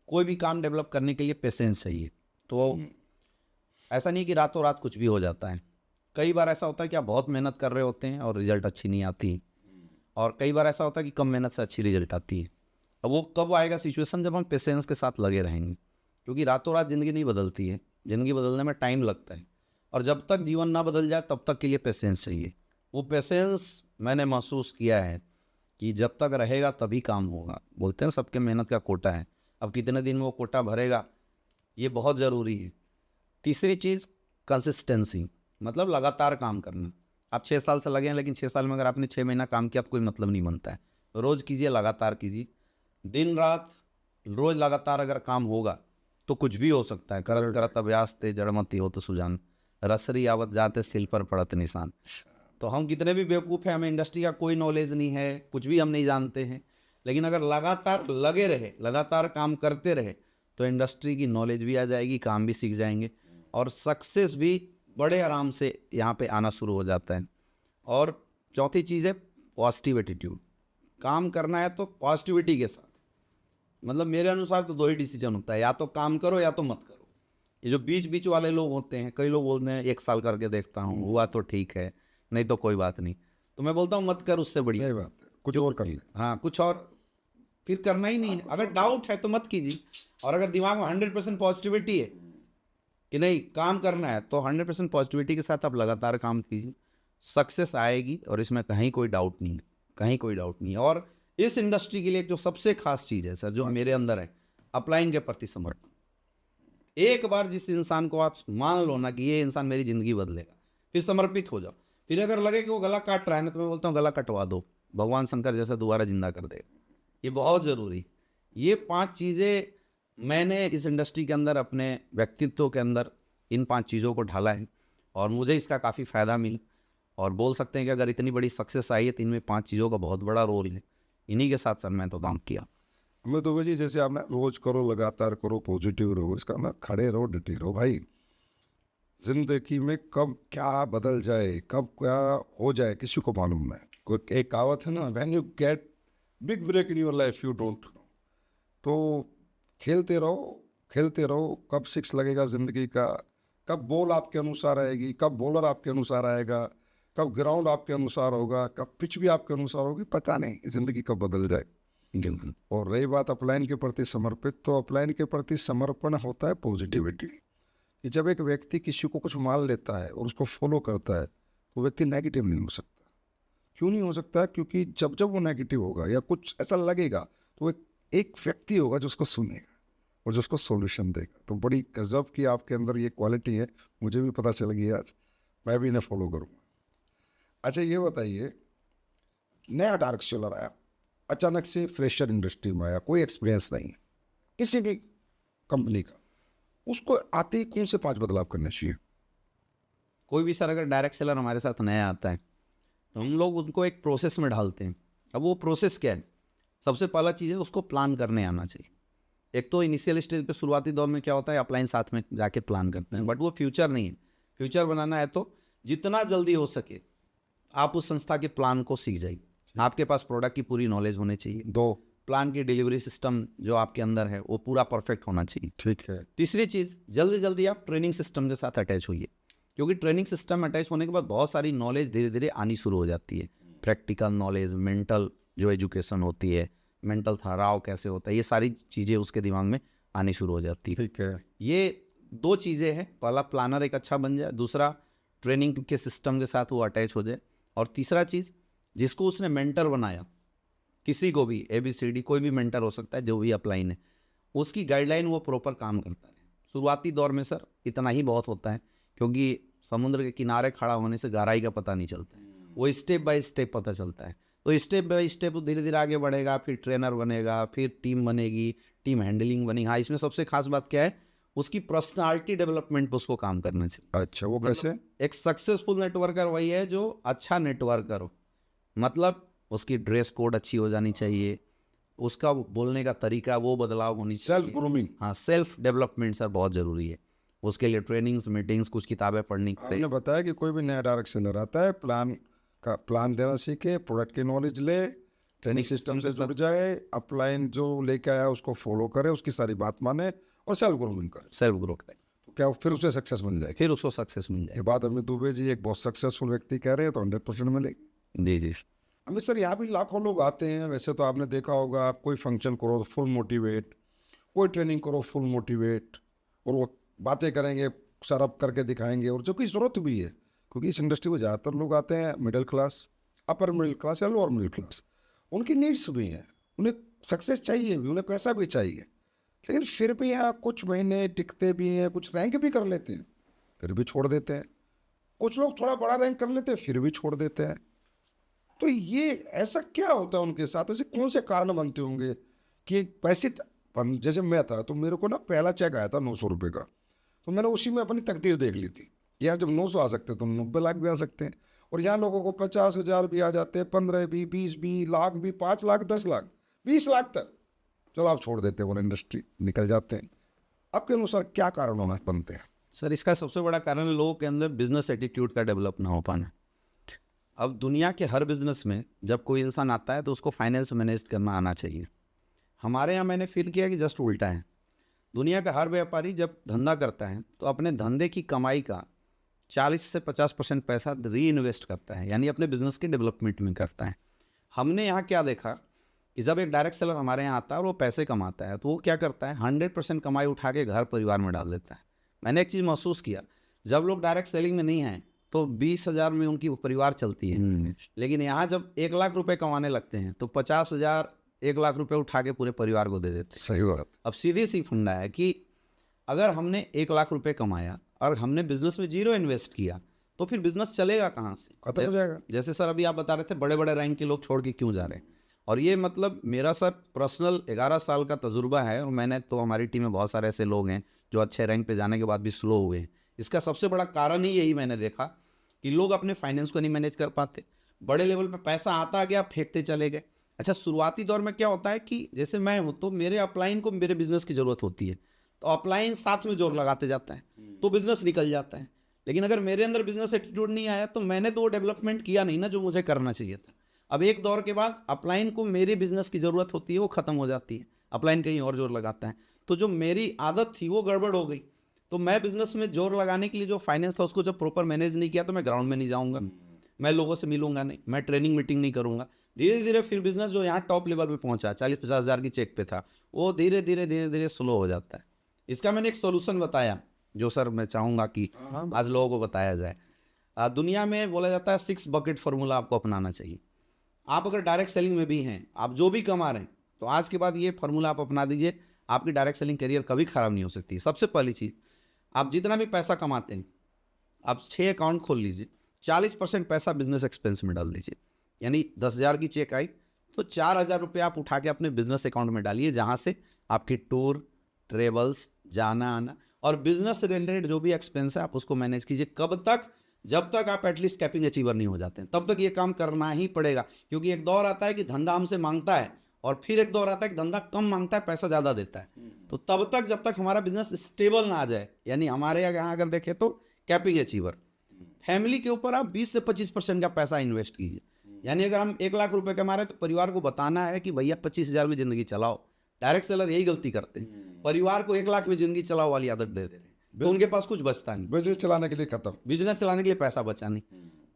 कोई भी काम डेवलप करने के लिए पेशेंस चाहिए। तो ऐसा नहीं कि रातों रात कुछ भी हो जाता है। कई बार ऐसा होता है कि आप बहुत मेहनत कर रहे होते हैं और रिजल्ट अच्छी नहीं आती, और कई बार ऐसा होता है कि कम मेहनत से अच्छी रिजल्ट आती है। अब वो कब आएगा सिचुएशन, जब हम पेशेंस के साथ लगे रहेंगे। क्योंकि रातों रात ज़िंदगी नहीं बदलती है, ज़िंदगी बदलने में टाइम लगता है, और जब तक जीवन ना बदल जाए तब तक के लिए पेशेंस चाहिए। वो पेशेंस मैंने महसूस किया है कि जब तक रहेगा तभी काम होगा। बोलते हैं सबके मेहनत का कोटा है, अब कितने दिन में वो कोटा भरेगा ये बहुत ज़रूरी है। तीसरी चीज़ कंसिस्टेंसी, मतलब लगातार काम करना। आप 6 साल से लगे हैं, लेकिन 6 साल में अगर आपने 6 महीना काम किया तो कोई मतलब नहीं बनता है। रोज़ कीजिए, लगातार कीजिए, दिन रात रोज़ लगातार अगर काम होगा तो कुछ भी हो सकता है। करत करत अभ्यास ते जड़मती हो तो सुजान, रसरी आवत जाते सिल पर पड़त निशान। तो हम कितने भी बेवकूफ़ हैं, हमें इंडस्ट्री का कोई नॉलेज नहीं है, कुछ भी हम नहीं जानते हैं, लेकिन अगर लगातार लगे रहे, लगातार काम करते रहे, तो इंडस्ट्री की नॉलेज भी आ जाएगी, काम भी सीख जाएंगे, और सक्सेस भी बड़े आराम से यहाँ पे आना शुरू हो जाता है। और चौथी चीज़ है पॉजिटिव एटीट्यूड। काम करना है तो पॉजिटिविटी के साथ। मतलब मेरे अनुसार तो 2 ही डिसीजन होता है, या तो काम करो या तो मत करो। ये जो बीच बीच वाले लोग होते हैं, कई लोग बोलते हैं 1 साल करके देखता हूँ, हुआ तो ठीक है, नहीं तो कोई बात नहीं। तो मैं बोलता हूँ मत कर, उससे बढ़िया सही बात है, कुछ और कर ले। हाँ कुछ और फिर करना ही नहीं है। अगर डाउट है तो मत कीजिए, और अगर दिमाग में 100% पॉजिटिविटी है कि नहीं काम करना है, तो 100% पॉजिटिविटी के साथ आप लगातार काम कीजिए, सक्सेस आएगी, और इसमें कहीं कोई डाउट नहीं है, कहीं कोई डाउट नहीं है। और इस इंडस्ट्री के लिए जो सबसे खास चीज़ है सर, जो मेरे अंदर है, अपलाइन के प्रति समर्पण। एक बार जिस इंसान को आप मान लो ना कि ये इंसान मेरी ज़िंदगी बदलेगा, फिर समर्पित हो जाओ। फिर अगर लगे कि वो गला काट रहा है ना, तो मैं बोलता हूँ गला कटवा दो, भगवान शंकर जैसा दोबारा जिंदा कर देगा। ये बहुत ज़रूरी। ये 5 चीज़ें मैंने इस इंडस्ट्री के अंदर अपने व्यक्तित्व के अंदर इन 5 चीज़ों को ढाला है, और मुझे इसका काफ़ी फ़ायदा मिला। और बोल सकते हैं कि अगर इतनी बड़ी सक्सेस आई है तो इनमें 5 चीज़ों का बहुत बड़ा रोल है। इन्हीं के साथ सर मैं तो काम किया। अमित दुबे जी, जैसे आपने रोज करो, लगातार करो, पॉजिटिव रहो, इसका ना खड़े रहो, डटे रहो। भाई जिंदगी में कब क्या बदल जाए, कब क्या हो जाए, किसी को मालूम नहीं। कोई एक कहावत है ना, when you get big break in your life you don't know. तो खेलते रहो, कब 6 लगेगा ज़िंदगी का, कब बॉल आपके अनुसार आएगी, कब बॉलर आपके अनुसार आएगा, कब ग्राउंड आपके अनुसार होगा, कब पिच भी आपके अनुसार होगी, पता नहीं ज़िंदगी कब बदल जाए। और रही बात अपलाइन के प्रति समर्पित, तो अपलाइन के प्रति समर्पण होता है पॉजिटिविटी। कि जब एक व्यक्ति किसी को कुछ मान लेता है और उसको फॉलो करता है, तो व्यक्ति नेगेटिव नहीं हो सकता। क्यों नहीं हो सकता? क्योंकि जब जब वो नेगेटिव होगा या कुछ ऐसा लगेगा, तो एक व्यक्ति होगा जो उसको सुनेगा और जो उसको सॉल्यूशन देगा। तो बड़ी गजब की आपके अंदर ये क्वालिटी है, मुझे भी पता चल गई आज, मैं भी इन्हें फॉलो करूँगा। अच्छा ये बताइए, नया डार्क सेलर आया, अचानक से फ्रेशर इंडस्ट्री में आया, कोई एक्सपीरियंस नहीं है किसी भी कंपनी का, उसको आते ही कौन से 5 बदलाव करने चाहिए? कोई भी सर अगर डायरेक्ट सेलर हमारे साथ नया आता है, हम लोग उनको एक प्रोसेस में डालते हैं। अब वो प्रोसेस क्या है? सबसे पहला चीज़ है उसको प्लान करने आना चाहिए। एक तो इनिशियल स्टेज पे शुरुआती दौर में क्या होता है, अपलाइन साथ में जाके प्लान करते हैं, बट वो फ्यूचर नहीं है। फ्यूचर बनाना है तो जितना जल्दी हो सके आप उस संस्था के प्लान को सीख जाइए। आपके पास प्रोडक्ट की पूरी नॉलेज होनी चाहिए। 2 प्लान की डिलीवरी सिस्टम जो आपके अंदर है वो पूरा परफेक्ट होना चाहिए। ठीक है। तीसरी चीज़, जल्दी जल्दी आप ट्रेनिंग सिस्टम के साथ अटैच होइए, क्योंकि ट्रेनिंग सिस्टम अटैच होने के बाद बहुत सारी नॉलेज धीरे धीरे आनी शुरू हो जाती है। प्रैक्टिकल नॉलेज, मेंटल जो एजुकेशन होती है, मेंटल ठहराव कैसे होता है, ये सारी चीज़ें उसके दिमाग में आनी शुरू हो जाती है। ठीक है। ये 2 चीज़ें हैं, पहला प्लानर एक अच्छा बन जाए, दूसरा ट्रेनिंग के सिस्टम के साथ वो अटैच हो जाए, और तीसरा चीज़ जिसको उसने मेंटर बनाया, किसी को भी ABCD कोई भी मेंटर हो सकता है जो भी अपलाइन है, उसकी गाइडलाइन वो प्रॉपर काम करता है। शुरुआती दौर में सर इतना ही बहुत होता है, क्योंकि समुद्र के किनारे खड़ा होने से गहराई का पता नहीं चलता है, वो स्टेप बाय स्टेप पता चलता है। तो स्टेप बाय स्टेप धीरे धीरे आगे बढ़ेगा, फिर ट्रेनर बनेगा, फिर टीम बनेगी, टीम हैंडलिंग बनेगी। हाँ, इसमें सबसे खास बात क्या है, उसकी पर्सनालिटी डेवलपमेंट पर उसको काम करना चाहिए। अच्छा, वो कैसे? एक सक्सेसफुल नेटवर्कर वही है जो अच्छा नेटवर्कर हो, मतलब उसकी ड्रेस कोड अच्छी हो जानी चाहिए, उसका बोलने का तरीका वो बदलाव होनी चाहिए। Self grooming. हाँ, सेल्फ डेवलपमेंट सर बहुत ज़रूरी है। उसके लिए ट्रेनिंग्स, मीटिंग्स, कुछ किताबें पढ़नी आपने बताया कि कोई भी नया डायरेक्शनर आता है, प्लान देना सीखे, प्रोडक्ट की नॉलेज ले, ट्रेनिंग सिस्टम से जुड़ जाए, अपलाइन जो लेके आया उसको फॉलो करे, उसकी सारी बात माने और सेल्फ ग्रूमिंग करे, सेल्फ ग्रो करें, तो क्या फिर उसे सक्सेस मिल जाएगी? फिर उसको सक्सेस मिल ये बात अमित दुबे जी एक बहुत सक्सेसफुल व्यक्ति कह रहे हैं, तो 100% मिलेगी। जाए। जी। अमित सर, यहाँ भी लाखों लोग आते हैं, वैसे तो आपने देखा होगा, आप कोई फंक्शन करो तो फुल मोटिवेट, कोई ट्रेनिंग करो फुल मोटिवेट, और वो बातें करेंगे, सरअप करके दिखाएंगे, और जो कि ज़रूरत भी है, क्योंकि इस इंडस्ट्री में ज़्यादातर लोग आते हैं middle class, upper middle class या लोअर मिडिल क्लास, उनकी नीड्स भी हैं, उन्हें सक्सेस चाहिए भी, उन्हें पैसा भी चाहिए, लेकिन फिर भी यहाँ कुछ महीने टिकते भी हैं, कुछ रैंक भी कर लेते हैं फिर भी छोड़ देते हैं, कुछ लोग थोड़ा बड़ा रैंक कर लेते हैं फिर भी छोड़ देते हैं। तो ये ऐसा क्या होता है उनके साथ? ऐसे कौन से कारण बनते होंगे कि पैसे जैसे मैं था तो मेरे को ना पहला चेक आया था 900 रुपये का, तो मैंने उसी में अपनी तकदीर देख ली थी, यार जब 900 आ सकते तो 90 लाख भी आ सकते हैं, और यहाँ लोगों को 50,000 भी आ जाते हैं, 15 भी, 20 भी, लाख भी, 5 लाख, 10 लाख, 20 लाख तक, चलो आप छोड़ देते हैं, वो इंडस्ट्री निकल जाते हैं। आपके अनुसार क्या कारण होना बनते हैं? सर इसका सबसे बड़ा कारण है लोगों के अंदर बिजनेस एटीट्यूड का डेवलप ना हो पाना। अब दुनिया के हर बिजनेस में जब कोई इंसान आता है तो उसको फाइनेंस मैनेज करना आना चाहिए। हमारे यहाँ मैंने फील किया कि जस्ट उल्टा है। दुनिया का हर व्यापारी जब धंधा करता है तो अपने धंधे की कमाई का 40 से 50% पैसा री इन्वेस्ट करता है, यानी अपने बिजनेस के डेवलपमेंट में करता है। हमने यहाँ क्या देखा कि जब एक डायरेक्ट सेलर हमारे यहाँ आता है और वो पैसे कमाता है तो वो क्या करता है, 100% कमाई उठा के घर परिवार में डाल देता है। मैंने एक चीज़ महसूस किया, जब लोग डायरेक्ट सेलिंग में नहीं हैं तो 20,000 में उनकी परिवार चलती है, लेकिन यहाँ जब 1 लाख रुपए कमाने लगते हैं तो 50,000 1 लाख रुपए उठा के पूरे परिवार को दे देते हैं। सही बात। अब सीधी सी फंडा है कि अगर हमने 1 लाख रुपए कमाया और हमने बिजनेस में 0 इन्वेस्ट किया तो फिर बिजनेस चलेगा कहाँ से? खत्म हो जाएगा। जैसे सर अभी आप बता रहे थे बड़े बड़े रैंक के लोग छोड़ के क्यों जा रहे हैं, और ये मतलब मेरा सर पर्सनल 11 साल का तजुर्बा है, और मैंने तो हमारी टीम में बहुत सारे ऐसे लोग हैं जो अच्छे रैंक पे जाने के बाद भी स्लो हुए हैं। इसका सबसे बड़ा कारण ही यही मैंने देखा कि लोग अपने फाइनेंस को नहीं मैनेज कर पाते, बड़े लेवल पे पैसा आता गया फेंकते चले गए। अच्छा, शुरुआती दौर में क्या होता है कि जैसे मैं हूँ तो मेरे अपलाइन को मेरे बिजनेस की ज़रूरत होती है, तो अपलाइन साथ में जोर लगाते जाता है तो बिजनेस निकल जाता है। लेकिन अगर मेरे अंदर बिजनेस एटीट्यूड नहीं आया तो मैंने तो वो डेवलपमेंट किया नहीं ना जो मुझे करना चाहिए था। अब एक दौर के बाद अपलाइन को मेरे बिजनेस की ज़रूरत होती है, वो ख़त्म हो जाती है, अपलाइन कहीं और जोर लगाता है, तो जो मेरी आदत थी वो गड़बड़ हो गई। तो मैं बिजनेस में जोर लगाने के लिए जो फाइनेंस था उसको जब प्रॉपर मैनेज नहीं किया तो मैं ग्राउंड में नहीं जाऊँगा, मैं लोगों से मिलूंगा नहीं, मैं ट्रेनिंग मीटिंग नहीं करूँगा। धीरे धीरे फिर बिजनेस जो यहाँ टॉप लेवल पे पहुँचा 40-50 हज़ार की चेक पे था, वो धीरे धीरे स्लो हो जाता है। इसका मैंने एक सोल्यूशन बताया जो सर मैं चाहूँगा कि आज लोगों को बताया जाए। दुनिया में बोला जाता है 6 बकेट फार्मूला आपको अपनाना चाहिए। आप अगर डायरेक्ट सेलिंग में भी हैं, आप जो भी कमा रहे हैं, तो आज के बाद ये फार्मूला आप अपना दीजिए, आपकी डायरेक्ट सेलिंग करियर कभी ख़राब नहीं हो सकती। सबसे पहली चीज़, आप जितना भी पैसा कमाते हैं आप 6 अकाउंट खोल लीजिए, 40% पैसा बिजनेस एक्सपेंस में डाल दीजिए। यानी 10,000 की चेक आई तो 4,000 रुपये आप उठा के अपने बिजनेस अकाउंट में डालिए, जहाँ से आपकी टूर, ट्रेवल्स, जाना आना और बिजनेस रिलेटेड जो भी एक्सपेंस है आप उसको मैनेज कीजिए। कब तक? जब तक आप एटलीस्ट कैपिंग अचीवर नहीं हो जाते हैं, तब तक ये काम करना ही पड़ेगा। क्योंकि एक दौर आता है कि धंधा हमसे मांगता है, और फिर एक दौर आता है कि धंधा कम मांगता है, पैसा ज़्यादा देता है। तो तब तक जब तक हमारा बिजनेस स्टेबल ना आ जाए, यानी हमारे यहाँ अगर देखें तो कैपिंग अचीवर, फैमिली के ऊपर आप 20 से 25% का पैसा इन्वेस्ट कीजिए। यानी अगर हम 1 लाख रुपए कमा रहे हैं तो परिवार को बताना है कि भैया 25,000 में जिंदगी चलाओ। डायरेक्ट सेलर यही गलती करते हैं, परिवार को 1 लाख में जिंदगी चलाओ वाली आदत दे रहे हैं, तो उनके पास कुछ बचता नहीं, बिजनेस चलाने के लिए खत्म। बिजनेस चलाने के लिए पैसा बचा नहीं।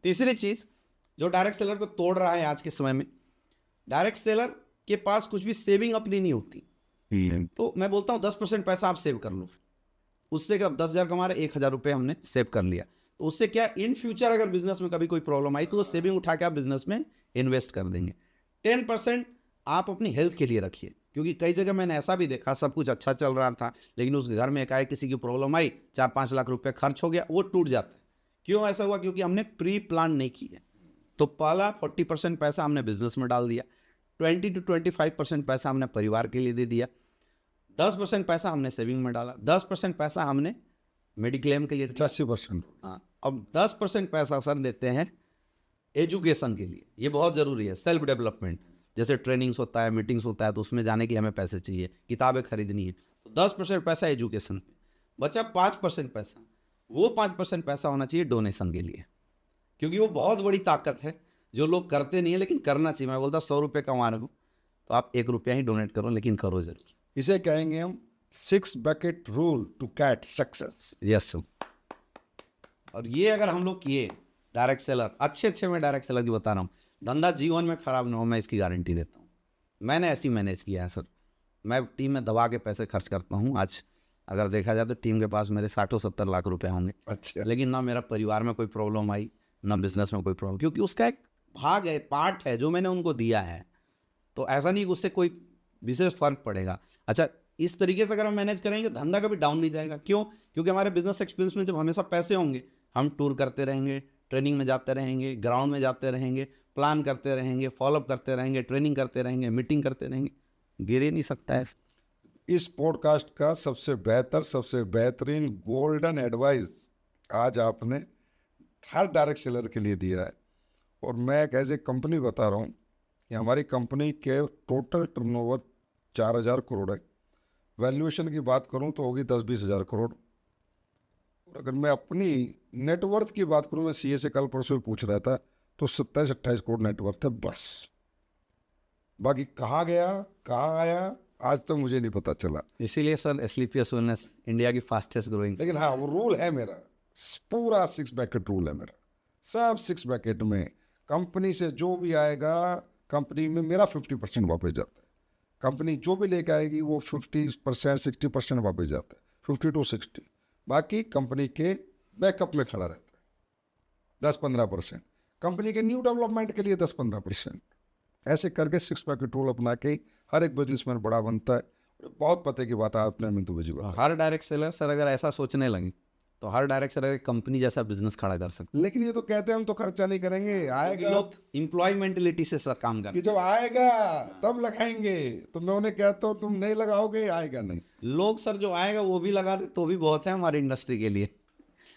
तीसरी चीज जो डायरेक्ट सेलर को तोड़ रहा है आज के समय में, डायरेक्ट सेलर के पास कुछ भी सेविंग अपनी नहीं होती। तो मैं बोलता हूँ 10% पैसा आप सेव कर लो, उससे कब 10,000 कमा रहे, 1,000 रुपये हमने सेव कर लिया, तो उससे क्या इन फ्यूचर अगर बिजनेस में कभी कोई प्रॉब्लम आई तो वो सेविंग उठा के आप बिजनेस में इन्वेस्ट कर देंगे। 10% आप अपनी हेल्थ के लिए रखिए, क्योंकि कई जगह मैंने ऐसा भी देखा, सब कुछ अच्छा चल रहा था लेकिन उस घर में एकाएक किसी की प्रॉब्लम आई, 4-5 लाख रुपए खर्च हो गया, वो टूट जाता है। क्यों ऐसा हुआ? क्योंकि हमने प्री प्लान नहीं किया। तो पहला 40% पैसा हमने बिजनेस में डाल दिया, 20 to 25% पैसा हमने परिवार के लिए दे दिया, 10% पैसा हमने सेविंग में डाला, 10% पैसा हमने मेडिक्लेम के लिए, 85%। हाँ, अब 10% पैसा सर देते हैं एजुकेशन के लिए। ये बहुत ज़रूरी है, सेल्फ डेवलपमेंट, जैसे ट्रेनिंग्स होता है, मीटिंग्स होता है, तो उसमें जाने के लिए हमें पैसे चाहिए, किताबें खरीदनी है, तो 10% पैसा एजुकेशन पे बचा। 5% पैसा, वो 5% पैसा होना चाहिए डोनेशन के लिए, क्योंकि वो बहुत बड़ी ताकत है जो लोग करते नहीं है, लेकिन करना चाहिए। मैं बोलता 100 रुपये कमा रहे हो तो आप 1 रुपया ही डोनेट करो, लेकिन करो जरूर। इसे कहेंगे हम 6 bucket rule to CAT success. Yes sir. और ये अगर हम लोग किए, डायरेक्ट सेलर अच्छे मैं डायरेक्ट सेलर की बता रहा हूँ, धंधा जीवन में खराब ना हो, मैं इसकी गारंटी देता हूँ। मैंने ऐसी मैनेज किया है सर, मैं टीम में दबा के पैसे खर्च करता हूँ। आज अगर देखा जाए तो टीम के पास मेरे 60-70 लाख रुपए होंगे, अच्छा। लेकिन ना मेरा परिवार में कोई प्रॉब्लम आई, ना बिजनेस में कोई प्रॉब्लम, क्योंकि उसका एक भाग है, पार्ट है जो मैंने उनको दिया है। तो ऐसा नहीं कि उससे कोई विशेष फर्क पड़ेगा। अच्छा, इस तरीके से अगर हम मैनेज करेंगे धंधा कभी डाउन नहीं जाएगा। क्यों? क्योंकि हमारे बिजनेस एक्सपीरियंस में जब हमेशा पैसे होंगे, हम टूर करते रहेंगे, ट्रेनिंग में जाते रहेंगे, ग्राउंड में जाते रहेंगे, प्लान करते रहेंगे, फॉलोअप करते रहेंगे, ट्रेनिंग करते रहेंगे, मीटिंग करते रहेंगे, गिर ही नहीं सकता है। इस पॉडकास्ट का सबसे बेहतर, सबसे बेहतरीन गोल्डन एडवाइस आज आपने हर डायरेक्ट सेलर के लिए दिया है। और मैं एक ऐसे कंपनी बता रहा हूँ कि हमारी कंपनी के टोटल टर्नओवर 4,000 करोड़ है। वैल्यूएशन की बात करूँ तो होगी 10-20 हज़ार करोड़। और अगर मैं अपनी नेटवर्थ की बात करूँ, मैं सीए से कल परसों पूछ रहा था, तो 27-28 करोड़ नेटवर्थ है बस। बाकी कहाँ गया, कहाँ आया, आज तक मुझे नहीं पता चला। इसीलिए सर एसलीपीएस वेलनेस इंडिया की फास्टेस्ट ग्रोइंग। लेकिन हाँ, वो रूल है मेरा, पूरा 6 बैकेट रूल है मेरा। सब 6 बैकेट में कंपनी से जो भी आएगा, कंपनी में मेरा 50% वापस जाता है। कंपनी जो भी लेके आएगी वो 50%, 60% वापस जाता है, 50 to 60। बाकी कंपनी के बैकअप में खड़ा रहता है 10-15%। कंपनी के न्यू डेवलपमेंट के लिए 10-15%। ऐसे करके 6 बैकेट रूल अपना के हर एक बिजनेसमैन बड़ा बनता है। बहुत पते की बात है आपने मिंटू भाई बताई। हर डायरेक्ट सेलर सर अगर ऐसा सोचने लगे तो हर डायरेक्ट सेलर कंपनी जैसा बिजनेस खड़ा कर सकते लेकिन ये तो कहते हैं हम तो खर्चा नहीं करेंगे, आएगा लोग एम्प्लॉय मेंटेलिटी से सर काम कि करते जब आएगा तब लगाएंगे। तो मैं उन्हें कहता हूँ तुम नहीं लगाओगे, आएगा नहीं। लोग सर जो आएगा वो भी लगा दे तो भी बहुत है हमारी इंडस्ट्री के लिए।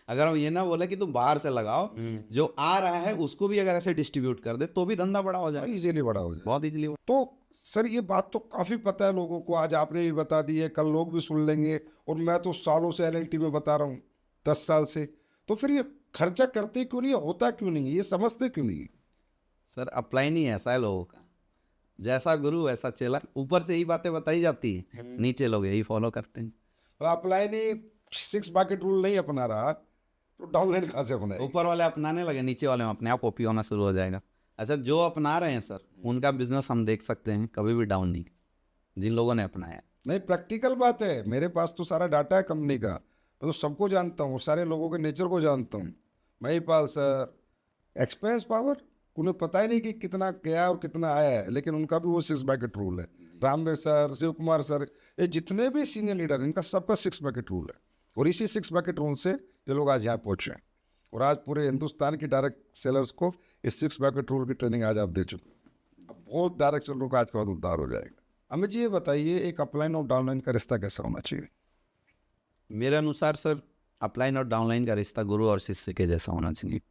अगर हम ये ना बोले कि तुम बाहर से लगाओ, जो आ रहा है उसको भी अगर ऐसे डिस्ट्रीब्यूट कर दे तो भी धंधा बड़ा हो जाए, इजीली बड़ा हो जाए, बहुत इजीली। तो सर ये बात तो काफ़ी पता है लोगों को, आज आपने भी बता दी है, कल लोग भी सुन लेंगे। और मैं तो सालों से एलएलटी में बता रहा हूँ, 10 साल से। तो फिर ये खर्चा करते क्यों नहीं, होता क्यों नहीं, ये समझते क्यों नहीं? सर अप्लाई नहीं ऐसा है लोगों का, जैसा गुरु वैसा चेला। ऊपर से यही बातें बताई जाती है, नीचे लोग यही फॉलो करते हैं। अप्लाई नहीं, 6 बैकेट रूल नहीं अपना रहा तो डाउनलाइन कहाँ से अपनाए? ऊपर वाले अपनाने लगे, नीचे वाले में अपने आप ओपी होना शुरू हो जाएगा। अच्छा, जो अपना रहे हैं सर उनका बिजनेस हम देख सकते हैं कभी भी डाउन नहीं, जिन लोगों ने अपनाया। नहीं, प्रैक्टिकल बात है, मेरे पास तो सारा डाटा है कंपनी का, मैं तो सबको जानता हूँ, सारे लोगों के नेचर को जानता हूँ। महिपाल सर, एक्सपीरियंस पावर, उन्हें पता ही नहीं कि कितना गया और कितना आया है, लेकिन उनका भी वो 6 बैकेट रूल है। रामदेव सर, शिव कुमार सर, ये जितने भी सीनियर लीडर, इनका सबका 6 बैकेट रूल है। और इसी 6 बैकेट रूल से ये लोग आज यहाँ पहुँचे हैं। और आज पूरे हिंदुस्तान की डायरेक्ट सेलर्स को इस 6 बैकेट रूल की ट्रेनिंग आज आप दे चुके हैं। अब बहुत डायरेक्ट सेलरों का आज के बाद उद्धार हो जाएगा। अमित जी ये बताइए, एक अपलाइन और डाउनलाइन का रिश्ता कैसा होना चाहिए? मेरे अनुसार सर अपलाइन और डाउनलाइन का रिश्ता गुरु और शिष्य के जैसा होना चाहिए,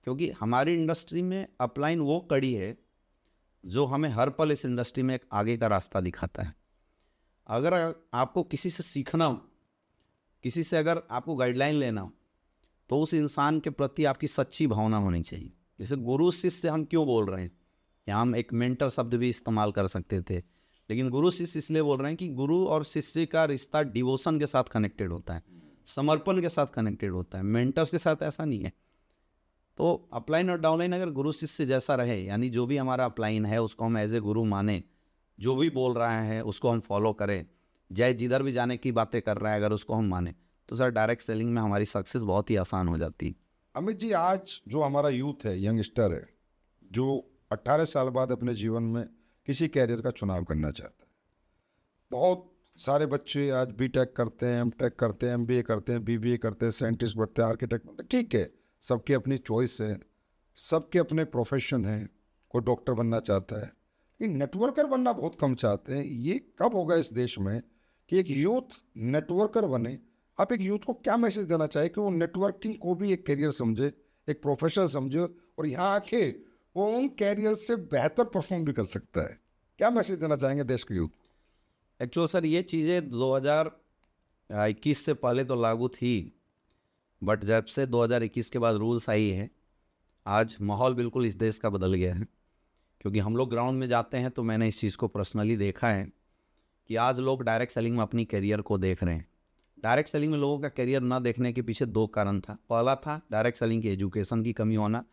क्योंकि हमारी इंडस्ट्री में अपलाइन वो कड़ी है जो हमें हर पल इस इंडस्ट्री में एक आगे का रास्ता दिखाता है। अगर आपको किसी से सीखना हो, किसी से अगर आपको गाइडलाइन लेना हो, तो उस इंसान के प्रति आपकी सच्ची भावना होनी चाहिए। जैसे गुरु शिष्य हम क्यों बोल रहे हैं, यहाँ हम एक मेंटर शब्द भी इस्तेमाल कर सकते थे, लेकिन गुरु शिष्य इसलिए बोल रहे हैं कि गुरु और शिष्य का रिश्ता डिवोशन के साथ कनेक्टेड होता है, समर्पण के साथ कनेक्टेड होता है। मेंटर्स के साथ ऐसा नहीं है। तो अपलाइन और डाउनलाइन अगर गुरु शिष्य जैसा रहे, यानी जो भी हमारा अपलाइन है उसको हम एज ए गुरु माने, जो भी बोल रहा है उसको हम फॉलो करें, जय जिधर भी जाने की बातें कर रहा है अगर उसको हम माने, तो सर डायरेक्ट सेलिंग में हमारी सक्सेस बहुत ही आसान हो जाती है। अमित जी, आज जो हमारा यूथ है, यंगस्टर है, जो 18 साल बाद अपने जीवन में किसी कैरियर का चुनाव करना चाहता है, बहुत सारे बच्चे आज बीटेक करते हैं, एमटेक करते हैं, एमबीए करते हैं, बीबीए करते हैं, साइंटिस्ट बनते हैं, आर्किटेक्ट बनते हैं, ठीक है, सबकी अपनी चॉइस है, सबके अपने प्रोफेशन है, कोई डॉक्टर बनना चाहता है, लेकिन नेटवर्कर बनना बहुत कम चाहते हैं। ये कब होगा इस देश में कि एक यूथ नेटवर्कर बने? आप एक यूथ को क्या मैसेज देना चाहे कि वो नेटवर्किंग को भी एक करियर समझे, एक प्रोफेशन समझे, और यहाँ आके वो उन कैरियर से बेहतर परफॉर्म भी कर सकता है? क्या मैसेज देना चाहेंगे देश के यूथ? एक्चुअल सर ये चीज़ें 2021 से पहले तो लागू थी, बट जब से 2021 के बाद रूल्स आई है, आज माहौल बिल्कुल इस देश का बदल गया है। क्योंकि हम लोग ग्राउंड में जाते हैं तो मैंने इस चीज़ को पर्सनली देखा है कि आज लोग डायरेक्ट सेलिंग में अपनी करियर को देख रहे हैं। डायरेक्ट सेलिंग में लोगों का करियर ना देखने के पीछे 2 कारण था। पहला था डायरेक्ट सेलिंग की एजुकेशन की कमी होना,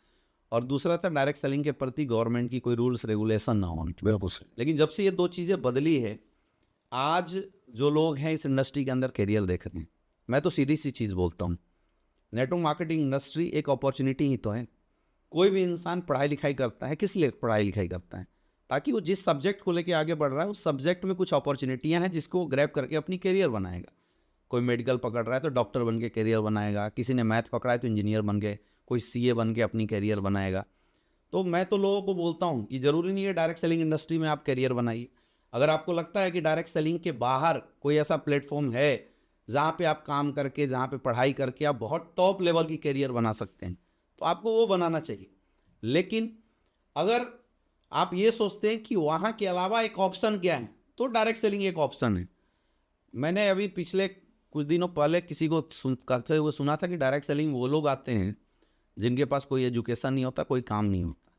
और दूसरा था डायरेक्ट सेलिंग के प्रति गवर्नमेंट की कोई रूल्स रेगुलेशन ना होना। बिल्कुल सही। लेकिन जब से ये 2 चीज़ें बदली है, आज जो लोग हैं इस इंडस्ट्री के अंदर करियर देख रहे हैं। मैं तो सीधी सी चीज़ बोलता हूँ, नेटवर्क मार्केटिंग इंडस्ट्री एक अपॉर्चुनिटी ही तो है। कोई भी इंसान पढ़ाई लिखाई करता है, किस लिए पढ़ाई लिखाई करता है? ताकि वो जिस सब्जेक्ट को लेके आगे बढ़ रहा है उस सब्जेक्ट में कुछ अपॉर्चुनिटियाँ हैं जिसको वो ग्रैब करके अपनी करियर बनाएगा। कोई मेडिकल पकड़ रहा है तो डॉक्टर बन के करियर बनाएगा, किसी ने मैथ पकड़ा है तो इंजीनियर बन के, कोई सीए बन के अपनी करियर बनाएगा। तो मैं तो लोगों को बोलता हूँ कि ज़रूरी नहीं है डायरेक्ट सेलिंग इंडस्ट्री में आप करियर बनाइए। अगर आपको लगता है कि डायरेक्ट सेलिंग के बाहर कोई ऐसा प्लेटफॉर्म है जहाँ पे आप काम करके, जहाँ पे पढ़ाई करके आप बहुत टॉप लेवल की करियर बना सकते हैं, तो आपको वो बनाना चाहिए। लेकिन अगर आप ये सोचते हैं कि वहाँ के अलावा एक ऑप्शन क्या है, तो डायरेक्ट सेलिंग एक ऑप्शन है। मैंने अभी पिछले कुछ दिनों पहले किसी को कहते हुए सुना था कि डायरेक्ट सेलिंग वो लोग आते हैं जिनके पास कोई एजुकेशन नहीं होता, कोई काम नहीं होता।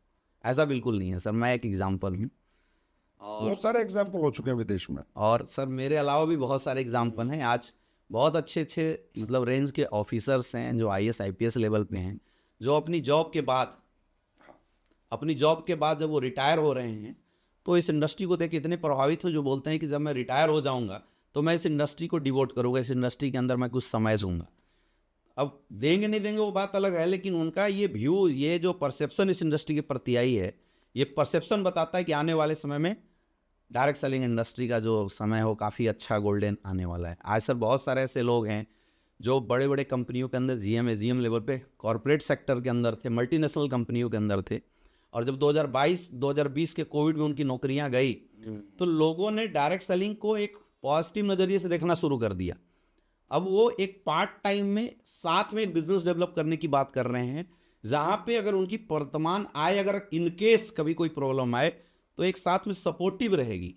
ऐसा बिल्कुल नहीं है सर। मैं एक एग्जाम्पल हूँ, बहुत सारे एग्जाम्पल हो चुके हैं विदेश में, और सर मेरे अलावा भी बहुत सारे एग्जाम्पल हैं। आज बहुत अच्छे अच्छे मतलब रेंज के ऑफिसर्स हैं जो IAS IPS लेवल पे हैं, जो अपनी जॉब के बाद जब वो रिटायर हो रहे हैं तो इस इंडस्ट्री को देख के इतने प्रभावित हो, जो बोलते हैं कि जब मैं रिटायर हो जाऊंगा तो मैं इस इंडस्ट्री को डिवोट करूंगा, इस इंडस्ट्री के अंदर मैं कुछ समय दूंगा। अब देंगे नहीं देंगे वो बात अलग है, लेकिन उनका ये व्यू, ये जो परसेप्शन इस इंडस्ट्री के प्रति आई है, ये परसेप्शन बताता है कि आने वाले समय में डायरेक्ट सेलिंग इंडस्ट्री का जो समय हो काफ़ी अच्छा गोल्डन आने वाला है। आज सर बहुत सारे ऐसे लोग हैं जो बड़े बड़े कंपनियों के अंदर GM लेवल पे कॉरपोरेट सेक्टर के अंदर थे, मल्टीनेशनल कंपनियों के अंदर थे, और जब 2022-2020 के कोविड में उनकी नौकरियां गई तो लोगों ने डायरेक्ट सेलिंग को एक पॉजिटिव नज़रिए से देखना शुरू कर दिया। अब वो एक पार्ट टाइम में साथ में बिजनेस डेवलप करने की बात कर रहे हैं, जहाँ पे अगर उनकी वर्तमान आय अगर इनकेस कभी कोई प्रॉब्लम आए तो एक साथ में सपोर्टिव रहेगी।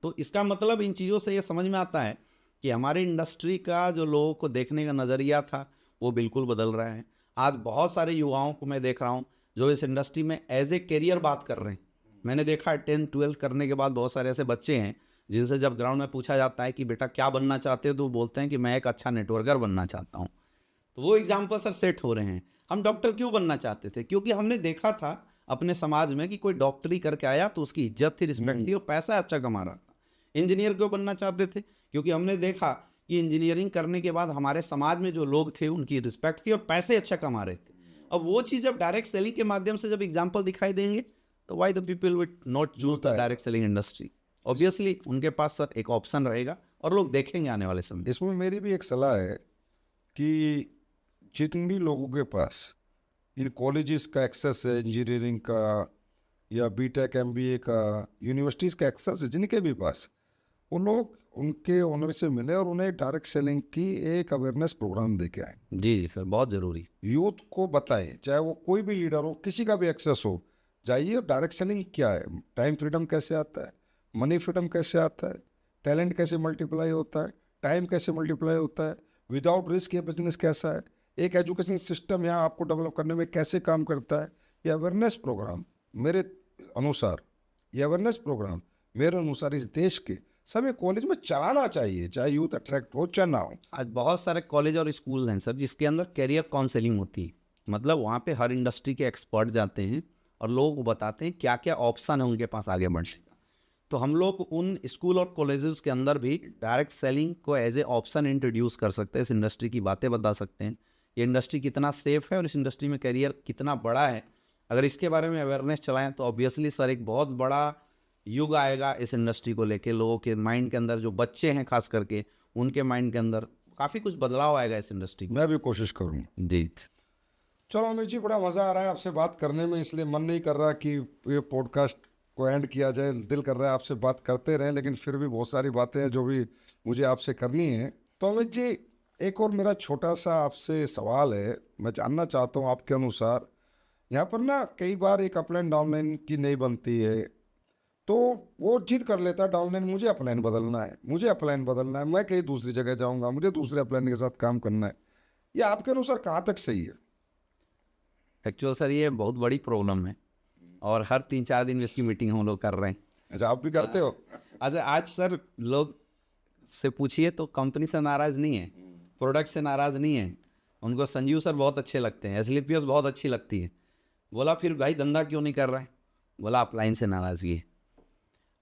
तो इसका मतलब इन चीज़ों से ये समझ में आता है कि हमारी इंडस्ट्री का जो लोगों को देखने का नज़रिया था वो बिल्कुल बदल रहा है। आज बहुत सारे युवाओं को मैं देख रहा हूँ जो इस इंडस्ट्री में एज ए करियर बात कर रहे हैं। मैंने देखा 10th-12th करने के बाद बहुत सारे ऐसे बच्चे हैं जिनसे जब ग्राउंड में पूछा जाता है कि बेटा क्या बनना चाहते हो, तो वो बोलते हैं कि मैं एक अच्छा नेटवर्कर बनना चाहता हूँ। तो वो एग्जाम्पल सर सेट हो रहे हैं। हम डॉक्टर क्यों बनना चाहते थे? क्योंकि हमने देखा था अपने समाज में कि कोई डॉक्टरी करके आया तो उसकी इज्जत थी, रिस्पेक्ट थी और पैसा अच्छा कमा रहा था। इंजीनियर क्यों बनना चाहते थे? क्योंकि हमने देखा कि इंजीनियरिंग करने के बाद हमारे समाज में जो लोग थे उनकी रिस्पेक्ट थी और पैसे अच्छा कमा रहे थे। अब वो चीज़ जब डायरेक्ट सेलिंग के माध्यम से जब एग्जाम्पल दिखाई देंगे तो why the people will not choose the direct selling industry? Obviously उनके पास सर एक ऑप्शन रहेगा और लोग देखेंगे आने वाले समय। इसमें मेरी भी एक सलाह है कि जितने भी लोगों के पास इन कॉलेजेस का एक्सेस है, इंजीनियरिंग का या बीटेक MBA का, यूनिवर्सिटीज़ का एक्सेस है, जिनके भी पास, उन लोग उनके ओनर से मिले और उन्हें डायरेक्ट सेलिंग की एक अवेयरनेस प्रोग्राम दे के आए। जी जी सर, बहुत ज़रूरी। यूथ को बताएं, चाहे वो कोई भी लीडर हो, किसी का भी एक्सेस हो, जाइए डायरेक्ट सेलिंग क्या है, टाइम फ्रीडम कैसे आता है, मनी फ्रीडम कैसे आता है, टैलेंट कैसे मल्टीप्लाई होता है, टाइम कैसे मल्टीप्लाई होता है, विदाउट रिस्क ये बिजनेस कैसा है, एक एजुकेशन सिस्टम यहाँ आपको डेवलप करने में कैसे काम करता है। ये अवेयरनेस प्रोग्राम मेरे अनुसार मेरे अनुसार इस देश के सभी कॉलेज में चलाना चाहिए, चाहे यूथ अट्रैक्ट हो चाहे ना हो। आज बहुत सारे कॉलेज और स्कूल हैं सर जिसके अंदर कैरियर काउंसलिंग होती है। मतलब वहाँ पे हर इंडस्ट्री के एक्सपर्ट जाते हैं और लोगों को बताते हैं क्या क्या ऑप्शन है उनके पास आगे बढ़ने का। तो हम लोग उन स्कूल और कॉलेजेस के अंदर भी डायरेक्ट सेलिंग को एज ए ऑप्शन इंट्रोड्यूस कर सकते हैं। इस इंडस्ट्री की बातें बता सकते हैं, ये इंडस्ट्री कितना सेफ है और इस इंडस्ट्री में करियर कितना बड़ा है। अगर इसके बारे में अवेयरनेस चलाएं तो ऑब्वियसली सर एक बहुत बड़ा युग आएगा इस इंडस्ट्री को लेके। लोगों के माइंड के अंदर, जो बच्चे हैं खास करके, उनके माइंड के अंदर काफ़ी कुछ बदलाव आएगा इस इंडस्ट्री में। मैं भी कोशिश करूँगा। जी चलो अमित जी, बड़ा मज़ा आ रहा है आपसे बात करने में, इसलिए मन नहीं कर रहा कि ये पॉडकास्ट को एंड किया जाए। दिल कर रहा है आपसे बात करते रहें, लेकिन फिर भी बहुत सारी बातें हैं जो भी मुझे आपसे करनी है। तो अमित जी, एक और मेरा छोटा सा आपसे सवाल है। मैं जानना चाहता हूँ आपके अनुसार, यहाँ पर ना कई बार एक अपलाइन डाउनलाइन की नहीं बनती है, तो वो जिद कर लेता है डाउनलाइन मुझे अपलाइन बदलना है, मैं कहीं दूसरी जगह जाऊँगा, मुझे दूसरे अपलाइन के साथ काम करना है। ये आपके अनुसार कहाँ तक सही है? एक्चुअल सर ये बहुत बड़ी प्रॉब्लम है और हर 3-4 दिन इसकी मीटिंग हम लोग कर रहे हैं। अच्छा, आप भी करते हो? अच्छा, आज सर लोग से पूछिए तो कंपनी से नाराज़ नहीं है, प्रोडक्ट से नाराज़ नहीं है, उनको संजीव सर बहुत अच्छे लगते हैं, एसलीपीएस बहुत अच्छी लगती है। बोला फिर भाई धंधा क्यों नहीं कर रहा है? बोला अपलाइन से नाराज़गी है।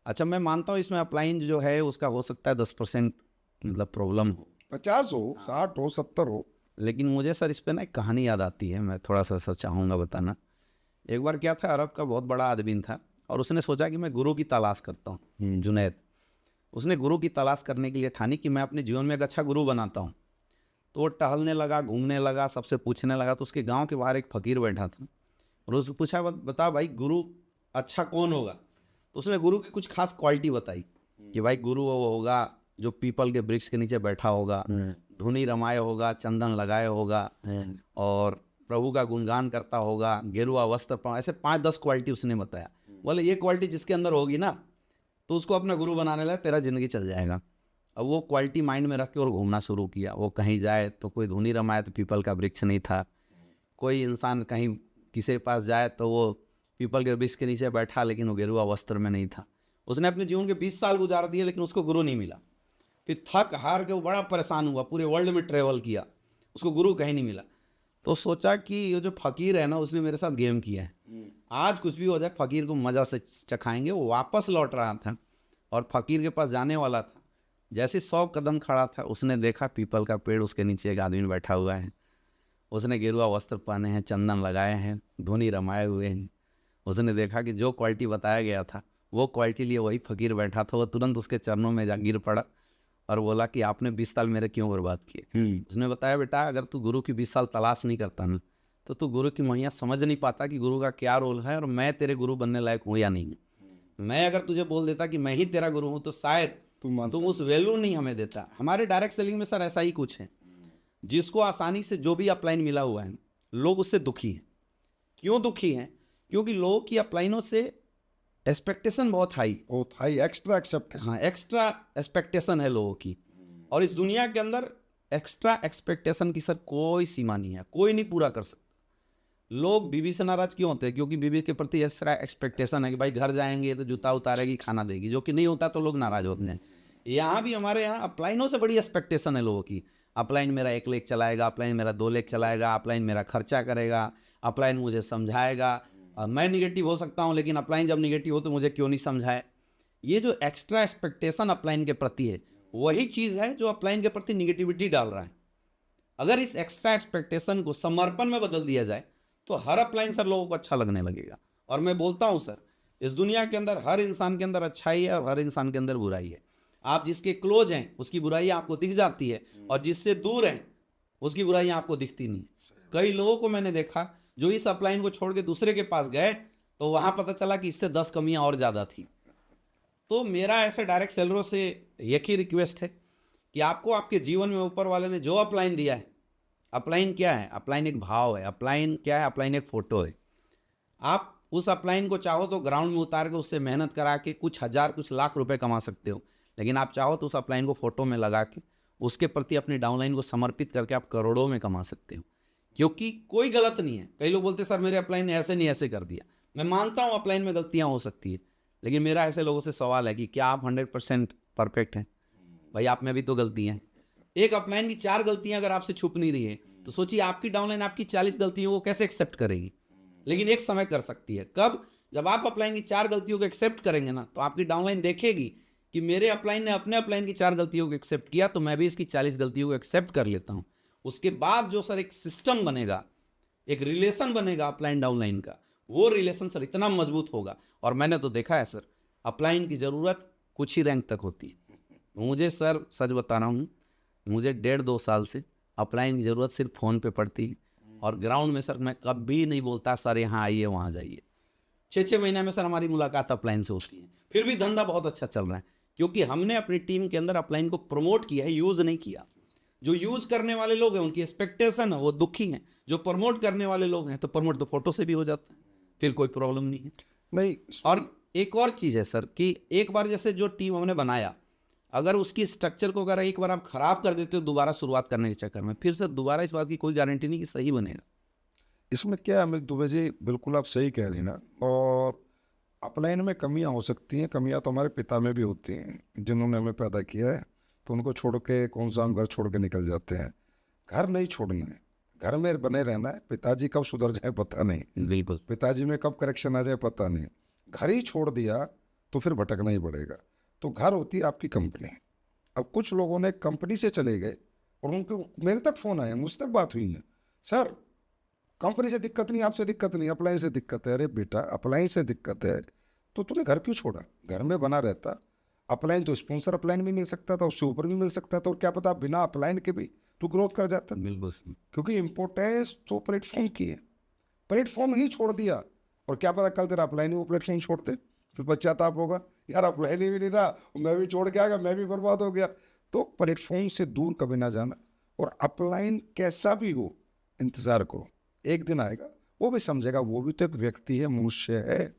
अच्छा, मैं मानता हूँ इसमें अपलाइन जो है उसका हो सकता है 10% मतलब प्रॉब्लम हो, 50 हो, 60 हो, 70 हो। लेकिन मुझे सर इस पर ना एक कहानी याद आती है, मैं थोड़ा सा सर चाहूँगा बताना। एक बार क्या था, अरब का बहुत बड़ा आदमी था और उसने सोचा कि मैं गुरु की तलाश करता हूँ, जुनैद। उसने गुरु की तलाश करने के लिए ठानी कि मैं अपने जीवन में एक अच्छा गुरु बनाता हूँ। तो वो टहलने लगा, घूमने लगा, सबसे पूछने लगा। तो उसके गांव के बाहर एक फ़कीर बैठा था और उससे पूछा, बता भाई गुरु अच्छा कौन होगा? तो उसने गुरु की कुछ खास क्वालिटी बताई कि भाई गुरु वो होगा जो पीपल के वृक्ष के नीचे बैठा होगा, धुनी रमाए होगा, चंदन लगाए होगा और प्रभु का गुणगान करता होगा, गेरुआ वस्त्र पहना। ऐसे 5-10 क्वालिटी उसने बताया। बोले ये क्वालिटी जिसके अंदर होगी ना तो उसको अपना गुरु बनाने लगा, तेरा ज़िंदगी चल जाएगा। अब वो क्वालिटी माइंड में रख के और घूमना शुरू किया। वो कहीं जाए तो कोई धुनी रमाए तो पीपल का वृक्ष नहीं था, कोई इंसान कहीं किसी के पास जाए तो वो पीपल के वृक्ष के नीचे बैठा लेकिन वो गेरुआ वस्त्र में नहीं था। उसने अपने जीवन के 20 साल गुजार दिए लेकिन उसको गुरु नहीं मिला। फिर थक हार के वो बड़ा परेशान हुआ, पूरे वर्ल्ड में ट्रेवल किया, उसको गुरु कहीं नहीं मिला। तो सोचा कि ये जो फ़कीर है ना उसने मेरे साथ गेम किया है, आज कुछ भी हो जाए फ़कीर को मज़ा से चखाएंगे। वो वापस लौट रहा था और फ़कीर के पास जाने वाला था। जैसे 100 कदम खड़ा था उसने देखा पीपल का पेड़, उसके नीचे एक आदमी बैठा हुआ है। उसने गेरुआ वस्त्र पहने हैं, चंदन लगाए हैं, धुनी रमाए हुए हैं। उसने देखा कि जो क्वालिटी बताया गया था वो क्वालिटी लिए वही फ़कीर बैठा था। वो तुरंत उसके चरणों में जा गिर पड़ा और बोला कि आपने 20 साल मेरे क्यों बर्बाद किए? उसने बताया, बेटा अगर तू गुरु की 20 साल तलाश नहीं करता ना तो तू गुरु की महिमा समझ नहीं पाता कि गुरु का क्या रोल है और मैं तेरे गुरु बनने लायक हूँ या नहीं। मैं अगर तुझे बोल देता कि मैं ही तेरा गुरु हूँ तो शायद तुम उस वैल्यू नहीं हमें देता। हमारे डायरेक्ट सेलिंग में सर ऐसा ही कुछ है। जिसको आसानी से जो भी अपलाइन मिला हुआ है लोग उससे दुखी हैं। क्यों दुखी हैं? क्योंकि लोगों की अपलाइनों से एक्सपेक्टेशन बहुत हाई, एक्स्ट्रा एक्सेप्टेशन। हाँ, एक्स्ट्रा एक्सपेक्टेशन है लोगों की। और इस दुनिया के अंदर एक्स्ट्रा एक्सपेक्टेशन की सर कोई सीमा नहीं है, कोई नहीं पूरा कर सकता। लोग बीवी से नाराज क्यों होते हैं? क्योंकि बीवी के प्रति एक्स्ट्रा एक्सपेक्टेशन है कि भाई घर जाएंगे तो जूता उतारेगी, खाना देगी, जो कि नहीं होता तो लोग नाराज होते हैं। यहाँ भी हमारे यहाँ अपलाइनों से बड़ी एक्सपेक्टेशन है लोगों की। अपलाइन मेरा 1 लाख चलाएगा, अपलाइन मेरा 2 लाख चलाएगा, अपलाइन मेरा खर्चा करेगा, अपलाइन मुझे समझाएगा। मैं निगेटिव हो सकता हूँ लेकिन अपलाइन जब निगेटिव हो तो मुझे क्यों नहीं समझाए? ये जो एक्स्ट्रा एक्सपेक्टेशन अपलाइन के प्रति है वही चीज़ है जो अपलाइन के प्रति निगेटिविटी डाल रहा है। अगर इस एक्स्ट्रा एक्सपेक्टेशन को समर्पण में बदल दिया जाए तो हर अपलाइन सर लोगों को अच्छा लगने लगेगा। और मैं बोलता हूँ सर, इस दुनिया के अंदर हर इंसान के अंदर अच्छाई है और हर इंसान के अंदर बुराई है। आप जिसके क्लोज हैं उसकी बुराई आपको दिख जाती है और जिससे दूर हैं उसकी बुराई आपको दिखती नहीं। कई लोगों को मैंने देखा जो इस अपलाइन को छोड़ के दूसरे के पास गए तो वहां पता चला कि इससे 10 कमियां और ज़्यादा थी। तो मेरा ऐसे डायरेक्ट सेलरों से एक ही रिक्वेस्ट है कि आपको आपके जीवन में ऊपर वाले ने जो अपलाइन दिया है, अपलाइन क्या है? अपलाइन एक भाव है। अपलाइन क्या है? अपलाइन एक फ़ोटो है। आप उस अपलाइन को चाहो तो ग्राउंड में उतार के उससे मेहनत करा के कुछ हज़ार कुछ लाख रुपए कमा सकते हो, लेकिन आप चाहो तो उस अपलाइन को फ़ोटो में लगा के उसके प्रति अपनी डाउनलाइन को समर्पित करके आप करोड़ों में कमा सकते हो, क्योंकि कोई गलत नहीं है। कई लोग बोलते हैं सर मेरे अपलाइन ने ऐसे नहीं ऐसे कर दिया। मैं मानता हूँ अपलाइन में गलतियाँ हो सकती है, लेकिन मेरा ऐसे लोगों से सवाल है कि क्या आप 100% परफेक्ट हैं? भाई आप में भी तो गलतियाँ हैं। एक अपलाइन की 4 गलतियाँ अगर आपसे छुप नहीं रही है तो सोचिए आपकी डाउनलाइन आपकी 40 गलतियों को कैसे एक्सेप्ट करेगी? लेकिन एक समय कर सकती है। कब? जब आप अपलाइन की 4 गलतियों को एक्सेप्ट करेंगे ना, तो आपकी डाउनलाइन देखेगी कि मेरे अपलाइन ने अपने अपलाइन की 4 गलतियों को एक्सेप्ट किया, तो मैं भी इसकी 40 गलतियों को एक्सेप्ट कर लेता हूँ। उसके बाद जो सर एक सिस्टम बनेगा, एक रिलेशन बनेगा अपलाइन डाउनलाइन का, वो रिलेशन सर इतना मजबूत होगा। और मैंने तो देखा है सर, अपलाइन की ज़रूरत कुछ ही रैंक तक होती है। मुझे सर सच बता रहा हूँ, मुझे 1.5-2 साल से अपलाइन की ज़रूरत सिर्फ फ़ोन पे पड़ती है, और ग्राउंड में सर मैं कभी नहीं बोलता सर यहाँ आइए वहाँ जाइए। 6-6 महीने में सर हमारी मुलाकात अपलाइन से होती है, फिर भी धंधा बहुत अच्छा चल रहा है, क्योंकि हमने अपनी टीम के अंदर अपलाइन को प्रमोट किया है, यूज़ नहीं किया। जो यूज़ करने वाले लोग हैं उनकी एक्सपेक्टेशन है वो दुखी हैं, जो प्रमोट करने वाले लोग हैं तो प्रमोट तो फोटो से भी हो जाता है, फिर कोई प्रॉब्लम नहीं है। नहीं, और एक और चीज़ है सर कि एक बार जैसे जो टीम हमने बनाया, अगर उसकी स्ट्रक्चर को अगर एक बार आप ख़राब कर देते हो दोबारा शुरुआत करने के चक्कर में, फिर से दोबारा इस बात की कोई गारंटी नहीं कि सही बनेगा। इसमें क्या है अमित दुबे जी, बिल्कुल आप सही कह रही हैं ना। और अपलाइन में कमियां हो सकती हैं, कमियां तो हमारे पिता में भी होती हैं, जिन्होंने हमें पैदा किया है, तो उनको छोड़ के कौन सा हम घर छोड़ के निकल जाते हैं। घर नहीं छोड़ना है, घर में बने रहना है। पिताजी कब सुधर जाए पता नहीं, बिल्कुल। पिताजी में कब करेक्शन आ जाए पता नहीं। घर ही छोड़ दिया तो फिर भटकना ही पड़ेगा। तो घर होती है आपकी कंपनी। अब कुछ लोगों ने कंपनी से चले गए और उनको मेरे तक फ़ोन आया, मुझ तक बात हुई है, सर कंपनी से दिक्कत नहीं, आपसे दिक्कत नहीं, अपलाइन से दिक्कत है। अरे बेटा, अपलाइन से दिक्कत है तो तूने घर क्यों छोड़ा? घर में बना रहता। अपलाइन तो स्पॉन्सर अपलाइन भी मिल सकता था, उससे ऊपर भी मिल सकता था, और क्या पता बिना अपलाइन के भी तू ग्रोथ कर जाता। बिल्कुल। क्योंकि इम्पोर्टेंस तो प्लेटफॉर्म की है, प्लेटफॉर्म ही छोड़ दिया, और क्या पता कल तेरा अपलाइन ही वो प्लेटफॉर्म छोड़ते, फिर पश्चाताप होगा, यार अपलाइन ही भी नहीं रहा, मैं भी छोड़ के आ गया, मैं भी बर्बाद हो गया। तो प्लेटफॉर्म से दूर कभी ना जाना। और अपलाइन कैसा भी हो, इंतज़ार करो, एक दिन आएगा वो भी समझेगा। वो भी तो एक व्यक्ति है, मनुष्य है,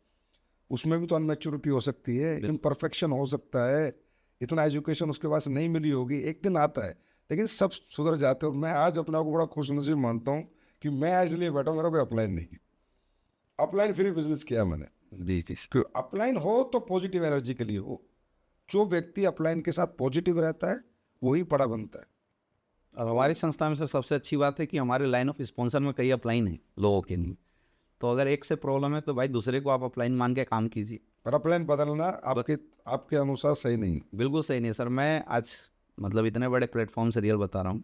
उसमें भी तो अनमेच्योरिटी हो सकती है, इम्परफेक्शन हो सकता है, इतना एजुकेशन उसके पास नहीं मिली होगी, एक दिन आता है, लेकिन सब सुधर जाते हो। मैं आज अपने आप को बड़ा खुशनसीब मानता हूँ कि मैं इसलिए बैठा हूँ, मेरा कोई अपलाइन नहीं। अपलाइन फ्री बिजनेस किया मैंने। जी जी। कि अपलाइन हो तो पॉजिटिव एनर्जी के लिए हो। जो व्यक्ति अपलाइन के साथ पॉजिटिव रहता है वही बड़ा बनता है। और हमारी संस्था में सर सबसे अच्छी बात है कि हमारे लाइन ऑफ स्पॉन्सर में कई अपलाइन है लोगों के लिए, तो अगर एक से प्रॉब्लम है तो भाई दूसरे को आप अपलाइन मान के काम कीजिए। पर अपलाइन बदलना आपके अनुसार सही नहीं। बिल्कुल सही नहीं सर। मैं आज मतलब इतने बड़े प्लेटफॉर्म से रियल बता रहा हूँ,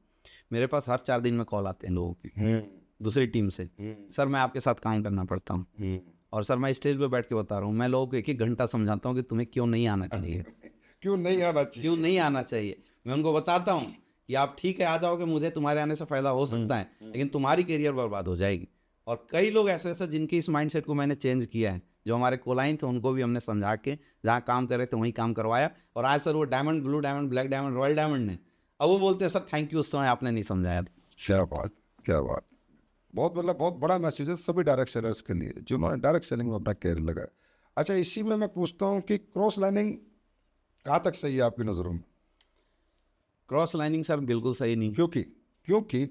मेरे पास हर 4 दिन में कॉल आते हैं लोगों की दूसरी टीम से, सर मैं आपके साथ काम करना पड़ता हूँ। और सर मैं स्टेज पे बैठ के बता रहा हूँ, मैं लोगों को 1-1 घंटा समझाता हूँ कि तुम्हें क्यों नहीं आना चाहिए, क्यों नहीं आना चाहिए, क्यों नहीं आना चाहिए। मैं उनको बताता हूँ कि आप ठीक है आ जाओगे, मुझे तुम्हारे आने से फ़ायदा हो सकता है, लेकिन तुम्हारी करियर बर्बाद हो जाएगी। और कई लोग ऐसे ऐसे जिनकी इस माइंडसेट को मैंने चेंज किया है, जो हमारे कोलाइन थे उनको भी हमने समझा के जहाँ काम कर रहे थे वहीं काम करवाया, और आज सर वो diamond, blue diamond, black diamond, royal diamond ने, अब वो बोलते हैं सर थैंक यू, उस समय आपने नहीं समझाया था। क्या बात, क्या बात। बहुत मतलब बहुत बड़ा मैसेज है सभी डायरेक्ट सेलर्स के लिए जिन्होंने डायरेक्ट सेलिंग में अपना कैरियर लगाया। अच्छा, इसी में मैं पूछता हूँ कि क्रॉस लाइनिंग कहाँ तक सही है आपकी नज़रों में? क्रॉस लाइनिंग सर बिल्कुल सही नहीं। क्योंकि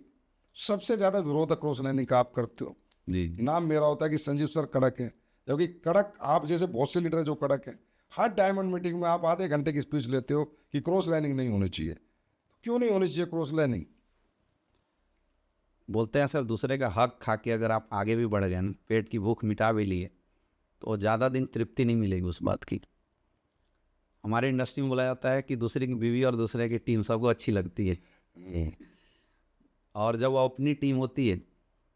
सबसे ज़्यादा विरोध क्रॉस लाइनिंग का आप करते हो। जी। नाम मेरा होता है कि संजीव सर कड़क है, जबकि कड़क आप जैसे बहुत से लीडर जो कड़क हैं, हर डायमंड मीटिंग में आप आधे घंटे की स्पीच लेते हो कि क्रॉस लाइनिंग नहीं होनी चाहिए। क्यों नहीं होनी चाहिए क्रॉस लाइनिंग? बोलते हैं सर दूसरे का हक खा के अगर आप आगे भी बढ़ गए ना, पेट की भूख मिटा भी लिए, तो ज़्यादा दिन तृप्ति नहीं मिलेगी उस बात की। हमारे इंडस्ट्री में बोला जाता है कि दूसरे की बीवी और दूसरे की टीम सबको अच्छी लगती है, और जब वो अपनी टीम होती है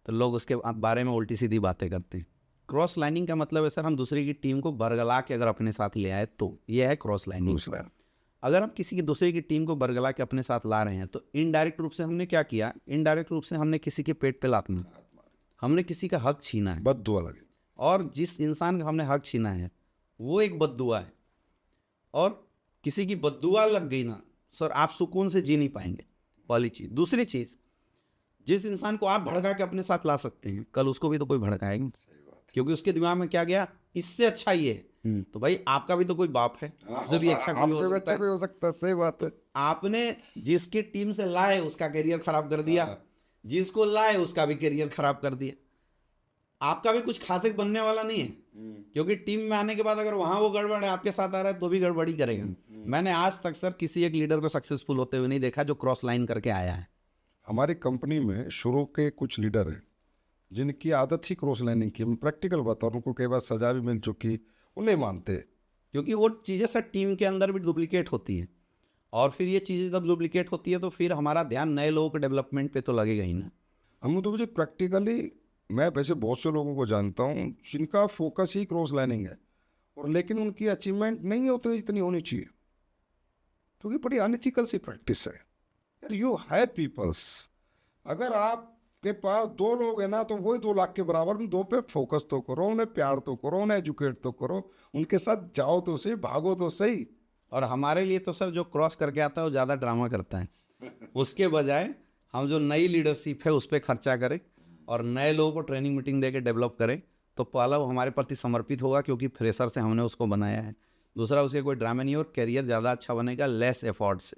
तो लोग उसके बारे में उल्टी सीधी बातें करते हैं। क्रॉस लाइनिंग का मतलब है सर हम दूसरे की टीम को बरगला के अगर अपने साथ ले आए तो ये है क्रॉस लाइनिंग। अगर हम किसी की दूसरे की टीम को बरगला के अपने साथ ला रहे हैं तो इनडायरेक्ट रूप से हमने क्या किया, इनडायरेक्ट रूप से हमने किसी के पेट पे लात मारी, हमने किसी का हक छीना है, बद्दुआ लगे। और जिस इंसान का हमने हक छीना है वो एक बद्दुआ है। और किसी की बद्दुआ लग गई ना सर, आप सुकून से जी नहीं पाएंगे, पहली चीज़। दूसरी चीज़, जिस इंसान को आप भड़का के अपने साथ ला सकते हैं, कल उसको भी तो कोई भड़काएगा, क्योंकि उसके दिमाग में क्या गया, इससे अच्छा ये है। तो भाई आपका भी तो कोई बाप है, उससे भी अच्छा कोई हो सकता है। हो सकता है, सही बात है। आपने जिसकी टीम से लाए उसका करियर खराब कर दिया, जिसको लाए उसका भी करियर खराब कर दिया। आपका भी कुछ खास बनने वाला नहीं है, क्योंकि टीम में आने के बाद अगर वहां वो गड़बड़ है, आपके साथ आ रहा है तो भी गड़बड़ी करेगा। मैंने आज तक सर किसी एक लीडर को सक्सेसफुल होते हुए नहीं देखा जो क्रॉस लाइन करके आया है। हमारी कंपनी में शुरू के कुछ लीडर हैं जिनकी आदत ही क्रॉस लाइनिंग की। मैं प्रैक्टिकल बताऊँ, उनको कई बार सजा भी मिल चुकी, वो नहीं मानते। क्योंकि वो चीज़ें सर टीम के अंदर भी डुप्लीकेट होती हैं, और फिर ये चीज़ें जब डुप्लीकेट होती है तो फिर हमारा ध्यान नए लोगों के डेवलपमेंट पे तो लगेगा ही ना। हम तो मुझे प्रैक्टिकली, मैं वैसे बहुत से लोगों को जानता हूँ जिनका फोकस ही क्रॉस लाइनिंग है, और लेकिन उनकी अचीवमेंट नहीं है उतनी जितनी होनी चाहिए, क्योंकि बड़ी अनइथिकल सी प्रैक्टिस है यार। यू हैव पीपल्स, अगर आपके पास 2 लोग हैं ना तो वही 2 लाख के बराबर, उन 2 पे फोकस तो करो, उन्हें प्यार तो करो, उन्हें एजुकेट तो करो, उनके साथ जाओ तो सही, भागो तो सही। और हमारे लिए तो सर जो क्रॉस करके आता है वो ज़्यादा ड्रामा करता है, उसके बजाय हम जो नई लीडरशिप है उस पर खर्चा करें और नए लोगों को ट्रेनिंग मीटिंग दे के डेवलप करें, तो पहला वो हमारे प्रति समर्पित होगा, क्योंकि फ्रेशर से हमने उसको बनाया है। दूसरा, उसके कोई ड्रामे नहीं, और करियर ज़्यादा अच्छा बनेगा लेस एफर्ट से।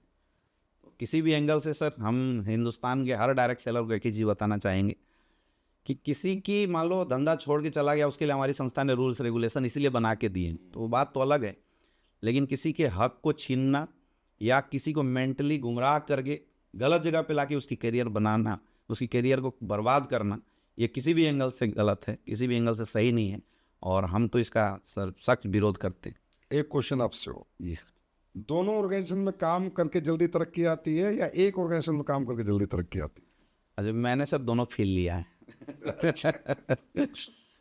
तो किसी भी एंगल से सर हम हिंदुस्तान के हर डायरेक्ट सेलर को एक ही चीज़ बताना चाहेंगे कि किसी की मान लो धंधा छोड़ के चला गया, उसके लिए हमारी संस्था ने रूल्स रेगुलेशन इसीलिए बना के दिए, तो वो बात तो अलग है। लेकिन किसी के हक को छीनना या किसी को मेंटली गुमराह करके गलत जगह पे लाके उसकी करियर बनाना, उसकी करियर को बर्बाद करना, ये किसी भी एंगल से गलत है, किसी भी एंगल से सही नहीं है, और हम तो इसका सर सख्त विरोध करते हैं। एक क्वेश्चन आपसे हो, जी सर। दोनों ऑर्गेनाइजेशन में काम करके जल्दी तरक्की आती है या एक ऑर्गेनाइजेशन में काम करके जल्दी तरक्की आती है? अच्छा, मैंने सर दोनों फील लिया है।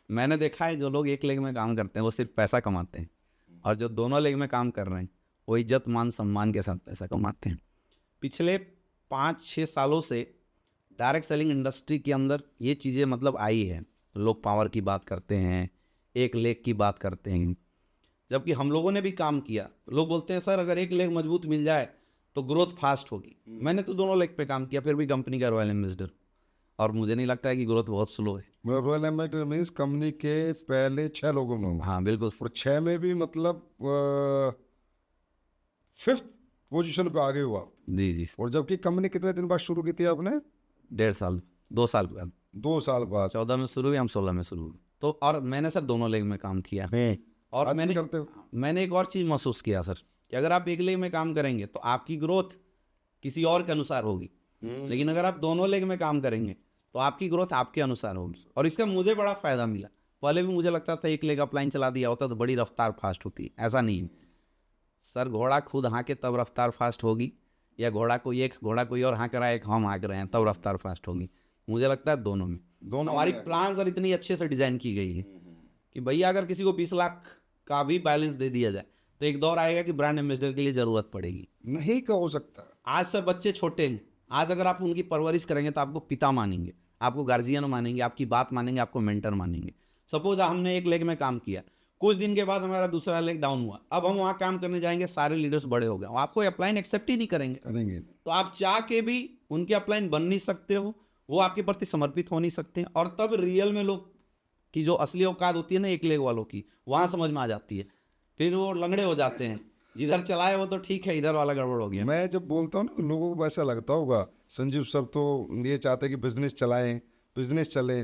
मैंने देखा है जो लोग एक लेग में काम करते हैं वो सिर्फ पैसा कमाते हैं, और जो दोनों लेग में काम कर रहे हैं वो इज्जत मान सम्मान के साथ पैसा कमाते हैं। पिछले 5-6 सालों से डायरेक्ट सेलिंग इंडस्ट्री के अंदर ये चीज़ें मतलब आई है। लोग पावर की बात करते हैं, एक लेग की बात करते हैं, जबकि हम लोगों ने भी काम किया। लोग बोलते हैं सर अगर एक लेग मजबूत मिल जाए तो ग्रोथ फास्ट होगी। मैंने तो दोनों लेग पे काम किया, फिर भी कंपनी का रॉयल एम्बेसडर, और मुझे नहीं लगता है कि ग्रोथ बहुत स्लो है। रॉयल एम्बेसडर मीन्स कंपनी के पहले 6 लोगों में हूँ। हाँ बिल्कुल। और 6 में भी मतलब 5th पोजीशन पे आ गए हुआ। जी जी। और जबकि कंपनी कितने दिन बाद शुरू की थी आपने? 1.5 साल 2 साल बाद। 2 साल बाद। 14 में शुरू हुई, हम 16 में शुरू हुए। तो और मैंने सर दोनों लेग में काम किया, और आज भी करते हो? मैंने एक और चीज़ महसूस किया सर कि अगर आप एक लेग में काम करेंगे तो आपकी ग्रोथ किसी और के अनुसार होगी, लेकिन अगर आप दोनों लेग में काम करेंगे तो आपकी ग्रोथ आपके अनुसार होगी। और इसका मुझे बड़ा फ़ायदा मिला। पहले भी मुझे लगता था एक लेग अपलाइन चला दिया होता तो बड़ी रफ्तार फास्ट होती है, ऐसा नहीं है सर। घोड़ा खुद हाँके तब रफ्तार फास्ट होगी, या घोड़ा कोई और हाँक रहा है, एक हम हाँक रहे हैं, तब रफ्तार फास्ट होगी। मुझे लगता है दोनों में। हमारी प्लान सर इतनी अच्छे से डिज़ाइन की गई है कि भैया अगर किसी को 20 लाख का भी बैलेंस दे दिया जाए तो एक दौर आएगा कि ब्रांड एम्बेसडर के लिए ज़रूरत पड़ेगी। नहीं का हो सकता। आज सर बच्चे छोटे हैं, आज अगर आप उनकी परवरिश करेंगे तो आपको पिता मानेंगे, आपको गार्जियन मानेंगे, आपकी बात मानेंगे, आपको मेंटर मानेंगे। सपोज हमने एक लेग में काम किया, कुछ दिन के बाद हमारा दूसरा लेग डाउन हुआ, अब हम वहाँ काम करने जाएंगे, सारे लीडर्स बड़े हो गए, आपको अपलाइन एक्सेप्ट ही नहीं करेंगे। तो आप चाह के भी उनके अपलाइन बन नहीं सकते हो, वो आपके प्रति समर्पित हो नहीं सकते हैं। और तब रियल में लोग की जो असली औकात होती है ना एक लेग वालों की, वहाँ समझ में आ जाती है। फिर वो लंगड़े हो जाते हैं, जिधर चलाए वो तो ठीक है, इधर वाला गड़बड़ हो गया। मैं जब बोलता हूँ ना लोगों को ऐसा लगता होगा संजीव सर तो ये चाहते हैं कि बिजनेस चलाएं, बिजनेस चले,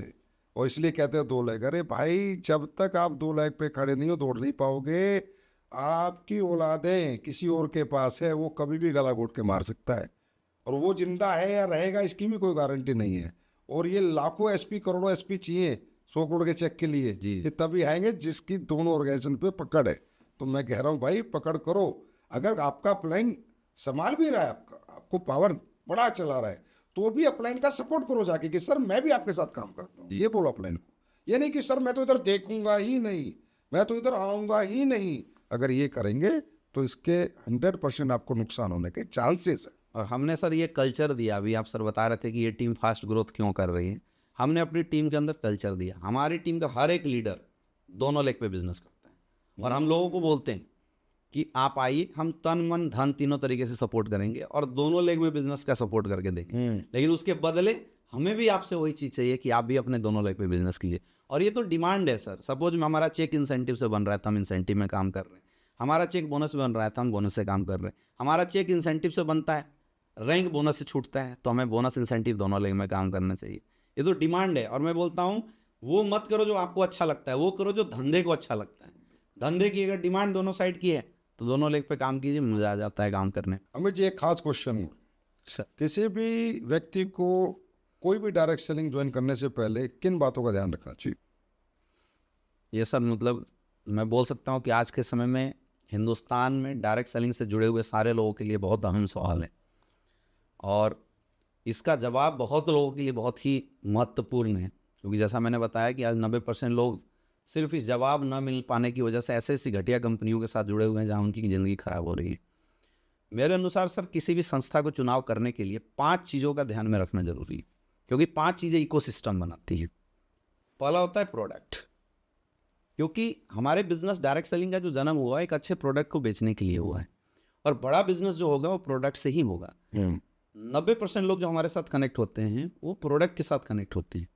और इसलिए कहते हैं 2 लेग। अरे भाई जब तक आप 2 लेग पे खड़े नहीं हो दौड़ नहीं पाओगे। आपकी औलादें किसी और के पास है, वो कभी भी गला घोट के मार सकता है, और वो जिंदा है या रहेगा इसकी भी कोई गारंटी नहीं है। और ये लाखों एसपी करोड़ों एसपी चाहिए 100 करोड़ के चेक के लिए, ये तभी आएंगे जिसकी दोनों ऑर्गेनाइजेशन पे पकड़ है। तो मैं कह रहा हूँ भाई पकड़ करो। अगर आपका अपलाइन संभाल भी रहा है, आपको पावर बड़ा चला रहा है, तो भी अपलाइन का सपोर्ट करो जाके कि सर मैं भी आपके साथ काम करता हूँ, ये बोलो अपलाइन को। ये नहीं कि सर मैं तो इधर देखूंगा ही नहीं, मैं तो इधर आऊँगा ही नहीं। अगर ये करेंगे तो इसके 100% आपको नुकसान होने के चांसेस है। और हमने सर ये कल्चर दिया, अभी आप सर बता रहे थे कि ये टीम फास्ट ग्रोथ क्यों कर रही है, हमने अपनी टीम के अंदर कल्चर दिया। हमारी टीम का हर एक लीडर दोनों लेग पे बिजनेस करता है, और हम लोगों को बोलते हैं कि आप आइए, हम तन मन धन तीनों तरीके से सपोर्ट करेंगे और दोनों लेग में बिजनेस का सपोर्ट करके देंगे, लेकिन उसके बदले हमें भी आपसे वही चीज़ चाहिए कि आप भी अपने दोनों लेग पे बिजनेस कीजिए। और ये तो डिमांड है सर। सपोज में हमारा चेक इंसेंटिव से बन रहा है तो हम इंसेंटिव में काम कर रहे हैं, हमारा चेक बोनस बन रहा है तो हम बोनस से काम कर रहे हैं, हमारा चेक इंसेंटिव से बनता है, रैंक बोनस से छूटता है, तो हमें बोनस इंसेंटिव दोनों लेग में काम करना चाहिए। ये तो डिमांड है। और मैं बोलता हूँ वो मत करो जो आपको अच्छा लगता है, वो करो जो धंधे को अच्छा लगता है। धंधे की अगर डिमांड दोनों साइड की है तो दोनों लेग पे काम कीजिए, मजा आ जाता है काम करने। अमित जी, एक खास क्वेश्चन है, सर किसी भी व्यक्ति को कोई भी डायरेक्ट सेलिंग ज्वाइन करने से पहले किन बातों का ध्यान रखना चाहिए? ये सब मतलब मैं बोल सकता हूँ कि आज के समय में हिंदुस्तान में डायरेक्ट सेलिंग से जुड़े हुए सारे लोगों के लिए बहुत अहम सवाल है और इसका जवाब बहुत लोगों के लिए बहुत ही महत्वपूर्ण है, क्योंकि जैसा मैंने बताया कि आज 90% लोग सिर्फ इस जवाब न मिल पाने की वजह से ऐसे ऐसी घटिया कंपनियों के साथ जुड़े हुए हैं जहाँ उनकी ज़िंदगी खराब हो रही है। मेरे अनुसार सर किसी भी संस्था को चुनाव करने के लिए 5 चीज़ों का ध्यान में रखना जरूरी है, क्योंकि 5 चीज़ें इकोसिस्टम बनाती है। पहला होता है प्रोडक्ट, क्योंकि हमारे बिजनेस डायरेक्ट सेलिंग का जो जन्म हुआ है एक अच्छे प्रोडक्ट को बेचने के लिए हुआ है, और बड़ा बिजनेस जो होगा वो प्रोडक्ट से ही होगा। 90% लोग जो हमारे साथ कनेक्ट होते हैं वो प्रोडक्ट के साथ कनेक्ट होते हैं।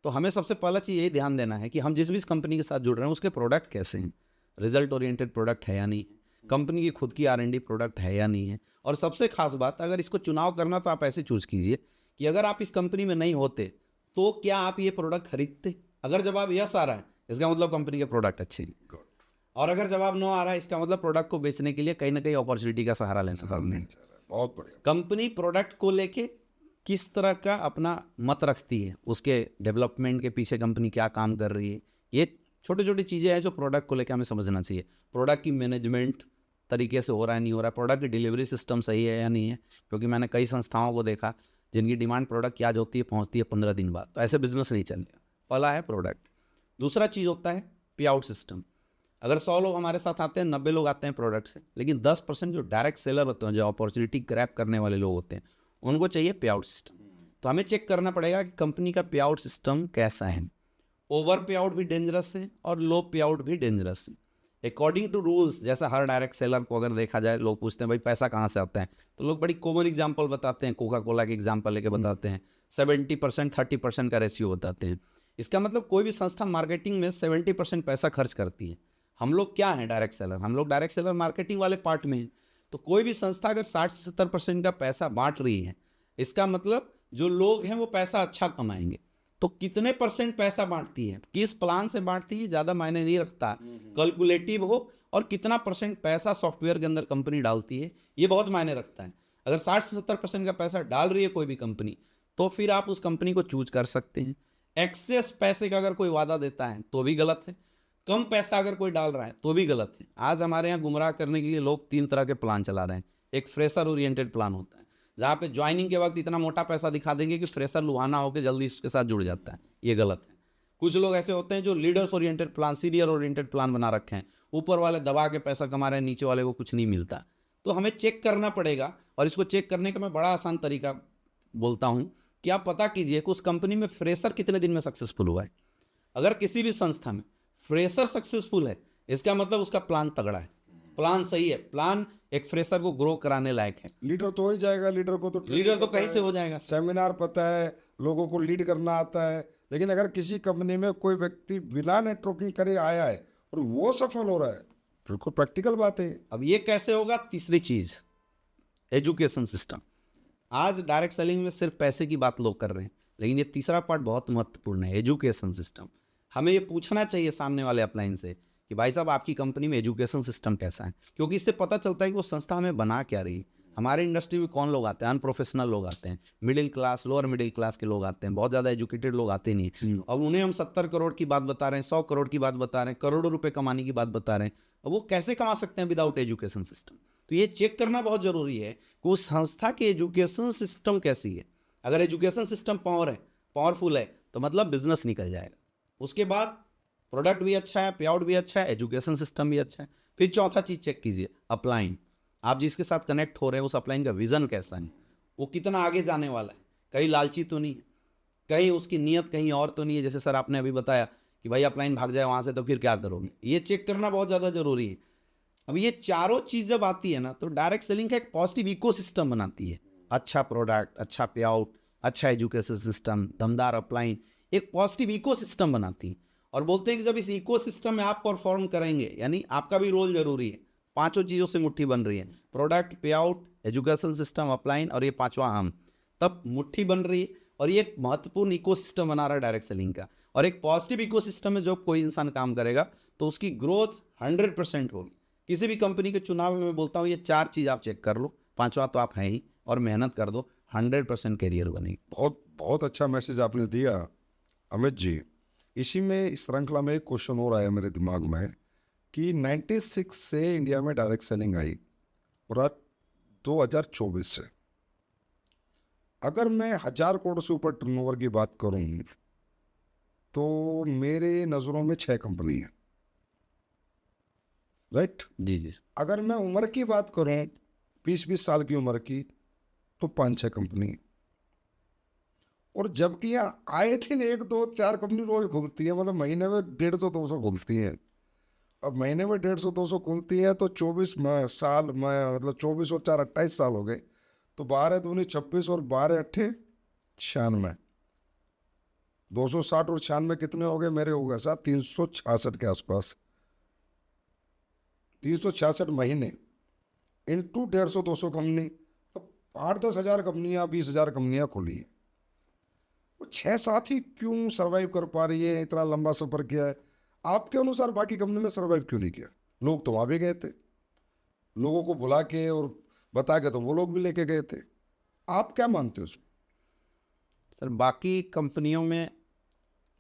तो हमें सबसे पहला चीज़ यही ध्यान देना है कि हम जिस भी कंपनी के साथ जुड़ रहे हैं उसके प्रोडक्ट कैसे हैं, रिजल्ट ओरिएंटेड प्रोडक्ट है या नहीं है, कंपनी की खुद की R&D प्रोडक्ट है या नहीं है। और सबसे खास बात, अगर इसको चुनाव करना तो आप ऐसे चूज कीजिए कि अगर आप इस कंपनी में नहीं होते तो क्या आप ये प्रोडक्ट खरीदते। अगर जवाब यस आ रहा है इसका मतलब कंपनी के प्रोडक्ट अच्छे हैं, और अगर जवाब नो आ रहा है इसका मतलब प्रोडक्ट को बेचने के लिए कहीं ना कहीं अपॉर्चुनिटी का सहारा लेना सकते हैं। बहुत बढ़िया। कंपनी प्रोडक्ट को लेके किस तरह का अपना मत रखती है, उसके डेवलपमेंट के पीछे कंपनी क्या काम कर रही है, ये छोटी छोटी चीज़ें हैं जो प्रोडक्ट को लेकर हमें समझना चाहिए। प्रोडक्ट की मैनेजमेंट तरीके से हो रहा है नहीं हो रहा है, प्रोडक्ट की डिलीवरी सिस्टम सही है या नहीं है, क्योंकि मैंने कई संस्थाओं को देखा जिनकी डिमांड प्रोडक्ट की आज होती है पहुंचती है 15 दिन बाद, तो ऐसे बिजनेस नहीं चलेगा। पहला है प्रोडक्ट। दूसरा चीज़ होता है पे आउट सिस्टम। अगर 100 लोग हमारे साथ आते हैं 90 लोग आते हैं प्रोडक्ट से, लेकिन 10% जो डायरेक्ट सेलर होते हैं, जो अपॉर्चुनिटी ग्रैब करने वाले लोग होते हैं, उनको चाहिए पे आउट सिस्टम। तो हमें चेक करना पड़ेगा कि कंपनी का पे आउट सिस्टम कैसा है। ओवर पे आउट भी डेंजरस है और लो पे आउट भी डेंजरस है। अकॉर्डिंग टू रूल्स, जैसा हर डायरेक्ट सेलर को अगर देखा जाए, लोग पूछते हैं भाई पैसा कहाँ से आता है, तो लोग बड़ी कॉमन एग्जांपल बताते हैं, कोका कोला के एग्जांपल लेके बताते हैं, 70% 30% का रेशियो बताते हैं। इसका मतलब कोई भी संस्था मार्केटिंग में 70% पैसा खर्च करती है। हम लोग क्या हैं डायरेक्ट सेलर, हम लोग डायरेक्ट सेलर मार्केटिंग वाले पार्ट में हैं। तो कोई भी संस्था अगर 60-70% का पैसा बांट रही है, इसका मतलब जो लोग हैं वो पैसा अच्छा कमाएंगे। तो कितने परसेंट पैसा बांटती है, किस प्लान से बांटती है, ज़्यादा मायने नहीं रखता। कैलकुलेटिव हो और कितना परसेंट पैसा सॉफ्टवेयर के अंदर कंपनी डालती है, ये बहुत मायने रखता है। अगर 60-70% का पैसा डाल रही है कोई भी कंपनी, तो फिर आप उस कंपनी को चूज कर सकते हैं। एक्सेस पैसे का अगर कोई वादा देता है तो भी गलत है, कम पैसा अगर कोई डाल रहा है तो भी गलत है। आज हमारे यहाँ गुमराह करने के लिए लोग 3 तरह के प्लान चला रहे हैं। एक फ्रेशर ओरिएंटेड प्लान होता है, जहाँ पे ज्वाइनिंग के वक्त इतना मोटा पैसा दिखा देंगे कि फ्रेशर लुहाना होकर जल्दी उसके साथ जुड़ जाता है, ये गलत है। कुछ लोग ऐसे होते हैं जो leaders oriented plan, senior oriented plan बना रखे हैं, ऊपर वाले दबा के पैसा कमा रहे हैं, नीचे वाले को कुछ नहीं मिलता। तो हमें चेक करना पड़ेगा, और इसको चेक करने का मैं बड़ा आसान तरीका बोलता हूँ कि आप पता कीजिए कि उस कंपनी में फ्रेशर कितने दिन में सक्सेसफुल हुआ है। अगर किसी भी संस्था में फ्रेशर सक्सेसफुल है, इसका मतलब उसका प्लान तगड़ा है, प्लान सही है, प्लान एक फ्रेशर को ग्रो कराने लायक है। लीडर तो हो ही जाएगा, लीडर को तो लीडर तो कहीं से हो जाएगा, सेमिनार पता है, लोगों को लीड करना आता है। लेकिन अगर किसी कंपनी में कोई व्यक्ति बिना नेटवर्किंग करे आया है और वो सफल हो रहा है, बिल्कुल प्रैक्टिकल बात है। अब ये कैसे होगा? तीसरी चीज, एजुकेशन सिस्टम। आज डायरेक्ट सेलिंग में सिर्फ पैसे की बात लोग कर रहे हैं, लेकिन ये तीसरा पार्ट बहुत महत्वपूर्ण है, एजुकेशन सिस्टम। हमें ये पूछना चाहिए सामने वाले अपलाइन से कि भाई साहब आपकी कंपनी में एजुकेशन सिस्टम कैसा है, क्योंकि इससे पता चलता है कि वो संस्था हमें बना क्या रही है। हमारे इंडस्ट्री में कौन लोग आते हैं? अनप्रोफेशनल लोग आते हैं, middle class, lower middle class के लोग आते हैं, बहुत ज़्यादा एजुकेटेड लोग आते नहीं। अब उन्हें हम 70 करोड़ की बात बता रहे हैं, 100 करोड़ की बात बता रहे हैं, करोड़ों रुपए कमाने की बात बता रहे हैं, अब वो कैसे कमा सकते हैं विदाउट एजुकेशन सिस्टम? तो ये चेक करना बहुत जरूरी है कि उस संस्था की एजुकेशन सिस्टम कैसी है। अगर एजुकेशन सिस्टम पावरफुल है तो मतलब बिजनेस निकल जाएगा। उसके बाद प्रोडक्ट भी अच्छा है, पे आउट भी अच्छा है, एजुकेशन सिस्टम भी अच्छा है। फिर चौथा चीज चेक कीजिए, अपलाइन। आप जिसके साथ कनेक्ट हो रहे हैं उस अपलाइन का विजन कैसा है, वो कितना आगे जाने वाला है, कहीं लालची तो नहीं है, कहीं उसकी नीयत कहीं और तो नहीं है। जैसे सर आपने अभी बताया कि भाई अपलाइन भाग जाए वहां से तो फिर क्या करोगे, ये चेक करना बहुत ज़्यादा जरूरी है। अब ये चारों चीज जब आती है ना तो डायरेक्ट सेलिंग का एक पॉजिटिव इकोसिस्टम बनाती है। अच्छा प्रोडक्ट, अच्छा पे आउट, अच्छा एजुकेशन सिस्टम, दमदार अपलाइन, एक पॉजिटिव इकोसिस्टम बनाती है। और बोलते हैं कि जब इस इकोसिस्टम में आप परफॉर्म करेंगे, यानी आपका भी रोल जरूरी है, पांचों चीज़ों से मुट्ठी बन रही है, प्रोडक्ट, पे आउट, एजुकेशन सिस्टम, अपलाइन और ये पांचवा हम, तब मुट्ठी बन रही है। और ये एक महत्वपूर्ण इकोसिस्टम बना रहा है डायरेक्ट सेलिंग का। और एक पॉजिटिव इकोसिस्टम में जब कोई इंसान काम करेगा तो उसकी ग्रोथ 100% होगी। किसी भी कंपनी के चुनाव में मैं बोलता हूँ ये चार चीज़ आप चेक कर लो, पांचवा तो आप हैं ही, और मेहनत कर दो, 100% कैरियर बनेगी। बहुत बहुत अच्छा मैसेज आपने दिया अमित जी। इसी में इस श्रृंखला में एक क्वेश्चन हो रहा है मेरे दिमाग में कि 96 से इंडिया में डायरेक्ट सेलिंग आई और आज 2024 से, अगर मैं 1000 करोड़ से ऊपर टर्नओवर की बात करूं तो मेरे नज़रों में 6 कंपनी है, राइट? जी जी। अगर मैं उम्र की बात करूं 20-20 साल की उम्र की तो 5-6 कंपनी। और जबकि यहाँ आए दिन 1-2-4 कंपनी रोज खुलती है, मतलब महीने में 150-200 खुलती हैं। अब महीने में 150-200 खुलती हैं तो 24 साल में, मतलब 24 और 4 28 साल हो गए, तो 12 दूनी 26 और 12 अट्ठे 96, 260 और 96 कितने हो गए मेरे? हो गए साथ 366 के आसपास। 366 महीने इंटू 150-200 कंपनी, तो 8-10 हज़ार कंपनियाँ, 20,000 कंपनियाँ खुली हैं। वो 6-7 ही क्यों सरवाइव कर पा रही है? इतना लंबा सफर किया है, आपके अनुसार बाकी कंपनी में सरवाइव क्यों नहीं किया? लोग तो वहाँ भी गए थे, लोगों को बुला के और बता के तो वो लोग भी लेके गए थे। आप क्या मानते हो उसमें? सर बाकी कंपनियों में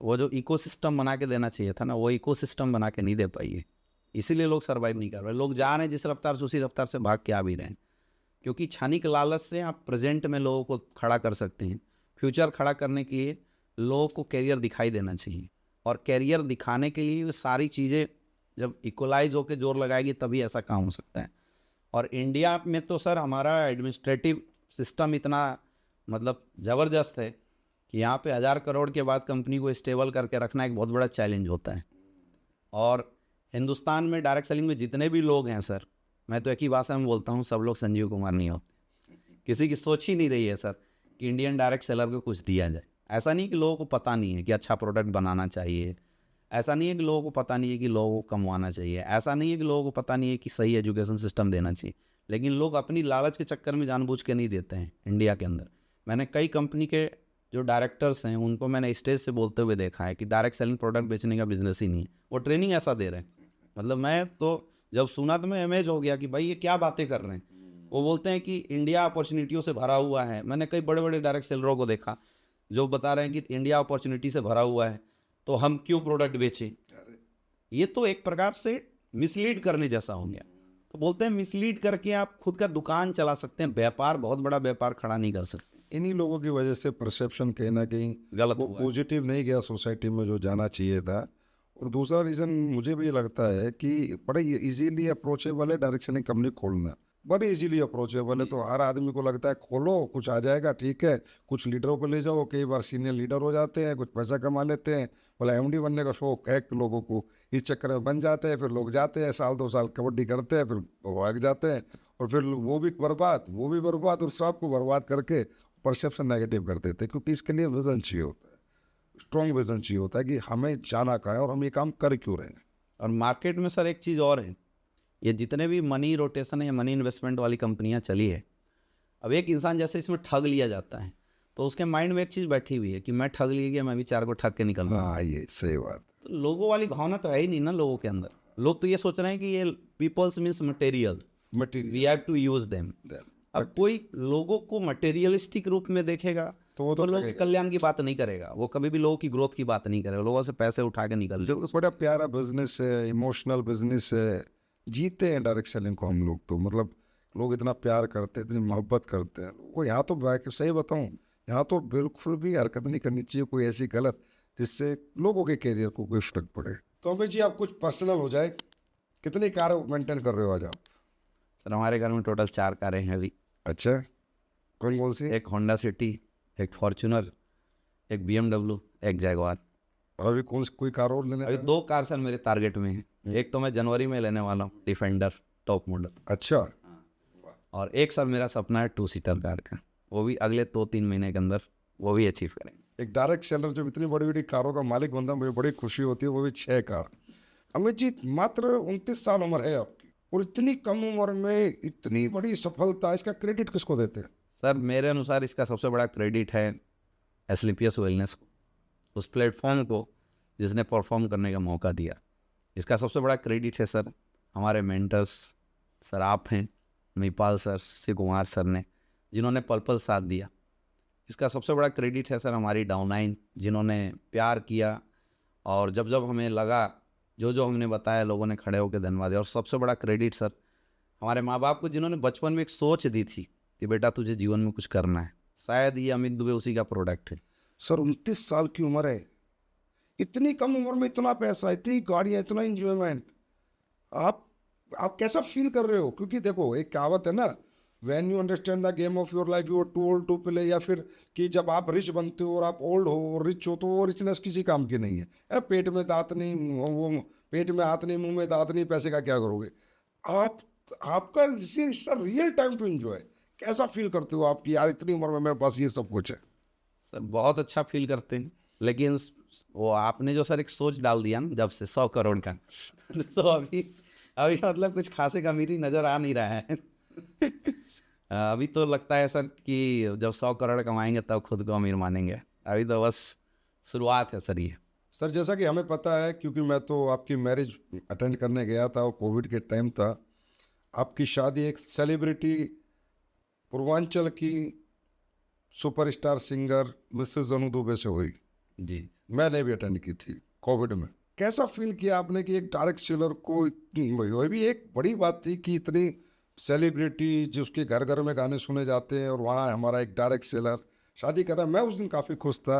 वो जो इकोसिस्टम बना के देना चाहिए था ना, वो इकोसिस्टम बना के नहीं दे पाई है, इसीलिए लोग सरवाइव नहीं कर रहे। लोग जा रहे हैं जिस रफ्तार से, उसी रफ्तार से भाग के आ भी रहे हैं। क्योंकि क्षणिक लालच से आप प्रेजेंट में लोगों को खड़ा कर सकते हैं, फ्यूचर खड़ा करने के लिए लोगों को कैरियर दिखाई देना चाहिए। और कैरियर दिखाने के लिए सारी चीज़ें जब इक्वलाइज होकर जोर लगाएगी तभी ऐसा काम हो सकता है। और इंडिया में तो सर हमारा एडमिनिस्ट्रेटिव सिस्टम इतना मतलब ज़बरदस्त है कि यहाँ पे 1000 करोड़ के बाद कंपनी को स्टेबल करके रखना एक बहुत बड़ा चैलेंज होता है। और हिंदुस्तान में डायरेक्ट सेलिंग में जितने भी लोग हैं सर, मैं तो एक ही भाषा में बोलता हूँ, सब लोग संजीव कुमार नहीं होते। किसी की सोच ही नहीं रही है सर कि इंडियन डायरेक्ट सेलर को कुछ दिया जाए। ऐसा नहीं कि लोगों को पता नहीं है कि अच्छा प्रोडक्ट बनाना चाहिए, ऐसा नहीं है कि लोगों को पता नहीं है कि लोगों को कमवाना चाहिए, ऐसा नहीं है कि लोगों को पता नहीं है कि सही एजुकेशन सिस्टम देना चाहिए, लेकिन लोग अपनी लालच के चक्कर में जानबूझ के नहीं देते हैं। इंडिया के अंदर मैंने कई कंपनी के जो डायरेक्टर्स हैं उनको मैंने स्टेज से बोलते हुए देखा है कि डायरेक्ट सेलिंग प्रोडक्ट बेचने का बिजनेस ही नहीं है, वो ट्रेनिंग ऐसा दे रहे हैं। मतलब मैं तो जब सुना तो मैं अमेज हो गया कि भाई ये क्या बातें कर रहे हैं। वो बोलते हैं कि इंडिया अपॉर्चुनिटियों से भरा हुआ है। मैंने कई बड़े बड़े डायरेक्ट सेलरों को देखा जो बता रहे हैं कि इंडिया अपॉर्चुनिटी से भरा हुआ है, तो हम क्यों प्रोडक्ट बेचें। ये तो एक प्रकार से मिसलीड करने जैसा हो गया। तो बोलते हैं मिसलीड करके आप खुद का दुकान चला सकते हैं, व्यापार, बहुत बड़ा व्यापार खड़ा नहीं कर सकते। इन्हीं लोगों की वजह से परसेप्शन कहीं ना कहीं गलत वो हुआ है। पॉजिटिव नहीं गया सोसाइटी में जो जाना चाहिए था। और दूसरा रीज़न मुझे भी लगता है कि बड़े इजीली अप्रोचेबल है डायरेक्ट सेलिंग कंपनी खोलना, बड़े इजीली अप्रोचेबल है। तो हर आदमी को लगता है खोलो, कुछ आ जाएगा, ठीक है, कुछ लीडरों को ले जाओ, कई बार सीनियर लीडर हो जाते हैं, कुछ पैसा कमा लेते हैं, बोला एमडी बनने का शौक है लोगों को, इस चक्कर में बन जाते हैं। फिर लोग जाते हैं, 1-2 साल कबड्डी करते हैं, फिर भाग जाते हैं, और फिर वो भी बर्बाद और सबको बर्बाद करके परसेप्शन नेगेटिव कर देते हैं। क्योंकि इसके लिए विजन चाहिए होता है, स्ट्रॉन्ग विजन चाहिए होता है कि हमें जाना कहाँ है और हम ये काम कर क्यों रहे हैं। और मार्केट में सर एक चीज़ और है, ये जितने भी मनी रोटेशन या मनी इन्वेस्टमेंट वाली कंपनियां चली है, अब एक इंसान जैसे इसमें ठग लिया जाता है तो उसके माइंड में एक चीज़ बैठी हुई है कि मैं ठग लिया गया, मैं भी 4 को ठग के निकल रहा हूं। हाँ, ये सही बात। तो लोगों वाली भावना तो है ही नहीं ना लोगों के अंदर। लोग तो ये सोच रहे हैं कि ये peoples means material, we have to use them. अब कोई लोगों को मटेरियलिस्टिक रूप में देखेगा तो वो तो लोगों के कल्याण की बात नहीं करेगा, वो कभी भी लोगों की ग्रोथ की बात नहीं करेगा, लोगों से पैसे उठा के निकल जो बड़ा प्यारा बिजनेस है, इमोशनल बिजनेस है, जीते हैं डायरेक्ट सेलिंग को हम लोग तो। मतलब लोग इतना प्यार करते हैं, इतनी मोहब्बत करते हैं। वो यहाँ तो सही बताऊँ, यहाँ तो बिल्कुल भी हरकत नहीं करनी चाहिए कोई ऐसी गलत जिससे लोगों के कैरियर को कोई फर्क पड़े। तो अमित जी, आप कुछ पर्सनल हो जाए, कितनी कार मेंटेन कर रहे हो आज आप? सर हमारे घर में टोटल 4 कारें हैं अभी। अच्छा, कौन सी? एक होंडा सिटी, एक फॉर्च्यूनर, एक BMW, एक जैगवार। और अभी कोई कार और लेने? अभी 2 कार सर मेरे टारगेट में है। एक तो मैं जनवरी में लेने वाला हूँ, डिफेंडर, टॉप मॉडल। अच्छा, और एक सर मेरा सपना है 2 सीटर कार का, वो भी अगले 2-3 महीने के अंदर वो भी अचीव करेंगे। एक डायरेक्ट सेलर जब इतनी बड़ी बड़ी कारों का मालिक बनता है मुझे बड़ी खुशी होती है, वो भी 6 कार। अमित जी, मात्र 29 साल उम्र है आपकी और इतनी कम उम्र में इतनी बड़ी सफलता, इसका क्रेडिट किसको देते हैं? सर मेरे अनुसार इसका सबसे बड़ा क्रेडिट है एसलीपीएस वेलनेस को, उस प्लेटफॉर्म को जिसने परफॉर्म करने का मौका दिया। इसका सबसे बड़ा क्रेडिट है सर हमारे मेंटर्स, सर आप हैं, महिपाल सर, शिव कुमार सर ने, जिन्होंने पल पल साथ दिया। इसका सबसे बड़ा क्रेडिट है सर हमारी डाउनलाइन, जिन्होंने प्यार किया और जब जब हमें लगा, जो जो हमने बताया, लोगों ने खड़े होकर धन्यवाद दिया। और सबसे बड़ा क्रेडिट सर हमारे माँ बाप को, जिन्होंने बचपन में एक सोच दी थी कि बेटा तुझे जीवन में कुछ करना है। शायद ये अमित दुबे उसी का प्रोडक्ट है। सर 29 साल की उम्र है, इतनी कम उम्र में इतना पैसा, इतनी गाड़ियाँ, इतना इंजॉयमेंट, आप कैसा फील कर रहे हो? क्योंकि देखो एक कहावत है ना, when you understand the game of your life you are too old to play, या फिर कि जब आप रिच बनते हो और आप ओल्ड हो और रिच हो तो वो रिचनेस किसी काम की नहीं है। पेट में दांत नहीं, वो पेट में हाथ नहीं, मुंह में दांत नहीं, पैसे का क्या करोगे आप? आपका रियल टाइम टू एंजॉय, कैसा फील करते हो आप कि यार इतनी उम्र में मेरे पास ये सब कुछ है? सर बहुत अच्छा फील करते हैं, लेकिन वो आपने जो सर एक सोच डाल दिया ना जब से 100 करोड़ का तो अभी मतलब कुछ खासे अमीरी नज़र आ नहीं रहा है। अभी तो लगता है सर कि जब 100 करोड़ कमाएंगे तब खुद को अमीर मानेंगे। अभी तो बस शुरुआत है सर ये। सर जैसा कि हमें पता है, क्योंकि मैं तो आपकी मैरिज अटेंड करने गया था और कोविड के टाइम था, आपकी शादी एक सेलिब्रिटी पूर्वांचल की superstar singer Mrs Anu Dubey से हुई। जी, मैंने भी अटेंड की थी कोविड में। कैसा फील किया आपने कि एक डायरेक्ट सेलर को ये भी एक बड़ी बात थी कि इतनी सेलिब्रिटी जिसके घर घर में गाने सुने जाते हैं और वहाँ हमारा एक डायरेक्ट सेलर शादी कर रहा है। मैं उस दिन काफ़ी खुश था।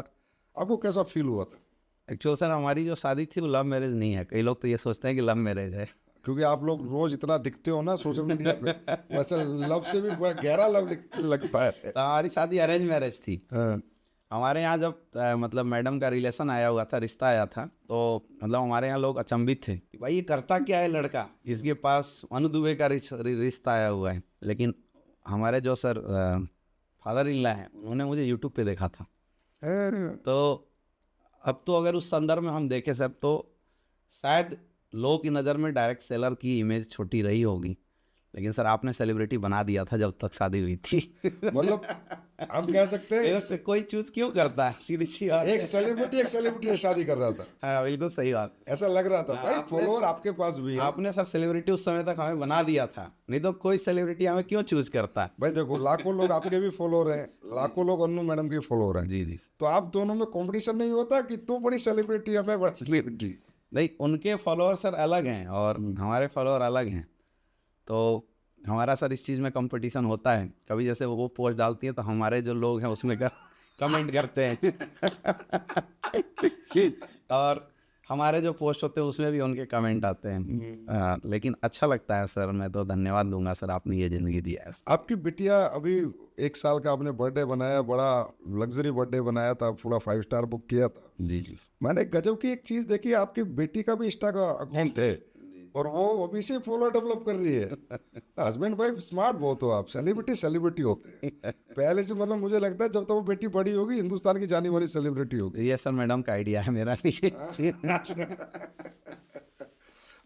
आपको कैसा फील हुआ था? एक्चुअल सर हमारी जो शादी थी वो लव मैरिज नहीं है। कई लोग तो ये सोचते हैं कि लव मैरिज है, क्योंकि आप लोग रोज इतना दिखते हो ना सोशल मीडिया पे, वैसे लव से भी बड़ा गहरा लव लगता है। तो हमारी शादी अरेंज मैरिज थी। हाँ। हमारे यहाँ जब मतलब मैडम का रिलेशन आया हुआ था, रिश्ता आया था, तो मतलब हमारे यहाँ लोग अचंभित थे कि भाई ये करता क्या है लड़का, इसके पास अनु दुबे का रिश्ता आया हुआ है। लेकिन हमारे जो सर फादर इन लॉ हैं, उन्होंने मुझे यूट्यूब पे देखा था। तो अब तो अगर उस संदर्भ में हम देखें सर, तो शायद लोगों की नज़र में डायरेक्ट सेलर की इमेज छोटी रही होगी, लेकिन सर आपने सेलिब्रिटी बना दिया था जब तक शादी हुई थी। मतलब हम कह सकते हैं से कोई चूज क्यों करता है, सीधी सी बात। एक सेलिब्रिटी से शादी कर रहा था। हाँ बिल्कुल सही बात। ऐसा लग रहा था भाई फॉलोअर आपके पास भी है। आपने सर सेलिब्रिटी उस समय तक हमें बना दिया था, नहीं तो कोई सेलिब्रिटी हमें क्यों चूज करता है। भाई देखो लाखों लोग आपके भी फॉलोअर हैं, लाखों लोग अन्नू मैडम के फॉलोअर हैं। जी जी। तो आप दोनों में कंपटीशन नहीं होता कि तू बड़ी सेलिब्रिटी है मैं बड़ा सेलिब्रिटी? नहीं, उनके फॉलोअर सर अलग हैं और हमारे फॉलोअर अलग हैं, तो हमारा सर इस चीज़ में कंपटीशन होता है। कभी जैसे वो पोस्ट डालती है तो हमारे जो लोग हैं उसमें कमेंट करते हैं और हमारे जो पोस्ट होते हैं उसमें भी उनके कमेंट आते हैं। लेकिन अच्छा लगता है सर, मैं तो धन्यवाद दूंगा सर, आपने ये ज़िंदगी दिया है। आपकी बिटिया अभी 1 साल का आपने बर्थडे बनाया, बड़ा लग्जरी बर्थडे बनाया था, पूरा 5 स्टार बुक किया था। जी जी। मैंने गजब की एक चीज़ देखी, आपकी बेटी का भी इंस्टा का अकाउंट है और वो अभी से फॉलो डेवलप कर रही है। हस्बैंड वाइफ स्मार्ट बहुत हो आप, सेलिब्रिटी होते हैं पहले से। मतलब मुझे लगता है जब तक वो बेटी बड़ी होगी हिंदुस्तान की जानी मानी सेलिब्रिटी होगी। ये सर मैडम का आइडिया है मेरा नहीं।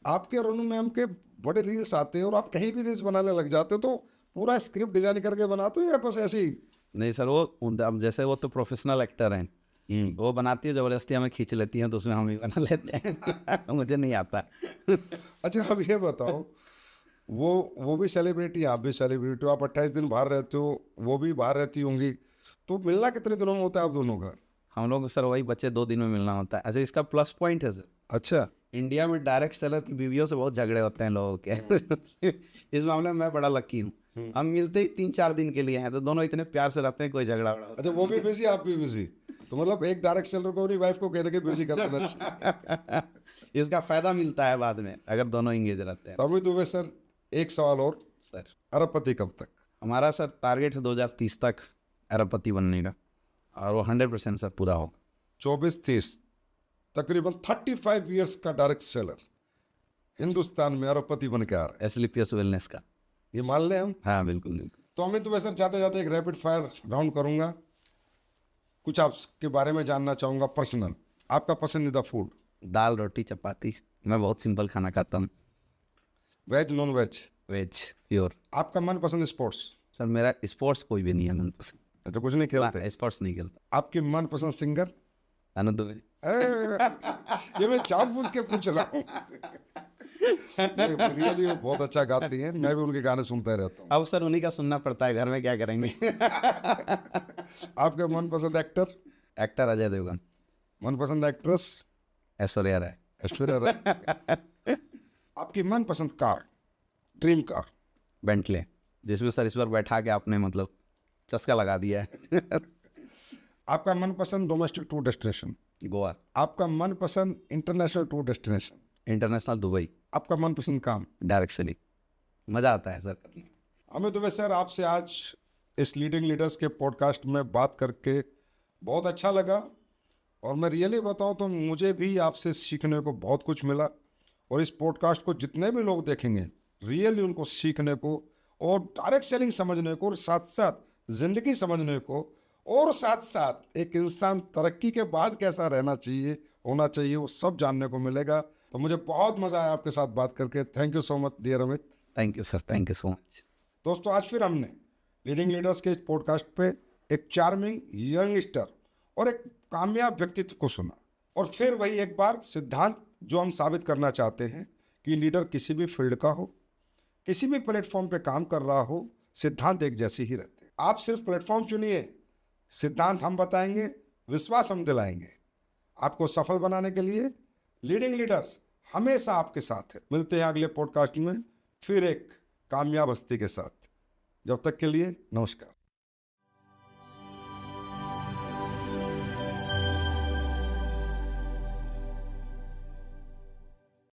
आपके और अनु मैम के बड़े रील्स आते हैं और आप कहीं भी रील्स बनाने लग जाते हो तो पूरा स्क्रिप्ट डिजाइन करके बनाते हो या बस ऐसे ही? नहीं सर, वो अब जैसे वो तो प्रोफेशनल एक्टर हैं, वो बनाती है जबरदस्ती हमें खींच लेती हैं तो उसमें हम ही बना लेते हैं। मुझे नहीं आता। अच्छा अब ये बताओ, वो भी सेलिब्रिटी, आप भी सेलिब्रिटी हो, आप 28 दिन बाहर रहते हो, वो भी बाहर रहती होंगी, तो मिलना कितने दिनों में होता है आप दोनों का? हम लोग सर वही बच्चे 2 दिन में मिलना होता है। अच्छा, इसका प्लस पॉइंट है सर, अच्छा इंडिया में डायरेक्ट सेलर की बीवियों से बहुत झगड़े होते हैं लोगों के। इस मामले में मैं बड़ा लकी हूँ। हम मिलते ही 3-4 दिन के लिए हैं तो दोनों इतने प्यार से रहते हैं, कोई झगड़ा वगड़ा। अच्छा, वो भी बिजी आप भी बिजी, तो मतलब एक डायरेक्ट सेलर को अपनी वाइफ को कहने के बिजी कर देना। इसका फायदा मिलता है बाद में अगर दोनों इंगेज रहते हैं। तो अभी तो सर एक सवाल और, सर अरबपति कब तक? हमारा सर टारगेट है 2030 तक अरबपति बनने का और वो 100% सर पूरा होगा। 24-30 तकरीबन 35 ईयर्स का डायरेक्ट सेलर हिंदुस्तान में अरबपति बन के आ रहे एसलीपीएस वेलनेस का। हैं, ये मान लें हम। हाँ बिल्कुल बिल्कुल। तो अमित भाई सर, जाते जाते एक रैपिड फायर राउंड करूंगा। कुछ आपके बारे में जानना चाहूंगा पर्सनल। आपका पसंदीदा फूड? दाल रोटी चपाती। मैं बहुत सिंपल खाना खाता हूँ। Veg non veg? Veg pure. आपका मनपसंद स्पोर्ट्स? सर मेरा स्पोर्ट्स कोई भी नहीं है मनपसंद। अच्छा, कुछ नहीं खेलते? स्पोर्ट्स नहीं खेलता। आपकी मनपसंद सिंगर? अनु दुबे। ये मैं जानबूझ के पूछ रहा हूँ। रियली वो बहुत अच्छा गाती हैं, मैं भी उनके गाने सुनता रहता हूँ। अब सर उन्हीं का सुनना पड़ता है, घर में क्या करेंगे। आपका मनपसंद एक्टर? एक्टर अजय देवगन। मनपसंद एक्ट्रेस? ऐश्वर्या राय। ऐश्वर्या राय। आपकी मनपसंद कार, ड्रीम कार? बेंटले, जिसमें सर इस पर बैठा के आपने मतलब चस्का लगा दिया है। आपका मनपसंद डोमेस्टिक टूर डेस्टिनेशन? गोवा। आपका मनपसंद international tour destination? International Dubai. आपका मनपसंद काम? Direct selling. मज़ा आता है सर करने में। अमित दुबे सर, आपसे आज इस लीडिंग लीडर्स के पॉडकास्ट में बात करके बहुत अच्छा लगा। और मैं रियली बताऊं तो मुझे भी आपसे सीखने को बहुत कुछ मिला। और इस पॉडकास्ट को जितने भी लोग देखेंगे, रियली उनको सीखने को और डायरेक्ट सेलिंग समझने को, और साथ साथ ज़िंदगी समझने को, और साथ साथ एक इंसान तरक्की के बाद कैसा रहना चाहिए, होना चाहिए, वो सब जानने को मिलेगा। तो मुझे बहुत मज़ा आया आपके साथ बात करके। Thank you so much dear Amit. Thank you sir, thank you so much. दोस्तों, आज फिर हमने लीडिंग लीडर्स के इस पॉडकास्ट पे एक चार्मिंग यंगस्टर और एक कामयाब व्यक्तित्व को सुना। और फिर वही एक बार सिद्धांत जो हम साबित करना चाहते हैं कि लीडर किसी भी फील्ड का हो, किसी भी प्लेटफॉर्म पे काम कर रहा हो, सिद्धांत एक जैसे ही रहते हैं। आप सिर्फ प्लेटफॉर्म चुनिए, सिद्धांत हम बताएंगे, विश्वास हम दिलाएंगे। आपको सफल बनाने के लिए लीडिंग लीडर्स हमेशा आपके साथ है। मिलते हैं अगले पॉडकास्ट में फिर एक कामयाब हस्ती के साथ। जब तक के लिए नमस्कार।